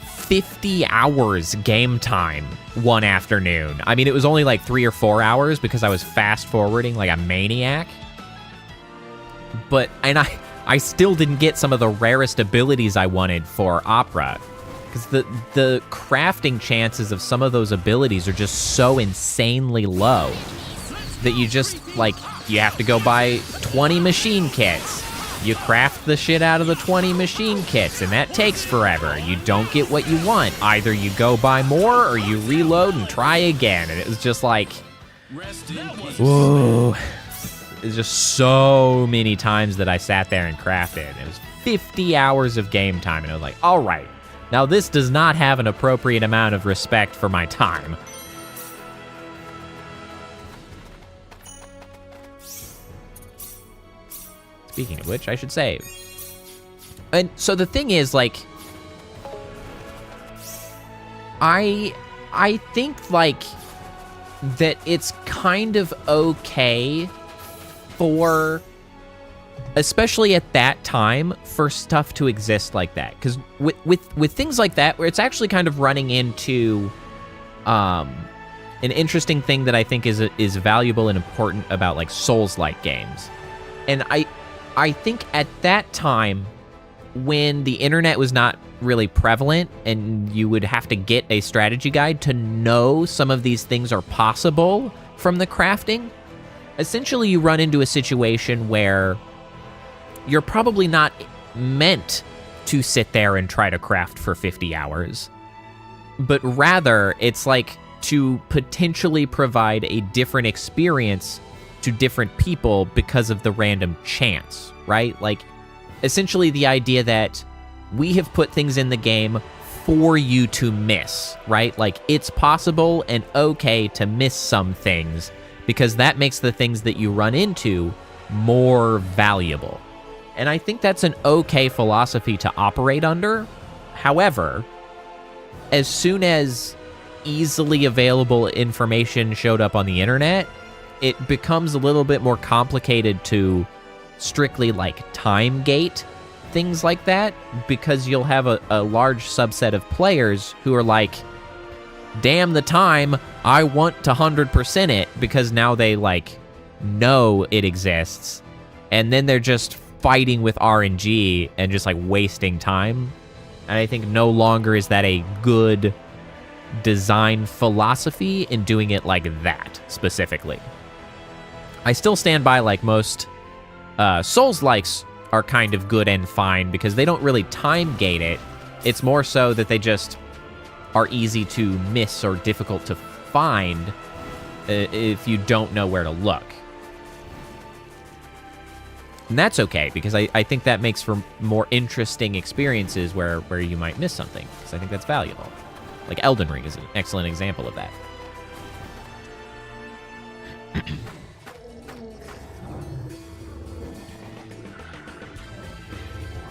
A: 50 hours game time one afternoon. I mean, it was only like 3 or 4 hours because I was fast forwarding like a maniac. And I still didn't get some of the rarest abilities I wanted for Opera. Because the crafting chances of some of those abilities are just so insanely low that you just, like, you have to go buy 20 machine kits. You craft the shit out of the 20 machine kits, and that takes forever. You don't get what you want. Either you go buy more, or you reload and try again. And it was just like, whoa. It's just so many times that I sat there and crafted. It was 50 hours of game time, and I was like, all right, now this does not have an appropriate amount of respect for my time. Speaking of which, I should save. And so the thing is, like, I think, like, that it's kind of okay for, especially at that time, for stuff to exist like that. Because with things like that, where it's actually kind of running into an interesting thing that I think is valuable and important about, like, Souls-like games. And I think at that time, when the internet was not really prevalent and you would have to get a strategy guide to know some of these things are possible from the crafting, essentially you run into a situation where you're probably not meant to sit there and try to craft for 50 hours, but rather it's like to potentially provide a different experience to different people because of the random chance, right? Like, essentially the idea that we have put things in the game for you to miss, right? Like, it's possible and okay to miss some things because that makes the things that you run into more valuable. And I think that's an okay philosophy to operate under. However, as soon as easily available information showed up on the internet, it becomes a little bit more complicated to strictly, like, time gate things like that, because you'll have a large subset of players who are like, damn the time, I want to 100% it, because now they, like, know it exists, and then they're just fighting with RNG and just, like, wasting time. And I think no longer is that a good design philosophy in doing it like that, specifically. I still stand by, like, most Souls-likes are kind of good and fine because they don't really time gate it. It's more so that they just are easy to miss or difficult to find if you don't know where to look. And that's okay, because I think that makes for more interesting experiences where you might miss something, because I think that's valuable. Like Elden Ring is an excellent example of that.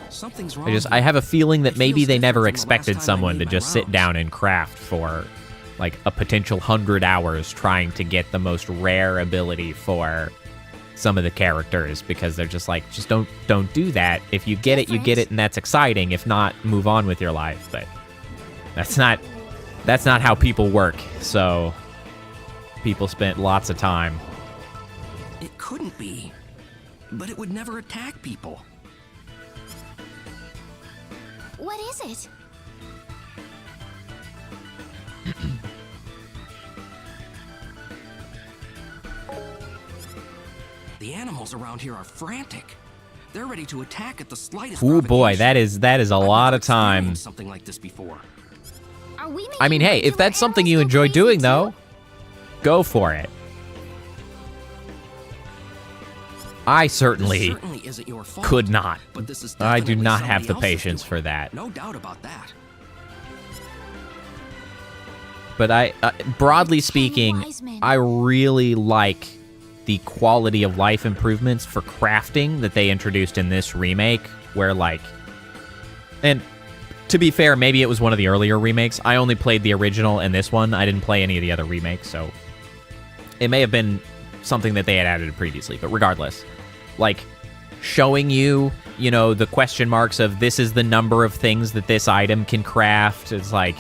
I: Something's wrong.
A: I have a feeling that maybe they never expected someone to just sit down and craft for, like, a potential 100 hours trying to get the most rare ability for some of the characters, because they're just like, just don't do that. If you get it, you get it, and that's exciting. If not, move on with your life. But that's not how people work. So people spent lots of time.
I: It couldn't be, but it would never attack people.
C: What is it?
I: The animals around here are frantic. They're ready to attack at the slightest
A: Ooh, boy,
I: provocation.
A: that is a lot of time.
I: Something like this before.
C: Are we
A: I mean, hey, if that's something you enjoy doing, though, go for it. I certainly
I: isn't your fault,
A: could not.
I: But this is
A: I do
I: definitely
A: not have the
I: somebody else's
A: patience
I: doing.
A: for that.
I: No doubt about that.
A: But broadly speaking, I really like the quality of life improvements for crafting that they introduced in this remake, where, like, and to be fair, maybe it was one of the earlier remakes. I only played the original and this one. I didn't play any of the other remakes, so it may have been something that they had added previously, but regardless, like, showing you, you know, the question marks of this is the number of things that this item can craft. It's like,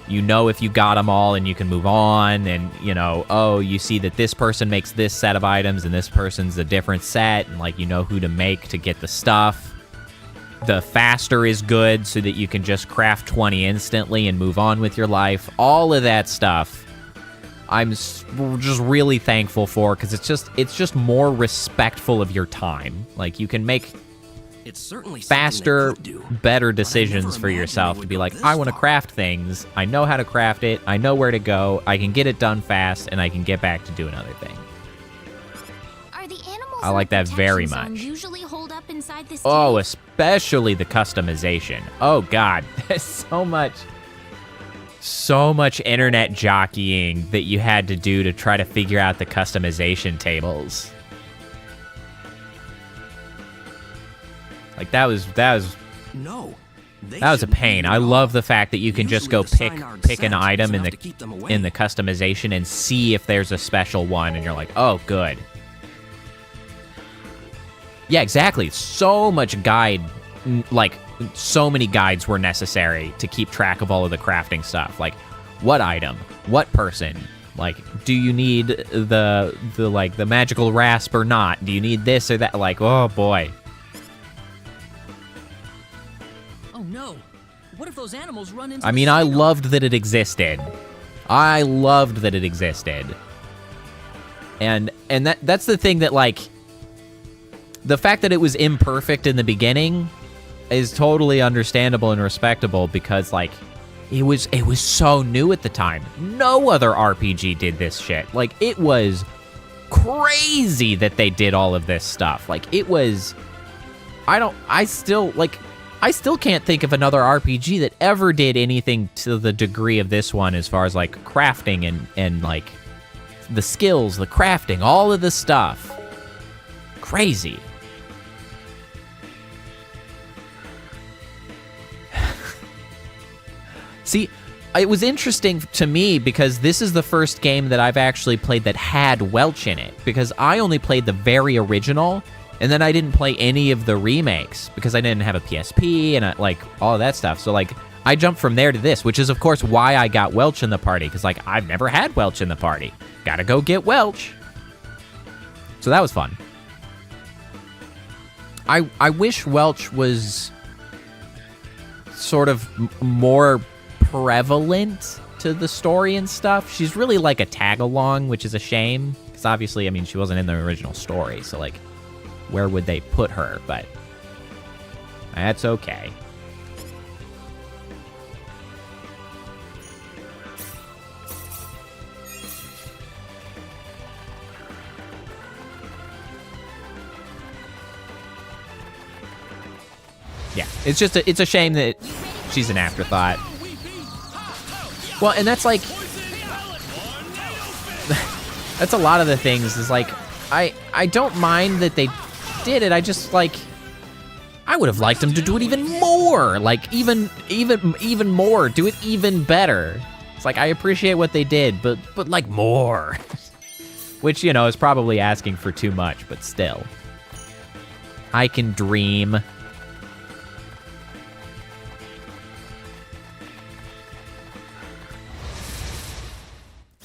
A: you know, if you got them all and you can move on, and, you know, oh, you see that this person makes this set of items and this person's a different set, and, like, you know who to make to get the stuff. The faster is good so that you can just craft 20 instantly and move on with your life. All of that stuff I'm just really thankful for, because it's just more respectful of your time. Like, you can make
I: It's certainly
A: faster,
I: something they could do,
A: better
I: but I
A: decisions
I: never
A: for
I: imagined
A: yourself
I: they
A: to
I: would
A: be
I: go
A: like,
I: this
A: I want to
I: far.
A: craft things, I know how to craft it, I know where to go, I can get it done fast, and I can get back to do another thing.
C: Are the animals
A: I like
C: in the
A: that very
C: protection zone
A: much.
C: usually hold up inside this
A: Oh,
C: cave?
A: especially the customization. Oh god, there's so much internet jockeying that you had to do to try to figure out the customization tables. Like that was
I: No.
A: that was a pain. I love the fact that you can just go pick an item in the customization and see if there's a special one, and you're like, oh, good. Yeah, exactly. So much guide, like so many guides were necessary to keep track of all of the crafting stuff. Like, what item, what person, like, do you need the magical rasp or not? Do you need this or that? Like, oh boy.
K: Oh no! What if those animals run into?
A: I mean, I loved that it existed. I loved that it existed. And that's the thing that, like, the fact that it was imperfect in the beginning is totally understandable and respectable, because, like, it was so new at the time. No other RPG did this shit. Like, it was crazy that they did all of this stuff. Like, it was, I still can't think of another RPG that ever did anything to the degree of this one, as far as, like, crafting and like the skills, the crafting, all of the stuff. Crazy. See, it was interesting to me because this is the first game that I've actually played that had Welch in it, because I only played the very original, and then I didn't play any of the remakes because I didn't have a PSP and like all of that stuff. So, like, I jumped from there to this, which is, of course, why I got Welch in the party, because, like, I've never had Welch in the party. Gotta go get Welch. So that was fun. I wish Welch was sort of more prevalent to the story and stuff. She's really like a tag-along, which is a shame, because obviously, I mean, she wasn't in the original story, so, like, where would they put her? But that's okay. Yeah, it's a shame that she's an afterthought. Well, and that's like, that's a lot of the things, is like, I don't mind that they did it. I just, like, I would have liked them to do it even more, like, even more, do it even better. It's like, I appreciate what they did, but like, more. Which, you know, is probably asking for too much, but still. I can dream.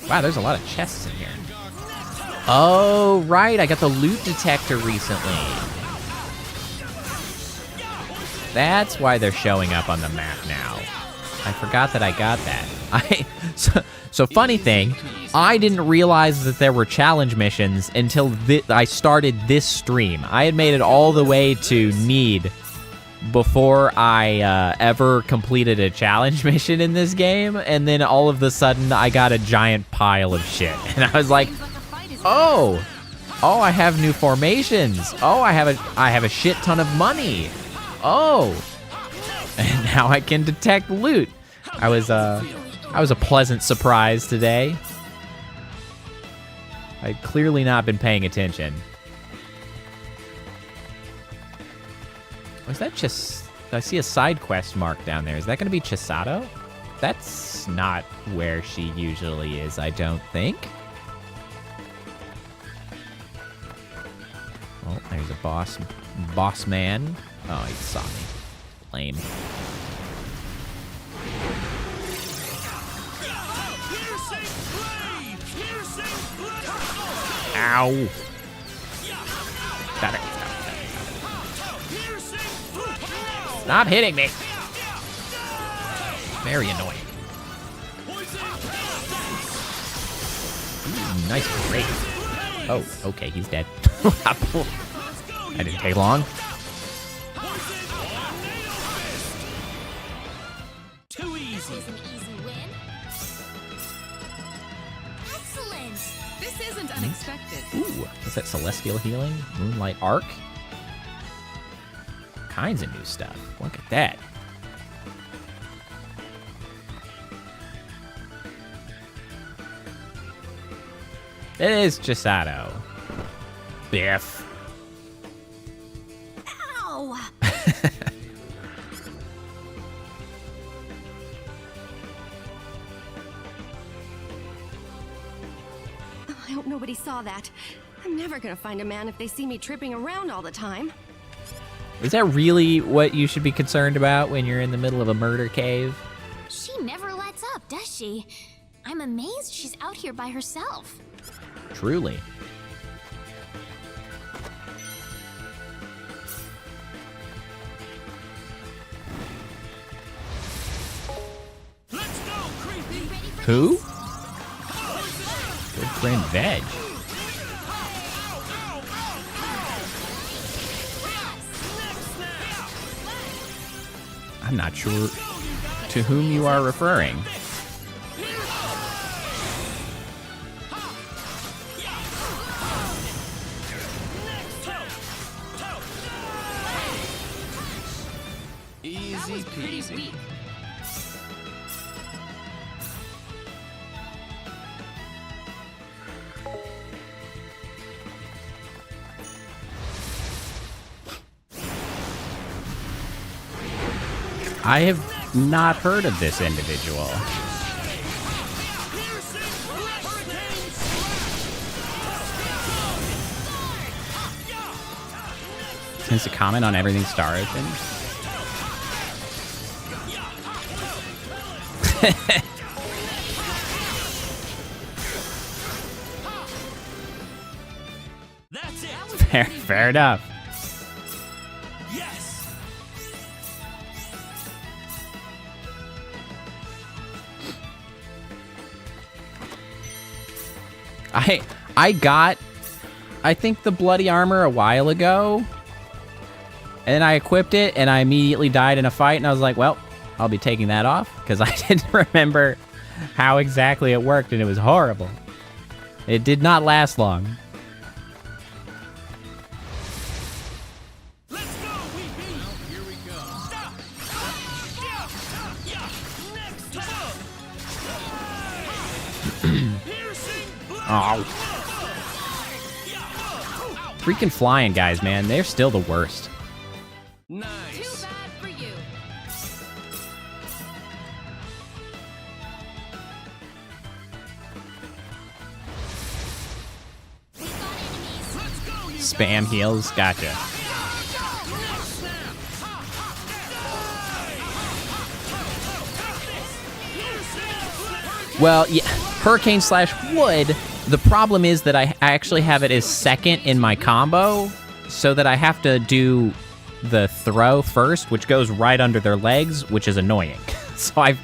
A: Wow, there's a lot of chests in here. Oh, right, I got the loot detector recently. That's why they're showing up on the map now. I forgot that I got that. So funny thing, I didn't realize that there were challenge missions until I started this stream. I had made it all the way to Nede before I ever completed a challenge mission in this game, and then all of a sudden I got a giant pile of shit, and I was like, oh, I have new formations. Oh, I have a shit ton of money. Oh, and now I can detect loot. I was a pleasant surprise today. I'd clearly not been paying attention. Was that just... I see a side quest mark down there. Is that going to be Chisato? That's not where she usually is, I don't think. Oh, there's a boss man. Oh, he saw me. Lame. Ow. Stop it. Stop hitting me. Very annoying. Nice break. Oh, okay, he's dead. That didn't take long.
K: Too easy.
C: This is an easy win. Excellent.
E: This isn't unexpected.
A: Ooh, what's that? Celestial Healing? Moonlight Arc? Kinds of new stuff. Look at that. It is Chisato. Biff.
C: Ow!
L: I hope nobody saw that. I'm never gonna find a man if they see me tripping around all the time.
A: Is that really what you should be concerned about when you're in the middle of a murder cave?
C: She never lets up, does she? I'm amazed she's out here by herself.
A: Truly.
K: Let's go, creepy.
A: Who? Good friend Veg. I'm not sure to whom you are referring.
H: Easy peasy.
A: I have not heard of this individual. Tends to comment on everything Star Ocean.
K: That's it.
A: Fair enough.
K: Yes.
A: I got, I think, the bloody armor a while ago, and I equipped it, and I immediately died in a fight, and I was like, well, I'll be taking that off, because I didn't remember how exactly it worked, and it was horrible. It did not last long.
K: Let's go, Weepy. Well, here we go. Stop. Next. Piercing blow.
A: Oh. Freaking flying guys, man. They're still the worst.
E: Too
H: Nice.
E: bad for you.
C: We've got enemies.
K: Let's go, you
A: Spam heals. Gotcha. Well, yeah, Hurricane slash Wood. The problem is that I actually have it as second in my combo, so that I have to do the throw first, which goes right under their legs, which is annoying. So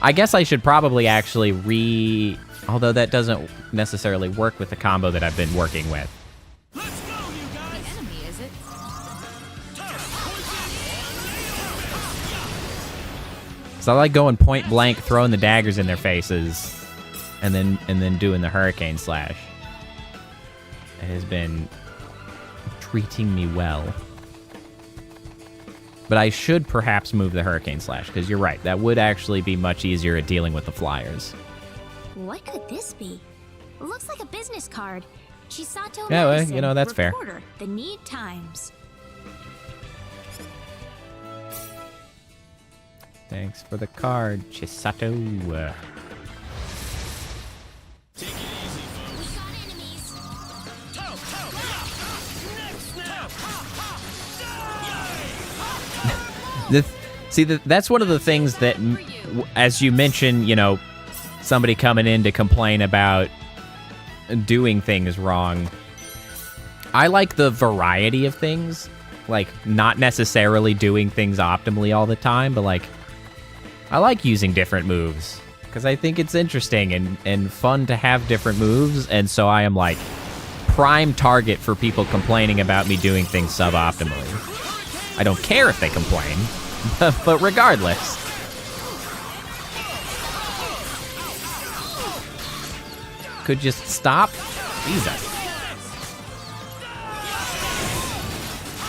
A: I guess I should probably actually although that doesn't necessarily work with the combo that I've been working with.
K: Let's go, you guys.
E: The enemy, is it?
A: So I like going point blank, throwing the daggers in their faces, and then doing the Hurricane Slash. It has been treating me well. But I should perhaps move the Hurricane Slash, because you're right. That would actually be much easier at dealing with the flyers.
C: What could this be? Looks like a business card. Chisato
A: Yeah, well,
C: Medicine,
A: you know, that's fair.
C: Reporter, The Need Times.
A: Thanks for the card, Chisato.
K: Take it easy, folks.
C: We got enemies.
A: That's one of the things that, as you mentioned, you know, somebody coming in to complain about doing things wrong. I like the variety of things, like not necessarily doing things optimally all the time, but like I like using different moves because I think it's interesting and fun to have different moves, and so I am like prime target for people complaining about me doing things suboptimally. I don't care if they complain, but regardless. Could just stop? Jesus.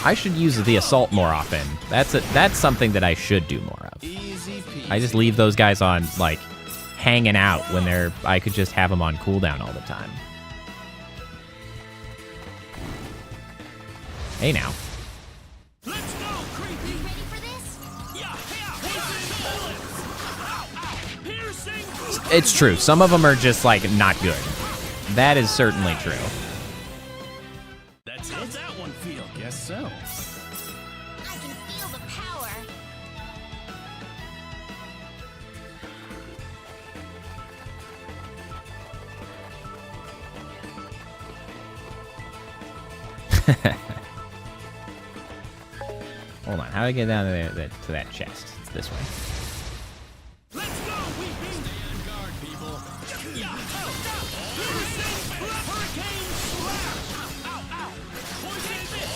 A: I should use the assault more often. That's something that I should do more of. I just leave those guys on, like, hanging out when I could just have them on cooldown all the time. Hey now.
C: Let's go, creepy. You ready for this?
A: It's true. Some of them are just, like, not good. That is certainly true.
H: How's that one feel? Guess so.
C: I can feel the power.
A: Hold on. How do I get down to that chest? It's this way.
E: Let's go, weeping. Stay on guard, people. Hurricane slash. Ow, ow. Poison this.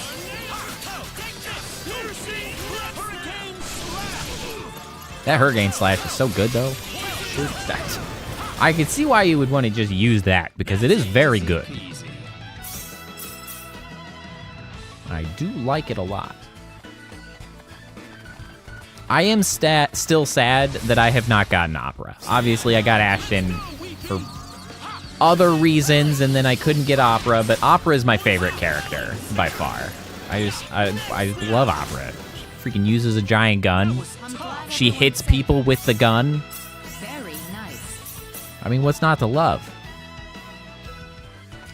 E: Take this. Piercing hurricane slash.
A: That hurricane slash is so good, though. Shoot that. I can see why you would want to just use that, because it is very good. I do like it a lot. I am still sad that I have not gotten Opera. Obviously, I got Ashton for other reasons, and then I couldn't get Opera, but Opera is my favorite character, by far. I love Opera. She freaking uses a giant gun. She hits people with the gun.
E: Very nice.
A: I mean, what's not to love?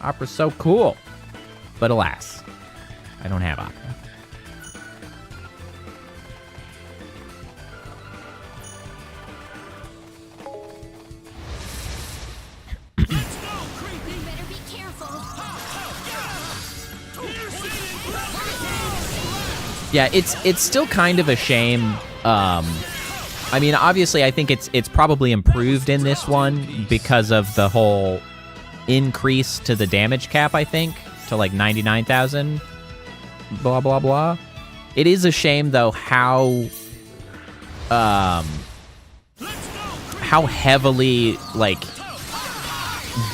A: Opera's so cool. But alas, I don't have Opera. Yeah, it's still kind of a shame. I mean, obviously, I think it's probably improved in this one because of the whole increase to the damage cap, I think, to like 99,000, blah, blah, blah. It is a shame, though, how heavily, like,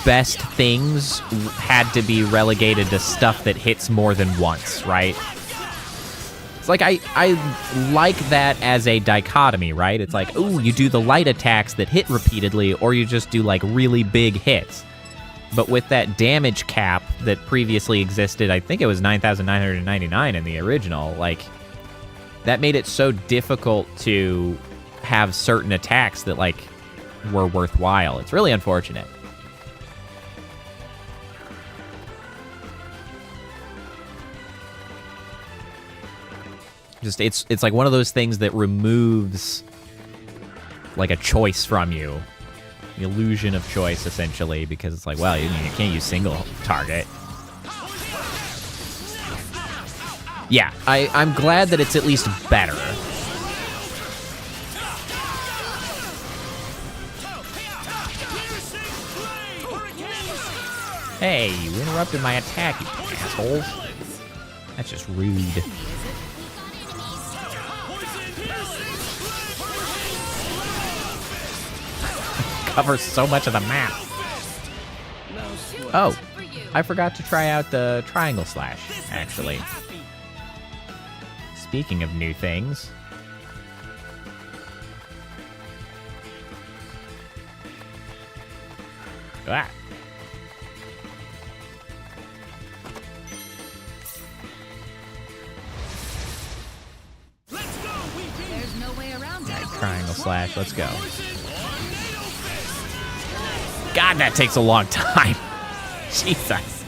A: best things had to be relegated to stuff that hits more than once, right? Like, I like that as a dichotomy, right? It's like, ooh, you do the light attacks that hit repeatedly, or you just do, like, really big hits. But with that damage cap that previously existed, I think it was 9,999 in the original, like, that made it so difficult to have certain attacks that, like, were worthwhile. It's really unfortunate. Just it's like one of those things that removes like a choice from you, the illusion of choice, essentially, because it's like, well, you can't use single target. Yeah, I'm glad that it's at least better. Hey, you interrupted my attack, you assholes. That's just rude. Covers so much of the map. Oh, I forgot to try out the triangle slash, actually. Speaking of new things. Ah.
E: There's no way around it.
A: Triangle slash, let's go. God, that takes a long time. Jesus.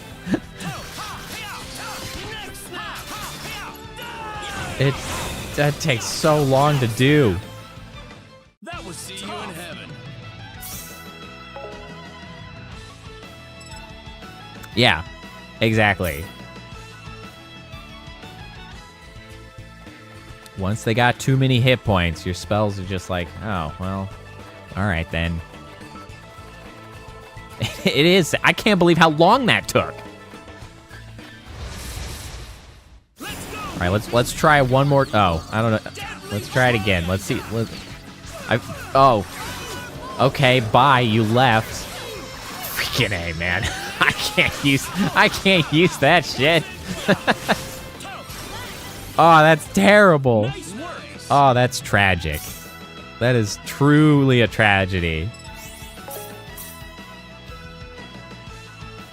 A: That takes so long to do.
H: That was see you in heaven.
A: Yeah, exactly. Once they got too many hit points, your spells are just like, oh, well, all right then. It is. I can't believe how long that took. All right, let's try one more. Oh, I don't know. Let's try it again. Let's see. Oh. Okay, bye. You left. Freaking A, man. I can't use that shit. Oh, that's terrible. Oh, that's tragic. That is truly a tragedy.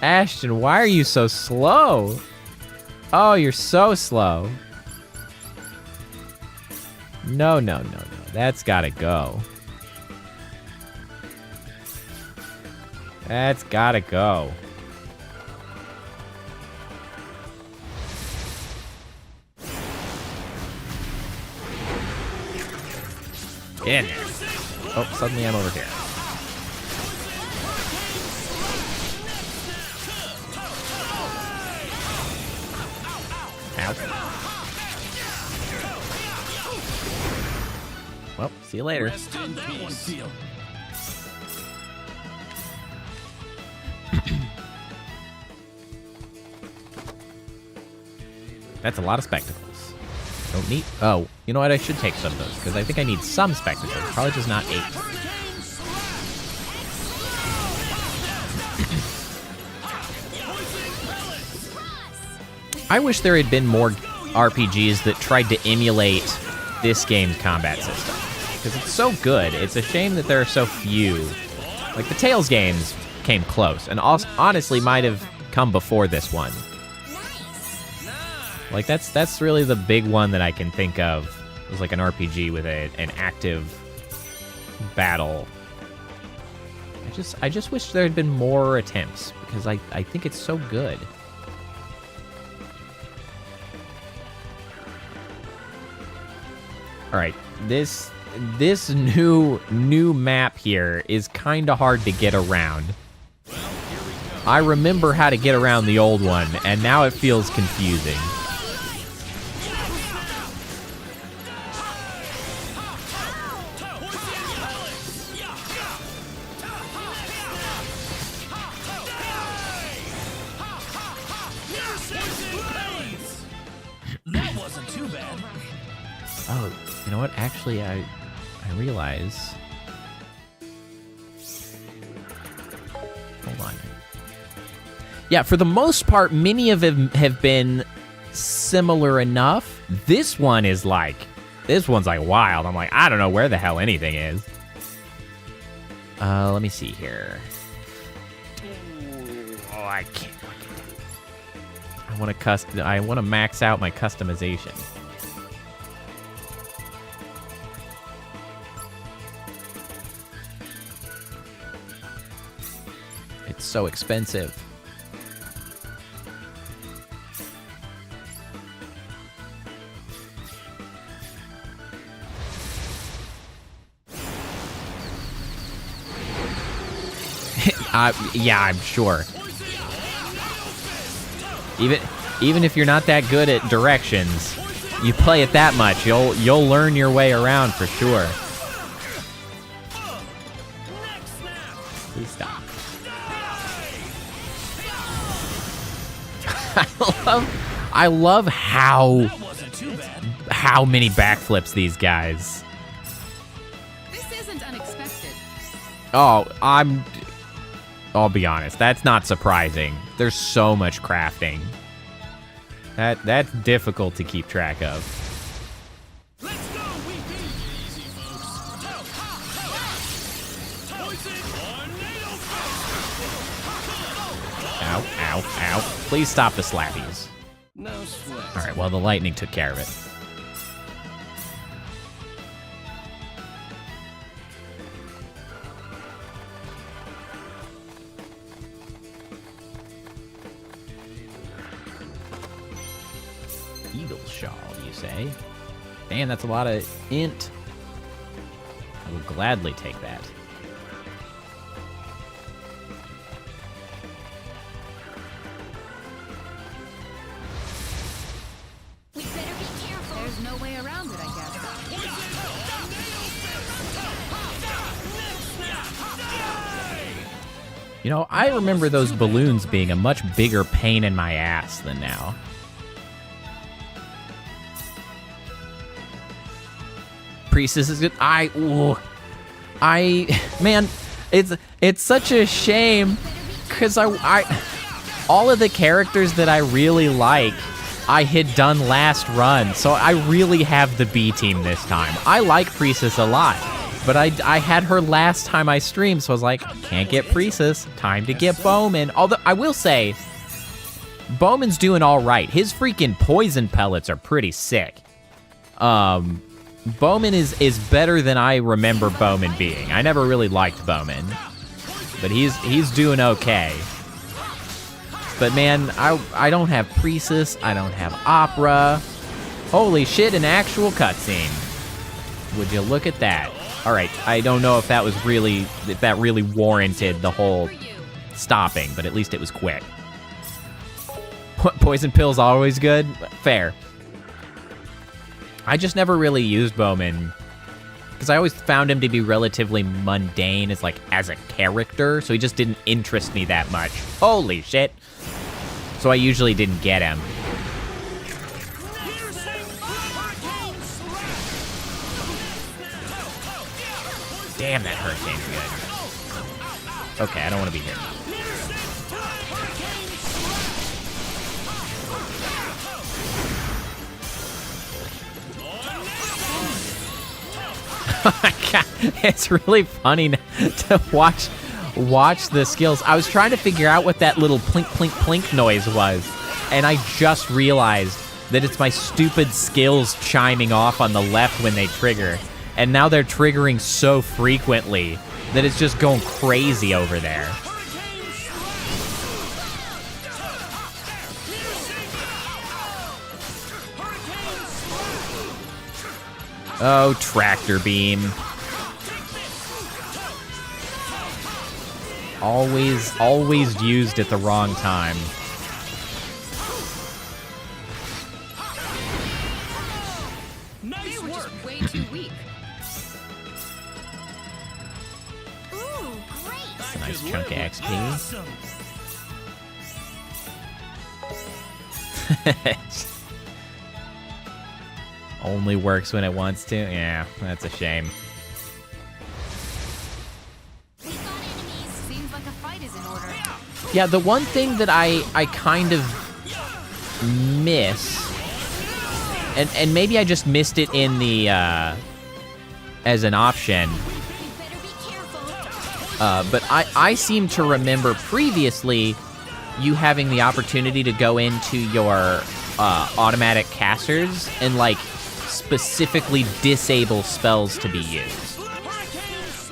A: Ashton, why are you so slow? Oh, you're so slow. No. That's gotta go. That's gotta go. In there. Oh, suddenly I'm over here. Ow. Well, see you later. That's a lot of spectacles. Don't need... Oh, you know what? I should take some of those, because I think I need some spectacles. Probably just not 8. I wish there had been more RPGs that tried to emulate this game's combat system, because it's so good. It's a shame that there are so few. Like, the Tales games came close, and honestly might have come before this one. Like, that's really the big one that I can think of. It was like an RPG with an active battle. I just wish there had been more attempts, because I think it's so good. All right, this new map here is kind of hard to get around. I remember how to get around the old one, and now it feels confusing.
E: That wasn't too bad.
A: Oh, you know what? Actually, I realize. Hold on. Yeah, for the most part, many of them have been similar enough. This one's like wild. I'm like, I don't know where the hell anything is. Let me see here. Oh, I can't. I want to max out my customization. It's so expensive. Yeah, I'm sure. Even if you're not that good at directions, you play it that much, you'll learn your way around for sure. Please stop. I love how many backflips these guys.
M: This isn't unexpected.
A: Oh, I'll be honest, that's not surprising. There's so much crafting. That's difficult to keep track of.
E: Let's go, we beat easy, folks.
A: Ow, ow, ow. Please stop the slappies.
H: No sweat.
A: All right, well, the lightning took care of it. Eagle shawl, you say? Man, that's a lot of int. I will gladly take that.
M: We better be careful. There's no way around it, I guess.
A: You know, I remember those balloons being a much bigger pain in my ass than now. Priestess is good. Man, it's such a shame because I all of the characters that I really like, I had done last run, so I really have the B team this time. I like Priestess a lot, but I had her last time I streamed, so I was like, can't get Priestess, time to get Bowman. Although I will say, Bowman's doing all right. His freaking poison pellets are pretty sick. Bowman is better than I remember Bowman being. I never really liked Bowman, but he's doing okay. But man, I don't have Priestess, I don't have Opera. Holy shit, an actual cutscene. Would you look at that? All right, I don't know if that really warranted the whole stopping, but at least it was quick. Poison pill's always good? Fair. I just never really used Bowman because I always found him to be relatively mundane as a character, so he just didn't interest me that much. Holy shit. So I usually didn't get him. Damn, that hurricane's good. Okay, I don't want to be here. Oh my god, it's really funny to watch the skills. I was trying to figure out what that little plink, plink, plink noise was, and I just realized that it's my stupid skills chiming off on the left when they trigger, and now they're triggering so frequently that it's just going crazy over there. Oh, tractor beam. Always used at the wrong time.
M: Nice work. Just way too weak.
C: Ooh, great.
A: That's a nice chunk of XP.
M: Awesome.
A: Only works when it wants to? Yeah, that's a shame.
C: We got enemies.
M: Seems like a fight is in order.
A: Yeah, the one thing that I kind of miss, and maybe I just missed it in the, as an option, but I seem to remember previously you having the opportunity to go into your automatic casters and, like, specifically disable spells to be used.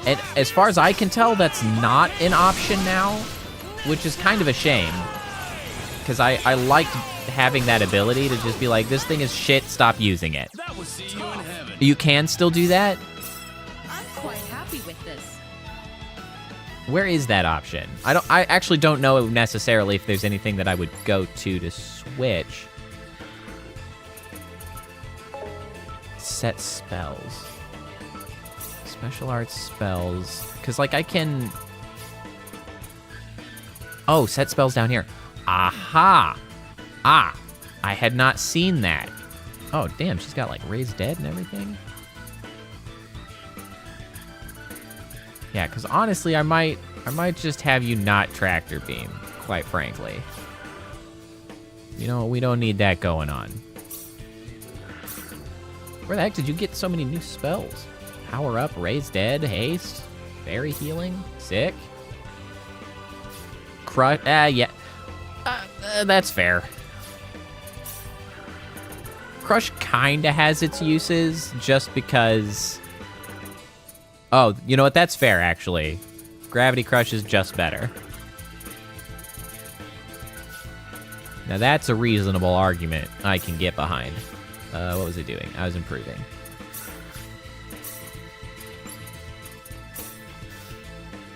A: And as far as I can tell, that's not an option now, which is kind of a shame, because I liked having that ability to just be like, this thing is shit, stop using it. You can still do that?
M: I'm quite happy with this.
A: Where is that option? I actually don't know necessarily if there's anything that I would go to switch. Set spells. Special arts spells. Because, like, I can... Oh, set spells down here. Aha! Ah! I had not seen that. Oh, damn, she's got, like, raised dead and everything? Yeah, because honestly, I might just have you not tractor beam, quite frankly. You know, we don't need that going on. Where the heck did you get so many new spells? Power up, raise dead, haste, fairy healing, sick. Crush, yeah. That's fair. Crush kinda has its uses, just because... Oh, you know what? That's fair, actually. Gravity Crush is just better. Now that's a reasonable argument I can get behind. What was it doing? I was improving.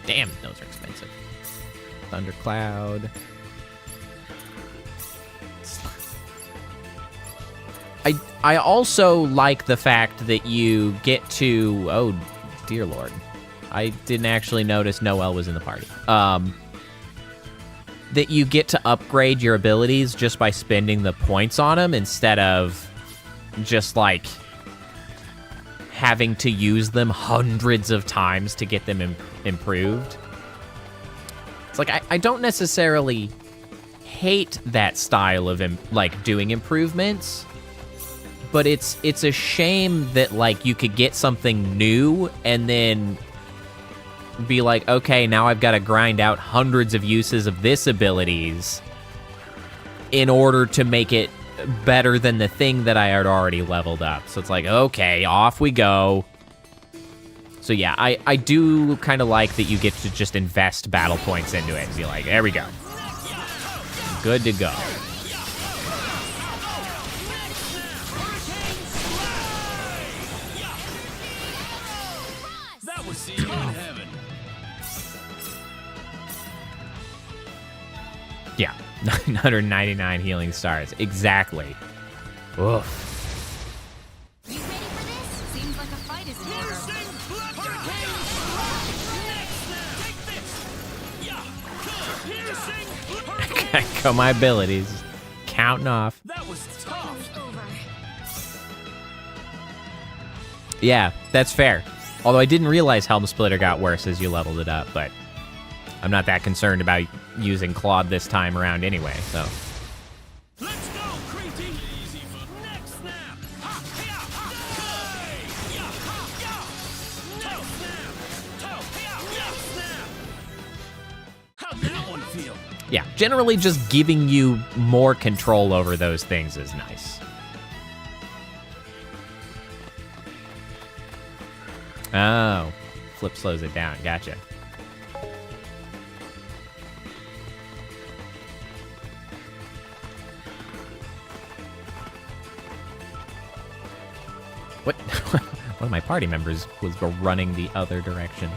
A: Damn, those are expensive. Thundercloud. I also like the fact that you get to... Oh, dear lord. I didn't actually notice Noelle was in the party. that you get to upgrade your abilities just by spending the points on them instead of just, like, having to use them hundreds of times to get them improved. It's like, I don't necessarily hate that style of, like, doing improvements, but it's a shame that, like, you could get something new and then be like, okay, now I've got to grind out hundreds of uses of this abilities in order to make it better than the thing that I had already leveled up. So it's like, okay, off we go. So yeah, I do kind of like that you get to just invest battle points into it and be like, there we go. Good to go.
E: That was see you in heaven.
A: Yeah, 999 healing stars. Exactly. Ugh.
M: You ready for this? Seems like a fight is in order.
A: Echo my abilities. Counting off.
E: That was tough.
A: Yeah, that's fair. Although I didn't realize Helm Splitter got worse as you leveled it up, but I'm not that concerned about using Claude this time around anyway, so.
E: Let's go, Creepy. Easy for next snap. Ha, yeah, ha, yeah, ha, yeah. Toe snap. Toe, yeah, snap. How'd that one feel?
A: Yeah, generally just giving you more control over those things is nice. Oh, flip slows it down. Gotcha. What? One of my party members was running the other direction.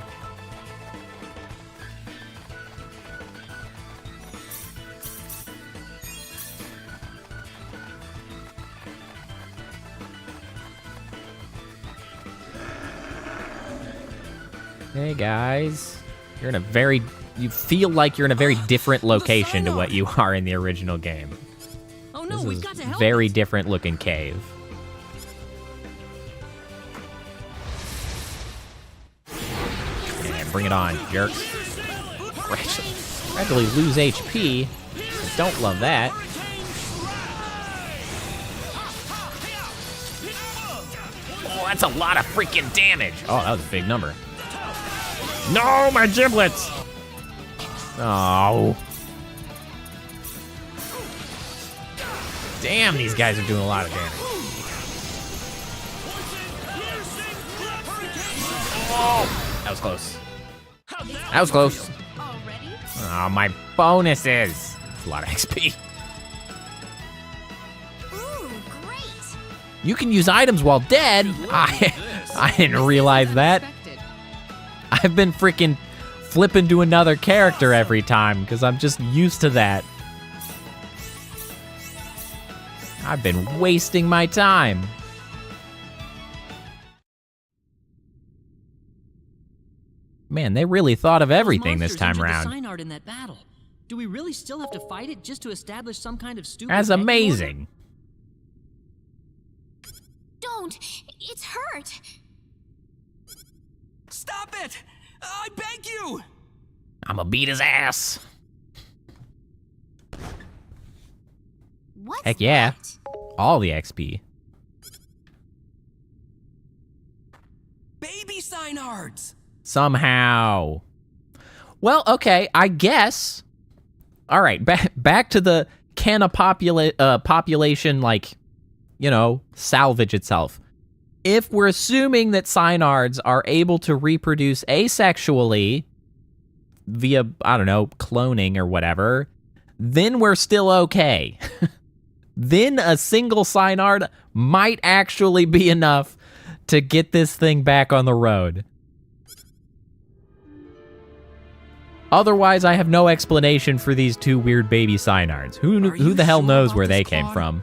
A: Hey guys, you're in a very, you feel like you're in a very different location to what you are in the original game.
K: Oh no, we've got to help.
A: Very different looking cave. Yeah, bring it on, jerks. Gradually lose HP. I don't love that. Oh, that's a lot of freaking damage. Oh, that was a big number. No, my giblets! Oh. Damn, these guys are doing a lot of damage. Oh, that was close. That was close. Oh, my bonuses. That's a lot of XP.
C: Ooh, great.
A: You can use items while dead? I didn't realize that. I've been freaking flipping to another character every time because I'm just used to that. I've been wasting my time. Man, they really thought of everything this time around.
K: Sign art in that battle. Do we really still have to fight it just to establish some kind of stupid?
A: That's amazing.
C: Don't. It's hurt.
G: Stop it! I beg you!
A: I'ma beat his ass.
C: What's
A: Heck yeah.
C: that?
A: All the XP.
G: Baby sign arts!
A: Somehow. Well, okay, I guess. All right, back to the can a population, like, you know, salvage itself. If we're assuming that Synards are able to reproduce asexually via, I don't know, cloning or whatever, then we're still okay. Then a single Synard might actually be enough to get this thing back on the road. Otherwise, I have no explanation for these two weird baby Synards. Who the hell knows where they came from?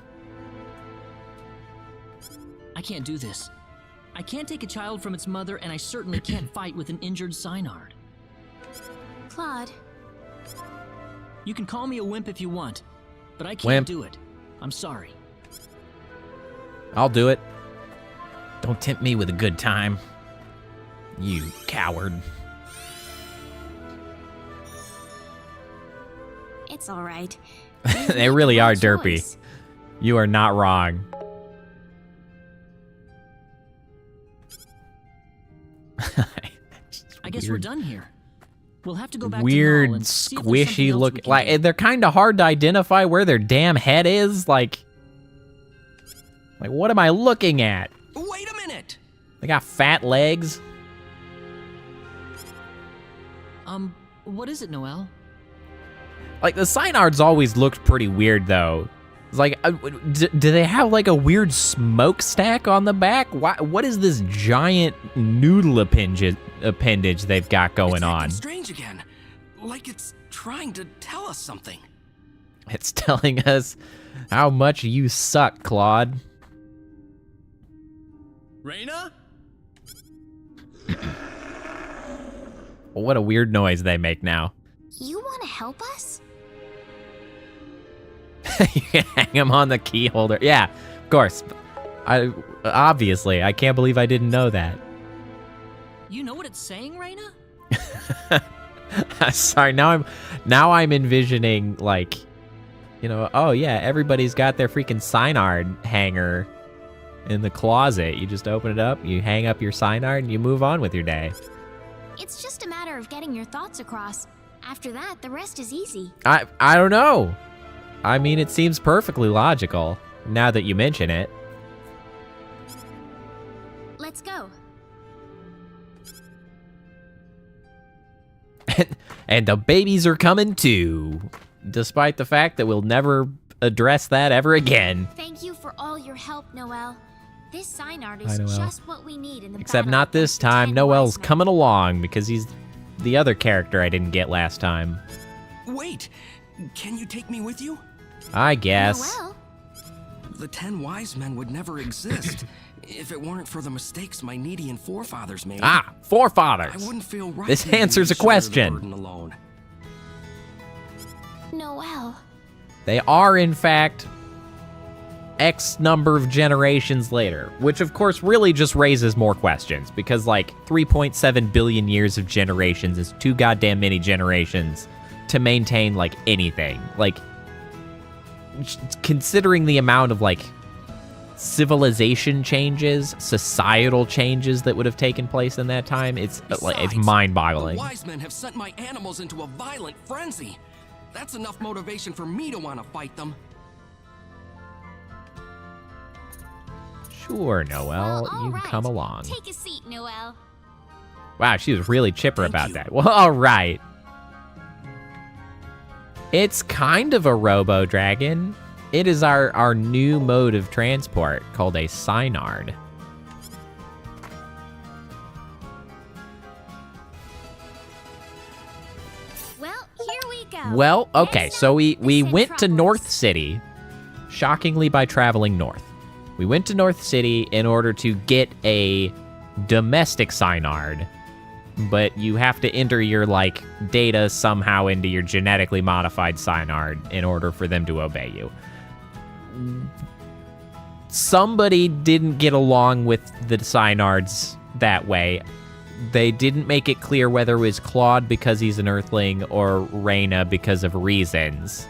K: I can't do this. I can't take a child from its mother, and I certainly can't fight with an injured Synard.
C: Claude.
K: You can call me a wimp if you want, but I can't
A: Wimp.
K: do it. I'm sorry.
A: I'll do it. Don't tempt me with a good time. You coward.
C: It's all right.
A: They really are
C: Choice.
A: derpy. You are not wrong.
K: I guess we're done here. We'll have to go back
A: Weird,
K: to Null and see if there's something
A: squishy
K: else we
A: look.
K: can
A: Like
K: do.
A: they're kind of hard to identify where their damn head is. Like what am I looking at?
I: Wait a minute!
A: They got fat legs.
K: What is it, Noel?
A: Like the Synards always looked pretty weird though. It's like, do they have like a weird smokestack on the back? What is this giant noodle appendage they've got going on?
I: It's strange again, like it's trying to tell us something.
A: It's telling us how much you suck, Claude.
H: Reyna?
A: What a weird noise they make now.
C: You want to help us?
A: You can hang them on the key holder. Yeah, of course. Obviously, I can't believe I didn't know that.
K: You know what it's saying, Reyna?
A: Sorry, now I'm envisioning like, oh yeah, everybody's got their freaking Synard hanger in the closet. You just open it up, you hang up your Synard, and you move on with your day.
C: It's just a matter of getting your thoughts across. After that, the rest is easy.
A: I don't know. I mean, it seems perfectly logical now that you mention it.
C: Let's go.
A: And the babies are coming too, despite the fact that we'll never address that ever again.
C: Thank you for all your help, Noel. This Synard
A: Hi,
C: is
A: Noel.
C: just what we need in the
A: Except
C: battle
A: not this
C: against the
A: time.
C: 10
A: Noel's
C: wise men.
A: coming along because he's the other character I didn't get last time.
I: Wait, can you take me with you?
A: I guess.
C: Noel?
I: The 10 wise men would never exist if it weren't for the mistakes my Nedean forefathers made.
A: Ah, forefathers.
I: I wouldn't feel right.
A: This
I: leaving
A: answers
I: you
A: a
I: to share the
A: question.
I: burden alone.
C: Noel.
A: They are, in fact, X number of generations later, which of course really just raises more questions because like 3.7 billion years of generations is too goddamn many generations to maintain like anything. Like, considering the amount of like civilization changes, societal changes that would have taken place in that time, it's
I: Besides,
A: mind-boggling.
I: The wise men have sent my animals into a violent frenzy. That's enough motivation for me to want to fight them.
A: Sure, Noel,
C: Well, all
A: you
C: right.
A: come along.
C: Take a seat, Noel.
A: Wow, she was really chipper
I: Thank
A: about
I: you.
A: that. Well, all right. It's kind of a robo-dragon. It is our new mode of transport called a Synard.
C: Well, here we go.
A: Well, okay,
C: Next
A: so
C: up,
A: we
C: the
A: went to
C: Centropolis.
A: North City, shockingly by traveling north. We went to North City in order to get a domestic Synard, but you have to enter your, like, data somehow into your genetically modified Synard in order for them to obey you. Somebody didn't get along with the Synards that way. They didn't make it clear whether it was Claude because he's an Earthling or Reyna because of reasons.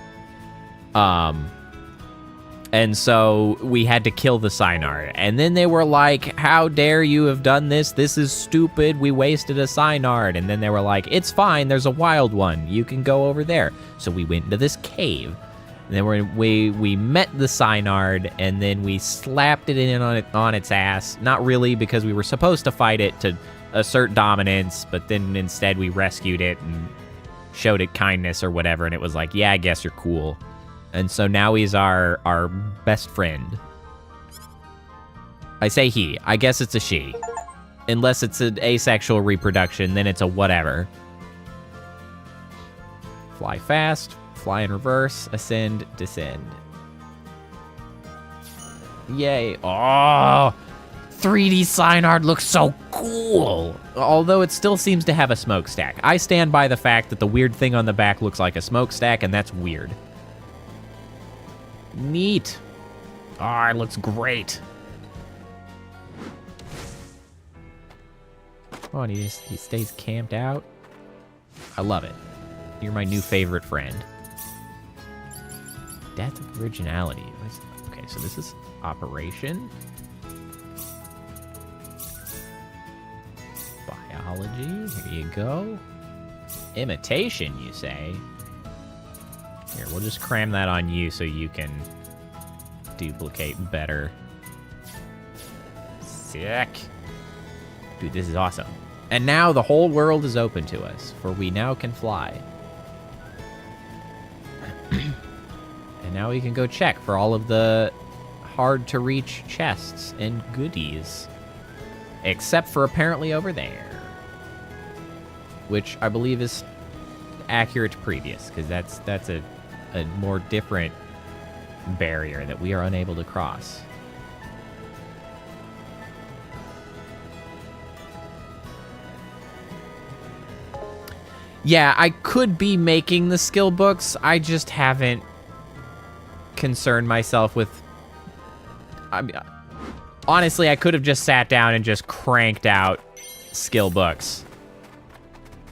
A: And so we had to kill the Synard. And then they were like, how dare you have done this? This is stupid. We wasted a Synard. And then they were like, it's fine. There's a wild one. You can go over there. So we went into this cave. And then we met the Synard, and then we slapped it in on its ass. Not really, because we were supposed to fight it to assert dominance, but then instead we rescued it and showed it kindness or whatever, and it was like, yeah, I guess you're cool. And so now he's our best friend. I say he. I guess it's a she. Unless it's an asexual reproduction, then it's a whatever. Fly fast. Fly in reverse, ascend, descend. Yay. Oh, 3D Synard looks so cool. although it still seems to have a smokestack. I stand by the fact that the weird thing on the back looks like a smokestack, and that's weird. Neat. Oh, it looks great. Oh, and he stays camped out. I love it. You're my new favorite friend. Death of originality. Okay, so this is operation. Biology. Here you go. Imitation, you say? Here, we'll just cram that on you so you can duplicate better. Sick. Dude, this is awesome. And now the whole world is open to us, for we now can fly. And now we can go check for all of the hard-to-reach chests and goodies. Except for apparently over there. Which I believe is accurate to previous, because that's a more different barrier that we are unable to cross. Yeah, I could be making the skill books. I just haven't concerned myself with... I mean, honestly, I could have just sat down and just cranked out skill books.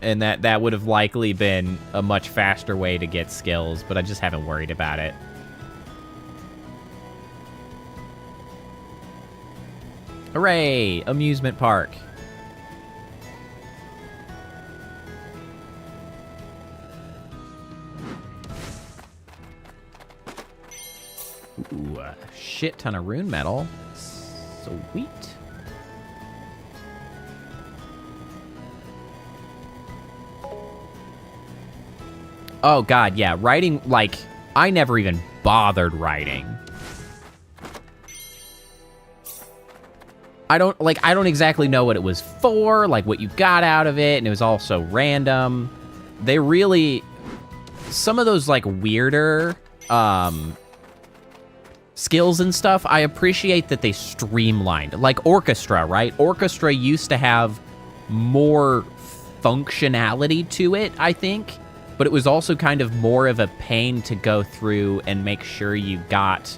A: And that would have likely been a much faster way to get skills, but I just haven't worried about it. Hooray! Amusement park. Ooh, a shit ton of rune metal. Sweet. Oh god, yeah, writing, like, I never even bothered writing. I don't exactly know what it was for, like what you got out of it, and it was all so random. They really, some of those like weirder skills and stuff, I appreciate that they streamlined. Like orchestra, right? Orchestra used to have more functionality to it, I think, but it was also kind of more of a pain to go through and make sure you got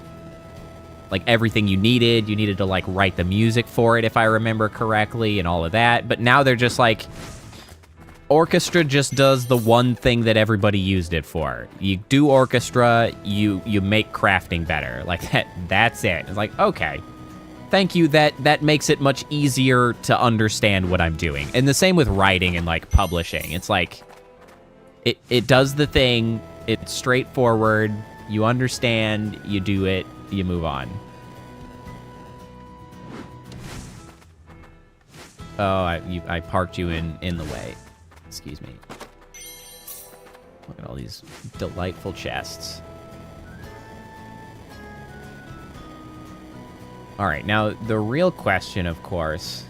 A: like everything you needed. You needed to like write the music for it, if I remember correctly, and all of that. But now they're just like, orchestra just does the one thing that everybody used it for. You do orchestra, you make crafting better. Like that's it. It's like, okay, thank you. That makes it much easier to understand what I'm doing. And the same with writing and like publishing. It's like, it does the thing. It's straightforward. You understand, you do it, you move on. Oh, I parked you in the way. Excuse me. Look at all these delightful chests. All right, now the real question, of course,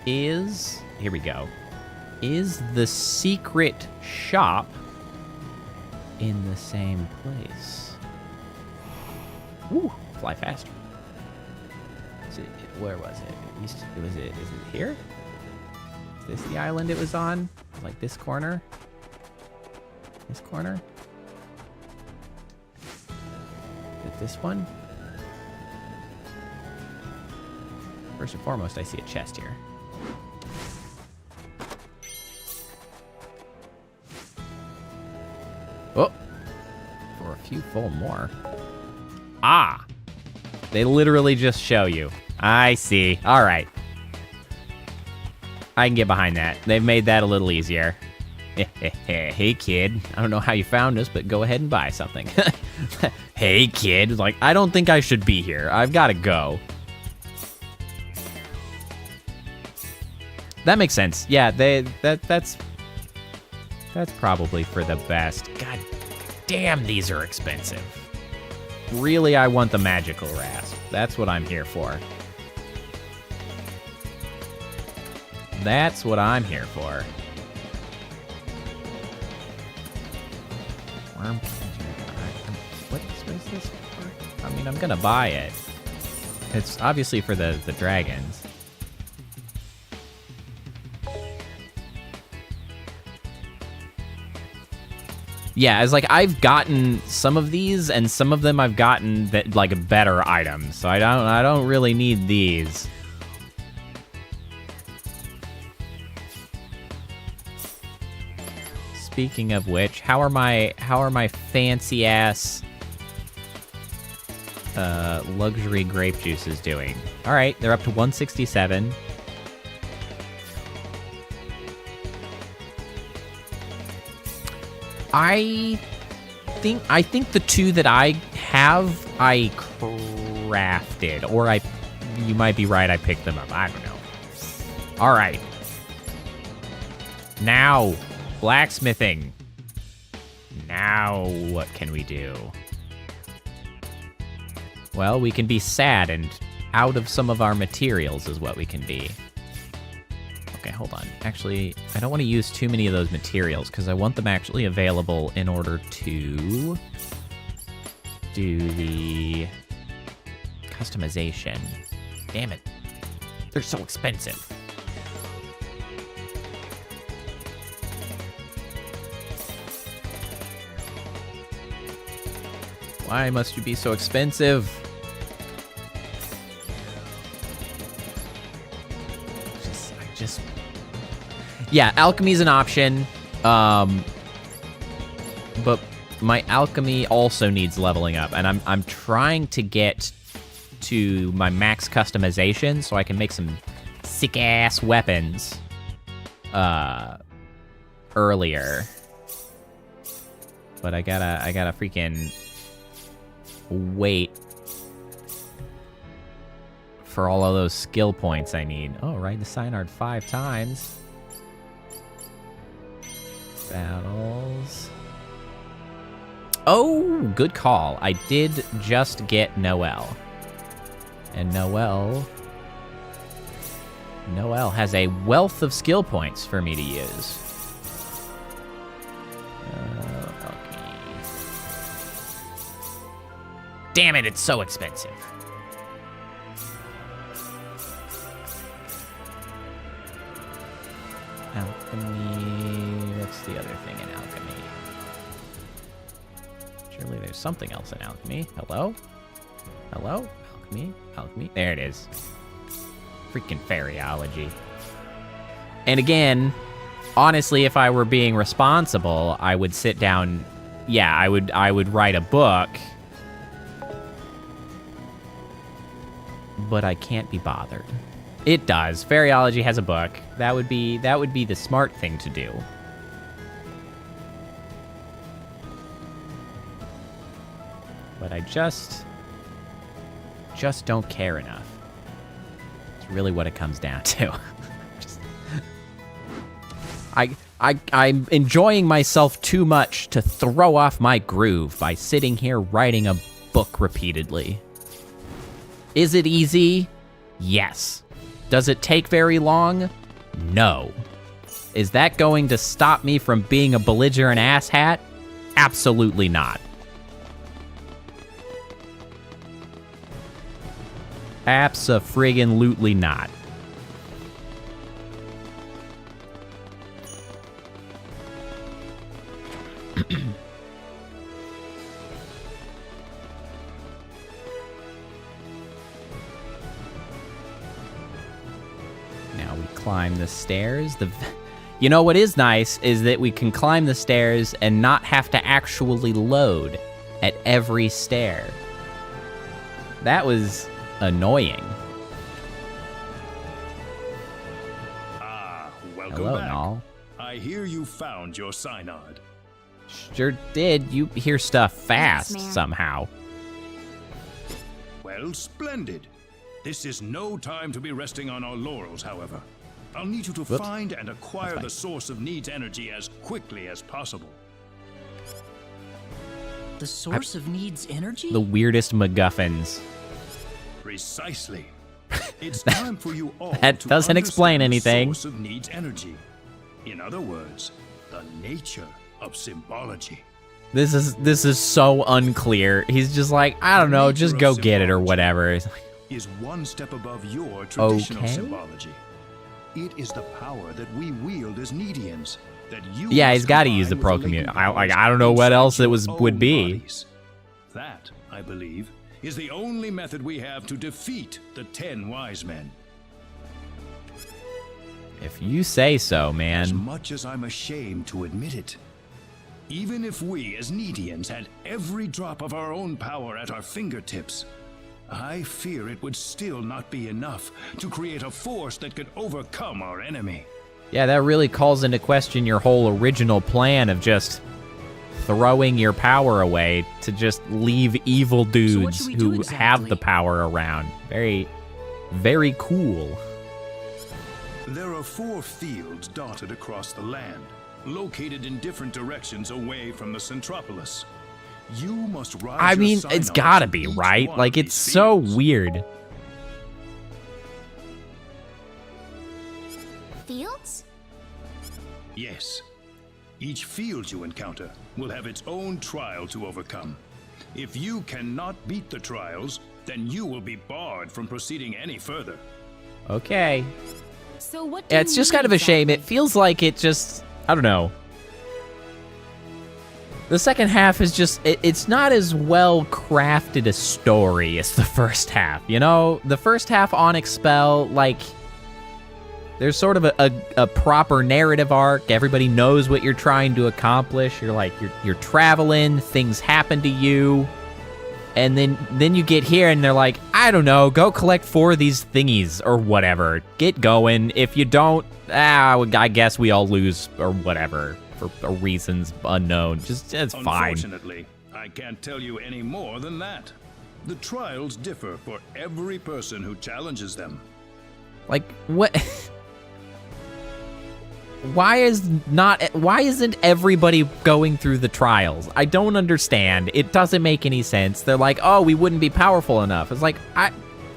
A: is, here we go. Is the secret shop in the same place? Ooh, fly faster. Where was it? Is it here? Is this the island it was on? Like this corner? This corner? Is it this one? First and foremost, I see a chest here. Oh! For a few full more. Ah! They literally just show you. I see. All right. I can get behind that. They've made that a little easier. Hey, kid. I don't know how you found us, but go ahead and buy something. Hey, kid. Like, I don't think I should be here. I've got to go. That makes sense. Yeah, that's probably for the best. God damn, these are expensive. Really, I want the magical rasp. That's what I'm here for. That's what I'm here for. What is this for? I mean, I'm gonna buy it. It's obviously for the dragons. Yeah, it's like I've gotten some of these, and some of them I've gotten that like better items. So I don't really need these. Speaking of which, how are my fancy ass luxury grape juices doing? All right, they're up to 167. I think the two that I have, I crafted, or you might be right, I picked them up. I don't know. All right. Now, blacksmithing. Now, what can we do? Well, we can be sad and out of some of our materials is what we can be. Okay, hold on. Actually, I don't want to use too many of those materials because I want them actually available in order to do the customization. Damn it. They're so expensive. Why must you be so expensive? Yeah, alchemy's an option, but my alchemy also needs leveling up, and I'm trying to get to my max customization so I can make some sick ass weapons earlier. But I gotta freaking wait for all of those skill points I need. Oh, ride the Synard 5 times. Battles. Oh, good call. I did just get Noelle. And Noelle has a wealth of skill points for me to use. Okay. Damn it, it's so expensive. Alchemy. What's the other thing in alchemy? Surely there's something else in alchemy. Hello? Hello? Alchemy? Alchemy? There it is. Freaking fairyology. And again, honestly, if I were being responsible, I would sit down. Yeah, I would write a book. But I can't be bothered. It does. Fairyology has a book. That would be the smart thing to do. But I just don't care enough. It's really what it comes down to. I'm enjoying myself too much to throw off my groove by sitting here writing a book repeatedly. Is it easy? Yes. Does it take very long? No. Is that going to stop me from being a belligerent asshat? Absolutely not. Abso-friggin-lutely not. Now we climb the stairs. You know what is nice is that we can climb the stairs and not have to actually load at every stair. That was annoying.
E: Welcome
A: Hello,
E: back.
A: Nall.
E: I hear you found your Synod.
A: Sure did. You hear stuff fast somehow.
E: Well, splendid. This is no time to be resting on our laurels, however. I'll need you to find and acquire the source of Nede's energy as quickly as possible.
K: The source of Nede's energy?
A: The weirdest MacGuffins.
E: Precisely. It's time for you all
A: That
E: to
A: doesn't explain anything.
E: The source of Nede's energy. In other words, the nature of symbology.
A: This is so unclear. He's just like, I don't know, just go get it or whatever.
E: Is one step above your traditional
A: Okay.
E: symbology. It is the power that we wield as Nedians, that you
A: Yeah,
E: must
A: he's got to
E: combine
A: use the
E: with
A: pro
E: latent
A: community.
E: powers
A: I don't know what
E: inside
A: else it
E: your
A: would
E: own
A: be.
E: bodies. That, I believe, is the only method we have to defeat the 10 wise men.
A: If you say so,
E: As
A: man.
E: much as I'm ashamed to admit it, even if we as Nedians had every drop of our own power at our fingertips, I fear it would still not be enough to create a force that could overcome our enemy.
A: Yeah, that really calls into question your whole original plan of just throwing your power away to just leave evil dudes
K: should we do
A: who
K: exactly?
A: have the power around. Very, very cool.
E: There are 4 fields dotted across the land, located in different directions away from the Centropolis. You must rise
A: I
E: your
A: mean,
E: sign
A: it's
E: on
A: gotta
E: to
A: be,
E: each
A: right?
E: one
A: Like,
E: of
A: it's
E: these
A: so
E: fields.
A: weird.
C: Fields?
E: Yes. Each field you encounter will have its own trial to overcome. If you cannot beat the trials, then you will be barred from proceeding any further.
A: Okay.
M: So what do
A: It's
M: you
A: just
M: mean
A: kind of a shame. It
M: exactly?
A: feels like it just, I don't know. The second half is just, it's not as well crafted a story as the first half, you know? The first half, Onyx Spell, like, there's sort of a proper narrative arc. Everybody knows what you're trying to accomplish. You're like, you're traveling, things happen to you. And then you get here and they're like, I don't know, go collect 4 of these thingies or whatever. Get going. If you don't, I guess we all lose or whatever for reasons unknown. Just, it's fine.
E: Unfortunately, I can't tell you any more than that. The trials differ for every person who challenges them.
A: Like, what? Why isn't everybody going through the trials? I don't understand. It doesn't make any sense. They're like, oh, we wouldn't be powerful enough. It's like,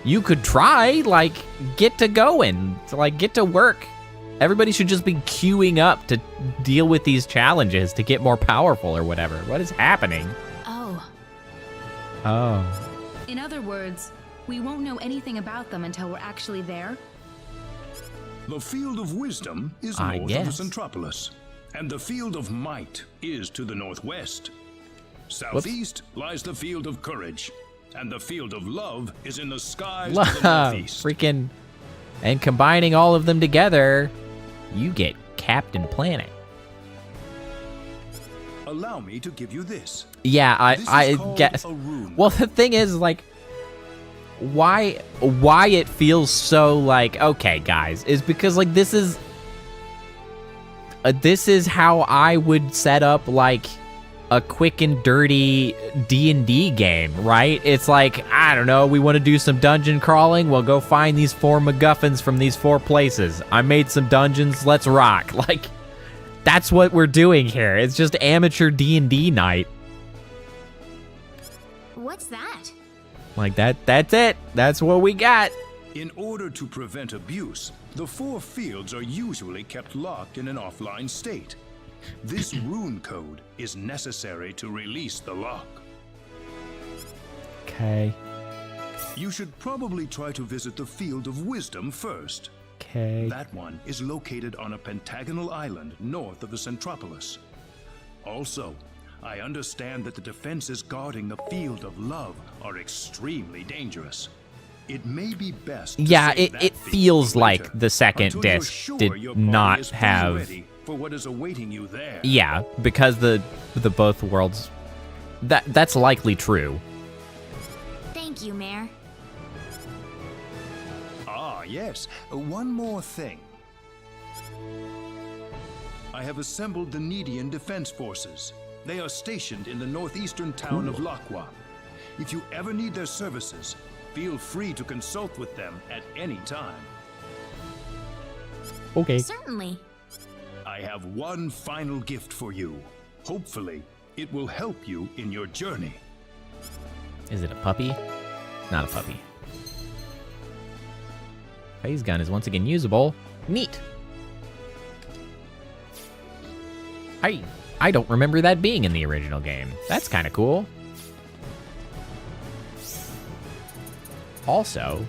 A: you could try, like, get to going, to, like, get to work. Everybody should just be queuing up to deal with these challenges to get more powerful or whatever. What is happening? Oh.
M: In other words, we won't know anything about them until we're actually there?
E: The Field of Wisdom is
A: I
E: north
A: guess.
E: of the Centropolis, and the Field of Might is to the northwest.
A: Whoops.
E: Southeast lies the Field of Courage, and the Field of Love is in the skies to the
A: Love,
E: northeast.
A: freaking, and combining all of them together, you get Captain Planet.
E: Allow me to give you this.
A: Yeah,
E: This is
A: I
E: called
A: guess.
E: a rune.
A: Well, the thing is, like, why it feels so like, okay, guys, is because, like, this is how I would set up, like, a quick and dirty D&D game, right? It's like, I don't know, we want to do some dungeon crawling, well, go find these 4 MacGuffins from these 4 places. I made some dungeons, let's rock. Like, that's what we're doing here. It's just amateur D&D night.
C: What's that?
A: Like, that's it. That's what we got.
E: In order to prevent abuse, the 4 fields are usually kept locked in an offline state. This rune code is necessary to release the lock.
A: Okay.
E: You should probably try to visit the Field of Wisdom first.
A: Okay.
E: That one is located on a pentagonal island north of the Centropolis. Also, I understand that the defenses guarding the Field of Love are extremely dangerous. It may be best to
A: Yeah,
E: save that
A: it
E: field
A: feels
E: for
A: like
E: later,
A: the second
E: until you're
A: disc
E: sure
A: did
E: your body
A: not
E: is fully
A: have.
E: ready for what is awaiting you there.
A: Yeah, because the both worlds. That's likely true.
C: Thank you, Mayor.
E: Ah, yes. One more thing. I have assembled the Nedian Defense Forces. They are stationed in the northeastern town of Lakwa. If you ever need their services, feel free to consult with them at any time.
A: Okay.
C: Certainly.
E: I have one final gift for you. Hopefully, it will help you in your journey.
A: Is it a puppy? Not a puppy. Phase gun is once again usable. Neat. I don't remember that being in the original game. That's kind of cool. Also,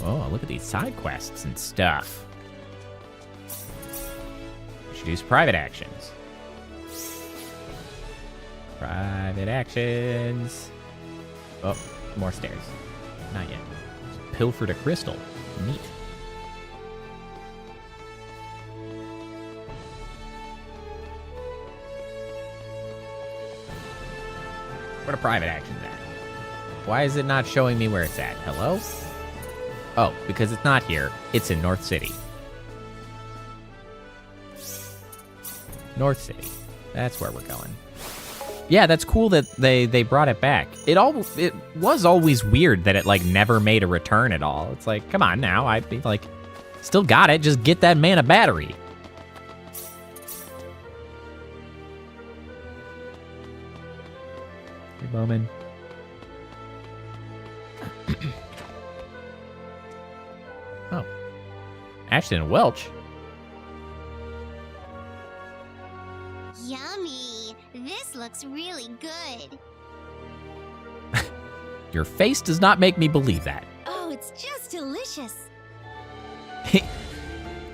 A: oh, look at these side quests and stuff. Introduce private actions. Private actions. Oh, more stairs. Not yet. Pilfered a crystal. Neat. Where are private actions at? Why is it not showing me where it's at? Hello? Oh, because it's not here. It's in North City. North City. That's where we're going. Yeah, that's cool that they brought it back. It was always weird that it like never made a return at all. It's like, come on now, I like still got it. Just get that man a battery. Hey, Bowman. Oh, Ashton and Welch.
C: Yummy. This looks really good.
A: Your face does not make me believe that.
C: Oh, it's just delicious.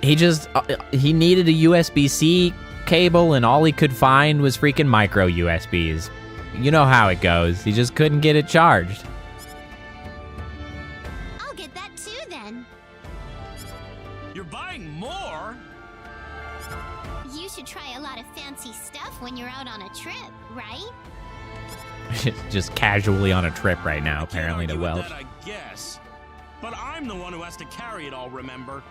A: He just he needed a USB-C cable and all he could find was freaking micro USBs. You know how it goes. He just couldn't get it charged.
C: I'll get that too then.
E: You're buying more?
C: You should try a lot of fancy stuff when you're out on a trip, right?
A: Just casually on a trip right now, apparently, to Welch.
E: That, I guess. But I'm the one who has to carry it all, remember?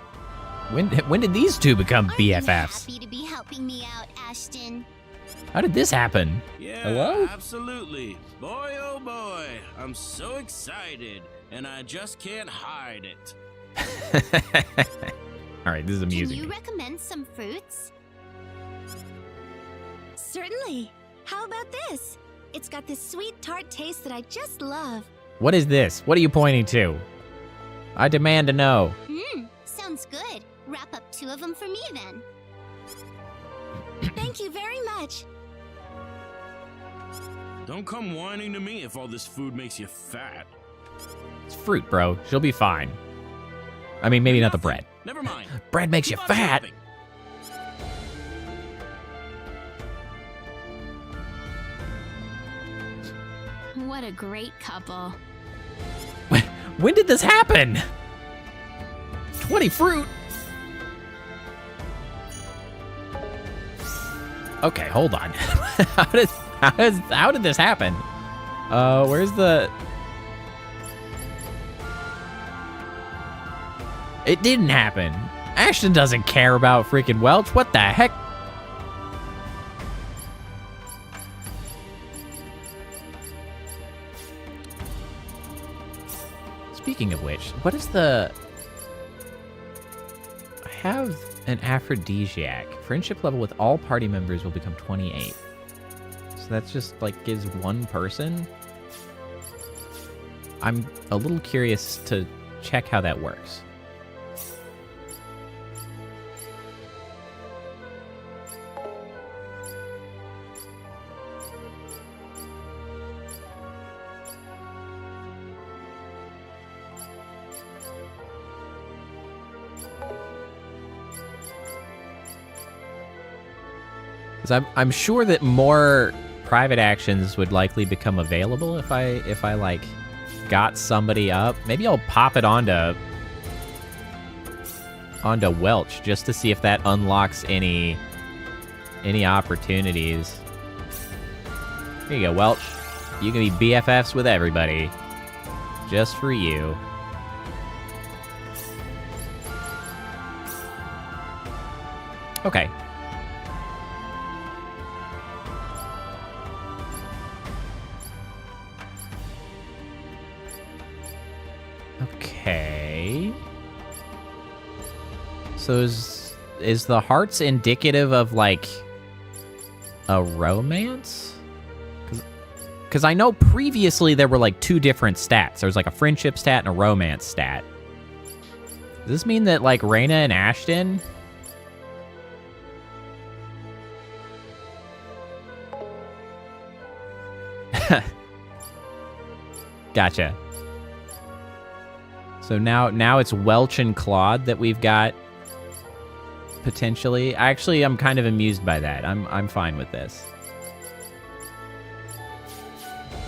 A: When did these two become BFFs?
C: Happy to be helping me out, Ashton.
A: How did this happen?
E: Yeah,
A: Hello?
E: Absolutely. Boy, oh boy, I'm so excited, and I just can't hide it.
A: All right, this is amusing.
C: Can you recommend some fruits?
L: Certainly. How about this? It's got this sweet tart taste that I just love.
A: What is this? What are you pointing to? I demand to know.
C: Sounds good. Wrap up 2 of them for me then.
L: Thank you very much.
E: Don't come whining to me if all this food makes you fat.
A: It's fruit, bro. She'll be fine. I mean, maybe not the bread.
E: Never mind.
A: Bread makes you fat.
E: Shopping.
C: What a great couple.
A: When did this happen? 20 fruit? Okay, hold on. How did this happen? Where's the... It didn't happen. Ashton doesn't care about freaking Welch. What the heck? Speaking of which, what is the... I have an aphrodisiac. Friendship level with all party members will become 28. So that's just, like, gives one person? I'm a little curious to check how that works. I'm sure that more private actions would likely become available if I like got somebody up. Maybe I'll pop it onto Welch just to see if that unlocks any opportunities. Here you go, Welch. You can be BFFs with everybody. Just for you. Okay. Okay. So is the hearts indicative of like a romance? Because I know previously there were like 2 different stats. There was like a friendship stat and a romance stat. Does this mean that like Raina and Ashton? Gotcha. So now it's Welch and Claude that we've got potentially. Actually, I'm kind of amused by that. I'm fine with this.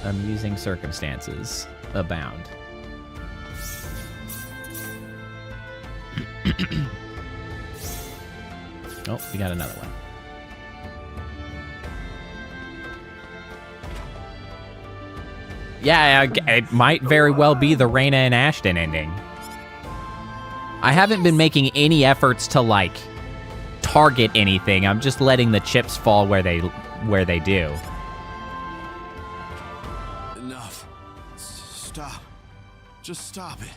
A: Amusing circumstances abound. Oh, we got another one. Yeah, it might very well be the Reyna and Ashton ending. I haven't been making any efforts to, like, target anything. I'm just letting the chips fall where they do.
E: Enough. Stop. Just stop it.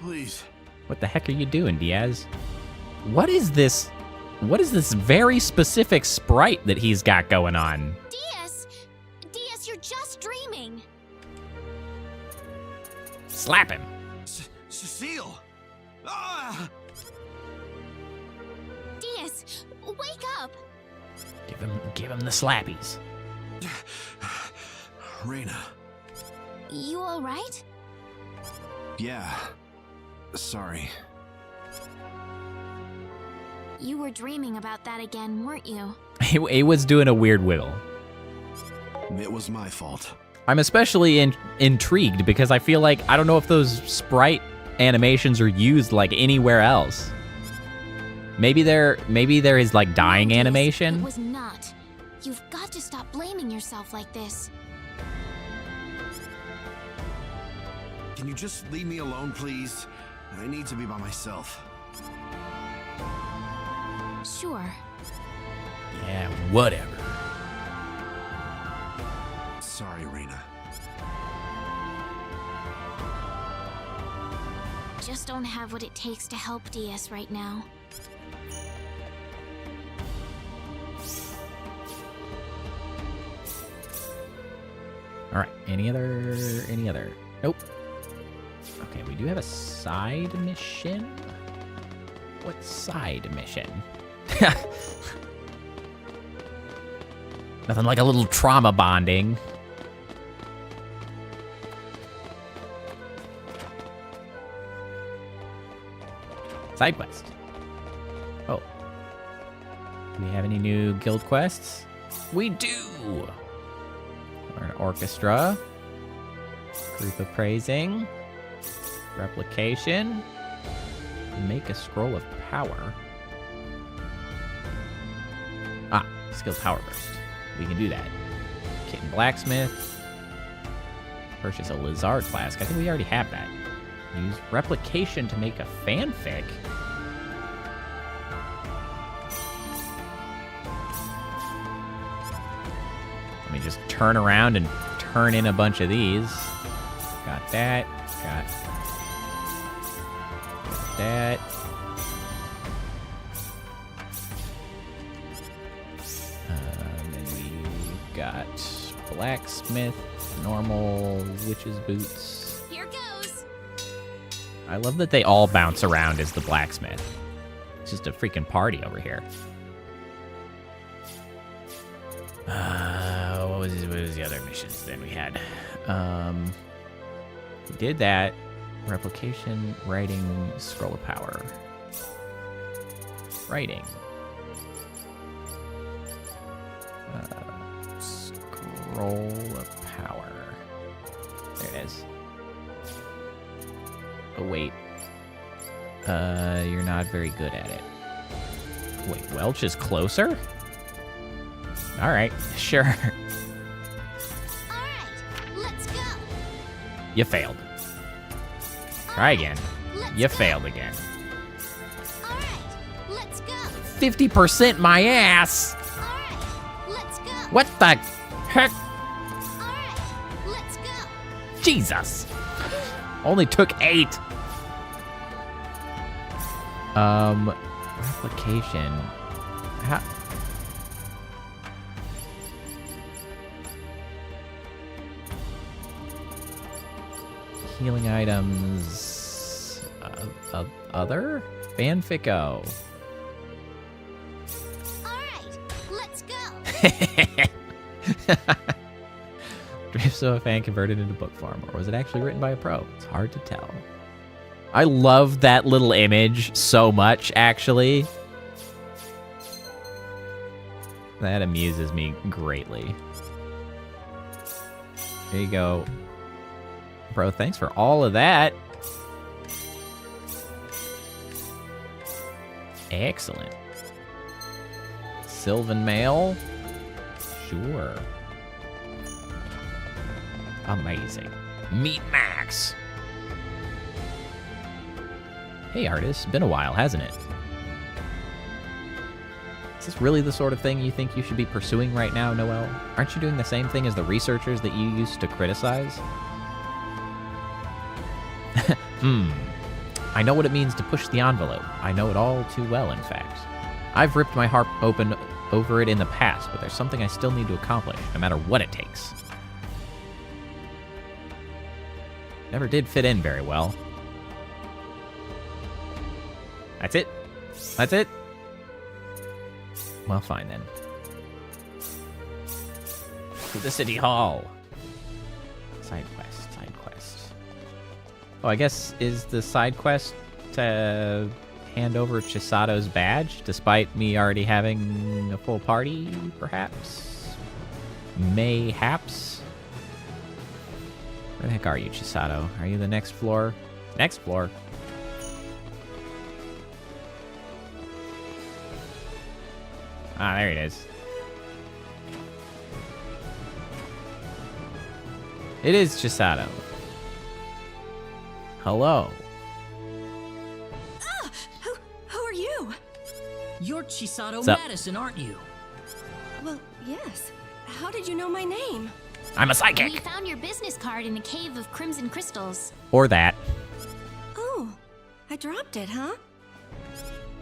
E: Please.
A: What the heck are you doing, Diaz? What is this? What is this very specific sprite that he's got going on?
C: Diaz, you're just dreaming.
A: Slap him.
E: Cecile. Ah!
C: Diaz, wake up.
A: Give him the slappies.
E: Reyna.
C: You all right?
E: Yeah. Sorry.
C: You were dreaming about that again, weren't you?
A: He was doing a weird wiggle.
E: It was my fault.
A: I'm especially intrigued because I feel like I don't know if those sprite animations are used like anywhere else. Maybe there is like dying animation.
C: It was not. You've got to stop blaming yourself like this.
E: Can you just leave me alone, please? I need to be by myself.
C: Sure.
A: Yeah, whatever.
E: Sorry, Reyna.
C: Just don't have what it takes to help DS right now.
A: All right. Any other? Nope. Okay, we do have a side mission. What side mission? Nothing like a little trauma bonding. Side quest. Oh. Do we have any new guild quests? We do! An orchestra. Group of praising. Replication. Make a scroll of power. Ah, skill power burst. We can do that. Kitten blacksmith. Purchase a lizard flask. I think we already have that. Use replication to make a fanfic. Let me just turn around and turn in a bunch of these. Got that. Got that. Then we got blacksmith, normal, witch's boots.
C: Here goes.
A: I love that they all bounce around as the blacksmith. It's just a freaking party over here. What was the other missions then we had? We did that. Replication, writing, scroll of power. Writing. Scroll of power. There it is. Oh, wait. You're not very good at it. Wait, Welch is closer? Alright, sure.
C: Alright, let's go.
A: You failed. Try again. You failed again.
C: Alright, let's go.
A: 50% my ass!
C: Alright, let's go.
A: What the heck?
C: Alright, let's go.
A: Jesus! Only took 8. Replication. How? Healing items. Other? Fanfico.
C: Alright, let's go.
A: Drifts of a fan converted into book form, or was it actually written by a pro? It's hard to tell. I love that little image so much, actually. That amuses me greatly. There you go. Bro, thanks for all of that. Excellent. Sylvan Mail? Sure. Amazing. Meet Max! Hey, artist. Been a while, hasn't it? Is this really the sort of thing you think you should be pursuing right now, Noel? Aren't you doing the same thing as the researchers that you used to criticize? I know what it means to push the envelope. I know it all too well, in fact. I've ripped my heart open over it in the past, but there's something I still need to accomplish, no matter what it takes. Never did fit in very well. That's it? That's it? Well, fine then. To the city hall. Side quest, side quest. Oh, I guess is the side quest to hand over Chisato's badge, despite me already having a full party, perhaps? Mayhaps? Where the heck are you, Chisato? Are you the next floor? Next floor. Ah, there it is. It is Chisato. Hello.
L: Who are you?
K: You're Chisato
A: Sup?
K: Madison, aren't you?
L: Well, yes. How did you know my name?
A: I'm a
C: We
A: psychic.
C: found your business card in the cave of crimson crystals.
A: Or that.
L: Oh, I dropped it, huh?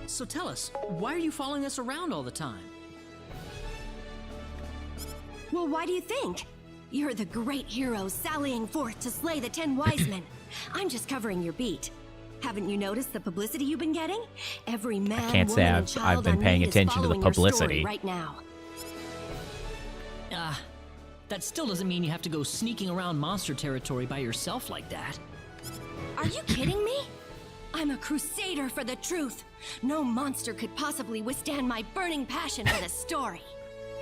K: So tell us, why are you following us around all the time?
L: Well, why do you think? You're the great hero sallying forth to slay the 10 wise men. I'm just covering your beat. Haven't you noticed the publicity you've been getting? Every man,
A: can't say
L: woman, and
A: I've
L: child
A: been
L: on
A: paying
L: Nede is
A: attention to the
L: following your story
A: publicity.
L: right now.
K: That still doesn't mean you have to go sneaking around monster territory by yourself like that.
L: Are you kidding me? I'm a crusader for the truth. No monster could possibly withstand my burning passion for the story.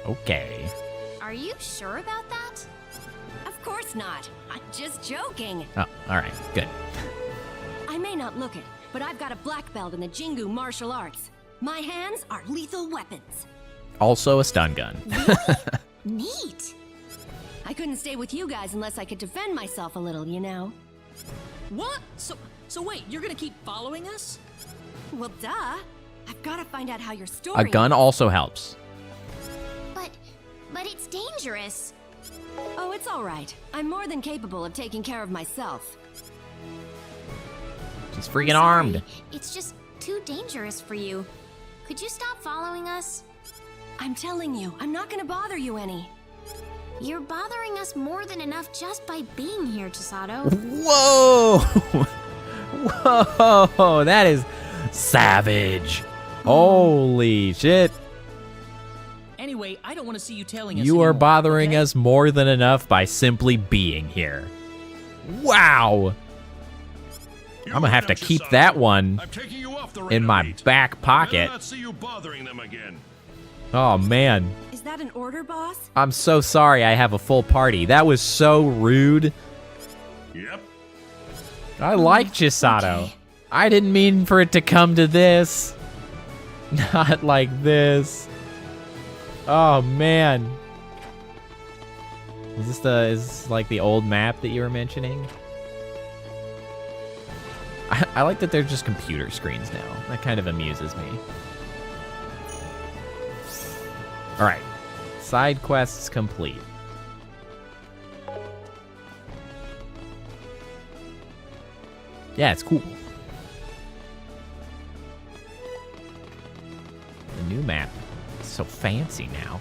A: Okay.
C: Are you sure about that?
L: Of course not. I'm just joking.
A: Oh, alright. Good.
L: I may not look it, but I've got a black belt in the Jingu martial arts. My hands are lethal weapons.
A: Also a stun gun.
C: Neat.
L: I couldn't stay with you guys unless I could defend myself a little, you know.
K: What? So wait, you're gonna keep following us?
L: Well, duh. I've got to find out how your story.
A: A gun also helps.
C: But it's dangerous.
L: Oh, it's all right. I'm more than capable of taking care of myself.
A: She's
C: I'm
A: freaking
C: sorry.
A: armed.
C: It's just too dangerous for you. Could you stop following us?
L: I'm telling you, I'm not gonna bother you any.
C: You're bothering us more than enough just by being here, Chisato.
A: Whoa! Whoa! That is savage. Holy shit.
K: Anyway, I don't want to see you tailing us
A: You are
K: anymore,
A: bothering
K: okay?
A: us more than enough by simply being here. Wow. I'm gonna have to keep that one in my back pocket. Oh man.
L: Is that an order, boss?
A: I'm so sorry I have a full party. That was so rude.
E: Yep.
A: I like Chisato.
C: Okay.
A: I didn't mean for it to come to this. Not like this. Oh man. Is this like the old map that you were mentioning? I like that they're just computer screens now. That kind of amuses me. Alright. Side quests complete. Yeah, it's cool. The new map is so fancy now.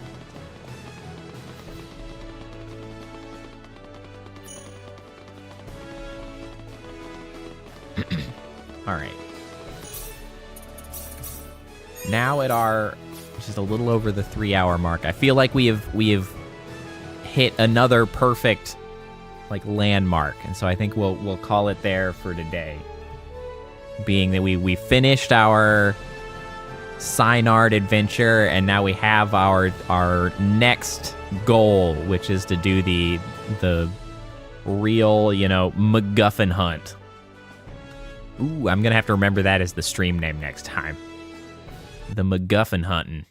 A: All right. Now at our just a little over the 3-hour mark, I feel like we have hit another perfect like landmark, and so I think we'll call it there for today. Being that we finished our Synard adventure, and now we have our next goal, which is to do the real, MacGuffin hunt. Ooh, I'm gonna have to remember that as the stream name next time. The MacGuffin hunting.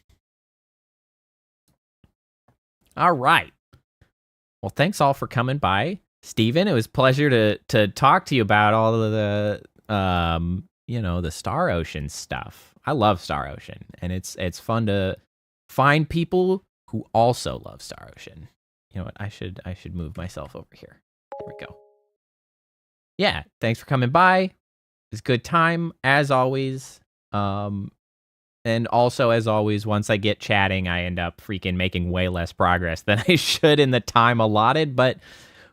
A: All right. Well, thanks all for coming by, Steven. It was a pleasure to talk to you about all of the the Star Ocean stuff. I love Star Ocean, and it's fun to find people who also love Star Ocean. You know what? I should move myself over here. There we go. Yeah, thanks for coming by. It was a good time as always. And also, as always, once I get chatting, I end up freaking making way less progress than I should in the time allotted. But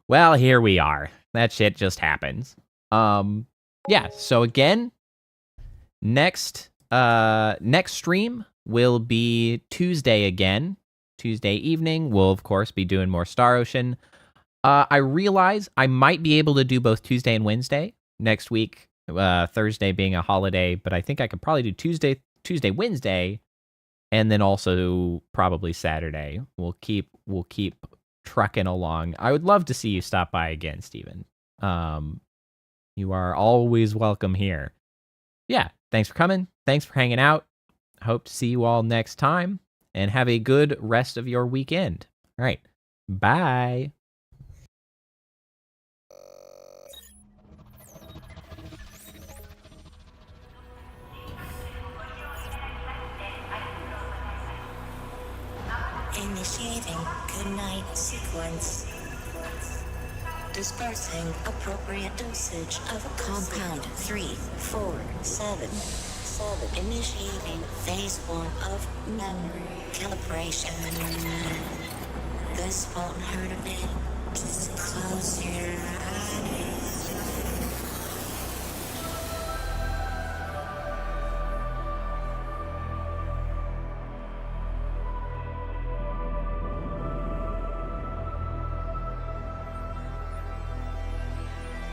A: well, here we are. That shit just happens. Yeah. So again, next stream will be Tuesday again. Tuesday evening. We'll, of course, be doing more Star Ocean. I realize I might be able to do both Tuesday and Wednesday next week, Thursday being a holiday, but I think I could probably do Tuesday, Wednesday, and then also probably Saturday. We'll keep trucking along. I would love to see you stop by again, Steven. You are always welcome here. Yeah, thanks for coming. Thanks for hanging out. Hope to see you all next time, and have a good rest of your weekend. All right, bye.
N: Initiating goodnight sequence. Dispersing appropriate dosage of compound 347. Initiating phase 1 of memory calibration. This won't hurt a bit. Just close your eyes.